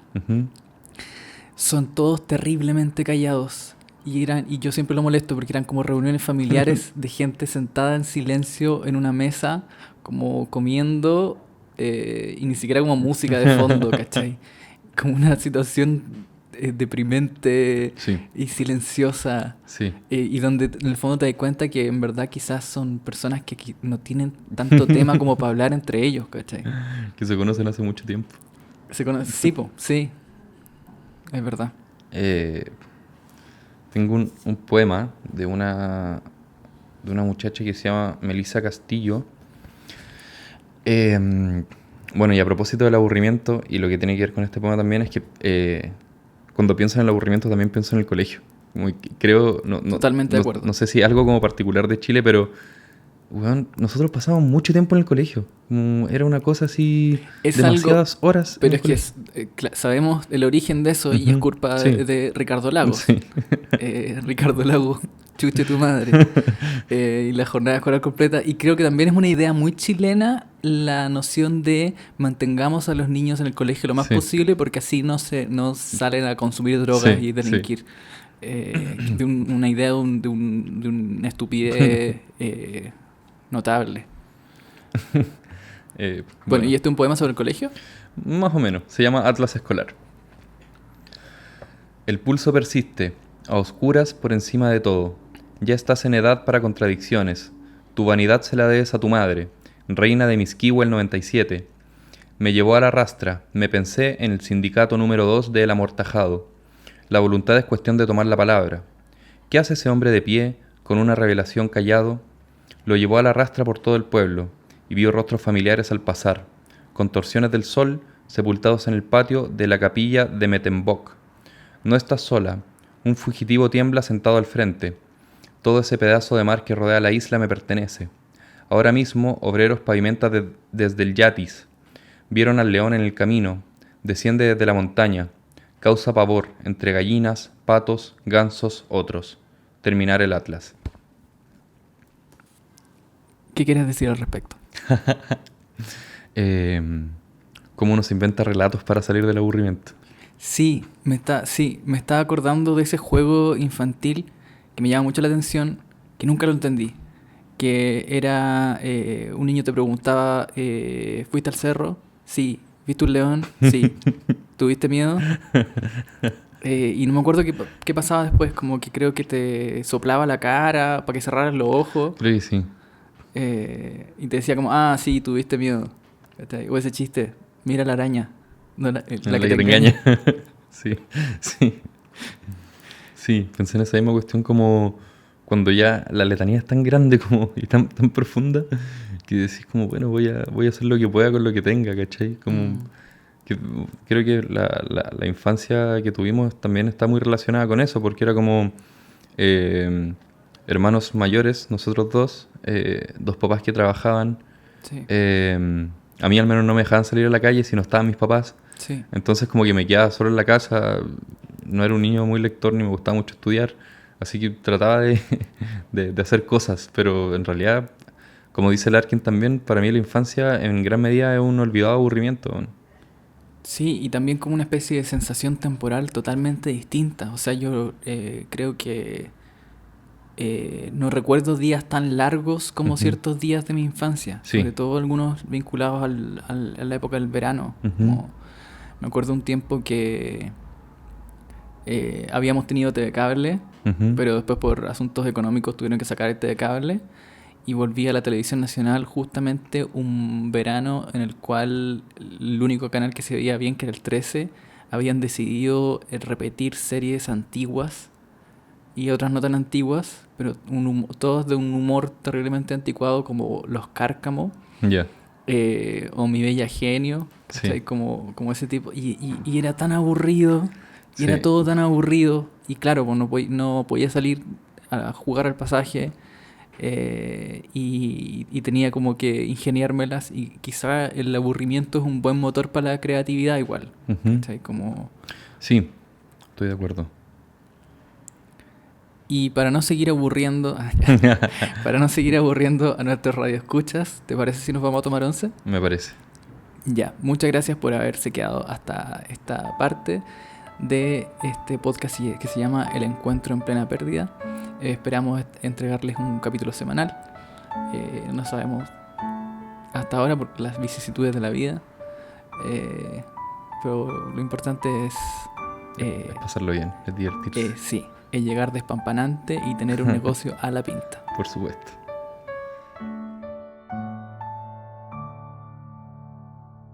Speaker 1: son todos terriblemente callados. Y yo siempre lo molesto porque eran como reuniones familiares de gente sentada en silencio en una mesa, como comiendo, y ni siquiera como música de fondo, ¿cachai? Como una situación deprimente
Speaker 2: Sí.
Speaker 1: y silenciosa.
Speaker 2: Sí.
Speaker 1: Y donde en el fondo te das cuenta que en verdad quizás son personas que no tienen tanto tema como para hablar entre ellos, ¿cachai?
Speaker 2: Que se conocen hace mucho tiempo.
Speaker 1: Sí, po, sí, es verdad.
Speaker 2: Tengo un poema de una muchacha que se llama Melissa Castillo. Bueno, y a propósito del aburrimiento, y lo que tiene que ver con este poema también es que cuando pienso en el aburrimiento también pienso en el colegio. Como que creo,
Speaker 1: Totalmente de acuerdo.
Speaker 2: No sé si algo como particular de Chile, pero weón, nosotros pasamos mucho tiempo en el colegio. Era una cosa así,
Speaker 1: Es
Speaker 2: demasiadas horas.
Speaker 1: Pero
Speaker 2: en
Speaker 1: es que
Speaker 2: el
Speaker 1: sabemos el origen de eso y es culpa
Speaker 2: sí.
Speaker 1: de Ricardo Lagos.
Speaker 2: Sí.
Speaker 1: Ricardo Lagos, chuche tu madre. Y la jornada escolar completa. Y creo que también es una idea muy chilena la noción de mantengamos a los niños en el colegio lo más
Speaker 2: Sí.
Speaker 1: posible porque así no salen a consumir drogas
Speaker 2: Sí,
Speaker 1: y delinquir. Una idea de una estupidez notable. Bueno, ¿y este es un poema sobre el colegio?
Speaker 2: Más o menos. Se llama Atlas Escolar. El pulso persiste, a oscuras por encima de todo. Ya estás en edad para contradicciones. Tu vanidad se la debes a tu madre, reina de Misquiwa el 97. Me llevó a la rastra, me pensé en el sindicato número 2 de El Amortajado. La voluntad es cuestión de tomar la palabra. ¿Qué hace ese hombre de pie, con una revelación callado? Lo llevó a la rastra por todo el pueblo, y vio rostros familiares al pasar, contorsiones del sol, sepultados en el patio de la capilla de Metembok. No estás sola, un fugitivo tiembla sentado al frente. Todo ese pedazo de mar que rodea la isla me pertenece. Ahora mismo, obreros pavimentan desde el Yatis. Vieron al león en el camino, desciende desde la montaña, causa pavor entre gallinas, patos, gansos, otros. Terminar el Atlas.
Speaker 1: ¿Qué quieres decir al respecto?
Speaker 2: Cómo uno se inventa relatos para salir del aburrimiento.
Speaker 1: Sí, me estaba acordando de ese juego infantil que me llama mucho la atención, que nunca lo entendí. Que era, un niño te preguntaba, ¿fuiste al cerro? Sí. ¿Viste un león? Sí. ¿Tuviste miedo? Y no me acuerdo qué pasaba después, como que creo que te soplaba la cara para que cerraras los ojos.
Speaker 2: Creo que sí.
Speaker 1: Y te decía como, sí, tuviste miedo. ¿Cachai? O ese chiste, mira la araña. No, la que te engaña.
Speaker 2: Sí, sí. Sí, pensé en esa misma cuestión como cuando ya la letanía es tan grande como y tan profunda que decís como, bueno, voy a hacer lo que pueda con lo que tenga, ¿cachai? Como creo que la infancia que tuvimos también está muy relacionada con eso, porque era como hermanos mayores, nosotros dos papás que trabajaban.
Speaker 1: Sí.
Speaker 2: A mí al menos no me dejaban salir a la calle si no estaban mis papás.
Speaker 1: Sí.
Speaker 2: Entonces como que me quedaba solo en la casa, no era un niño muy lector ni me gustaba mucho estudiar, así que trataba de hacer cosas, pero en realidad, como dice Larkin también, para mí la infancia en gran medida es un olvidado aburrimiento.
Speaker 1: Sí, y también como una especie de sensación temporal totalmente distinta. O sea, yo creo que no recuerdo días tan largos como ciertos días de mi infancia.
Speaker 2: Sí.
Speaker 1: Sobre todo algunos vinculados a la época del verano. Como, me acuerdo un tiempo que habíamos tenido TV Cable, pero después por asuntos económicos tuvieron que sacar el TV Cable. Y volví a la televisión nacional justamente un verano en el cual el único canal que se veía bien, que era el 13, habían decidido repetir series antiguas y otras no tan antiguas, pero todos de un humor terriblemente anticuado, como Los Cárcamo,
Speaker 2: Ya.
Speaker 1: o Mi Bella Genio,
Speaker 2: Sí.
Speaker 1: como ese tipo. Y era tan aburrido, y
Speaker 2: Sí.
Speaker 1: era todo tan aburrido, y claro, pues no podía salir a jugar al pasaje. Y tenía como que ingeniármelas, y quizá el aburrimiento es un buen motor para la creatividad igual. ¿Cachai? Como...
Speaker 2: Sí, estoy de acuerdo.
Speaker 1: Y para no seguir aburriendo a nuestros radioescuchas, ¿te parece si nos vamos a tomar 11?
Speaker 2: Me parece.
Speaker 1: Ya, muchas gracias por haberse quedado hasta esta parte de este podcast que se llama El Encuentro en Plena Pérdida. Esperamos entregarles un capítulo semanal. No sabemos hasta ahora por las vicisitudes de la vida, pero lo importante es Eh,
Speaker 2: Es pasarlo bien, es divertirse,
Speaker 1: sí, es llegar despampanante y tener un negocio a la pinta.
Speaker 2: por supuesto.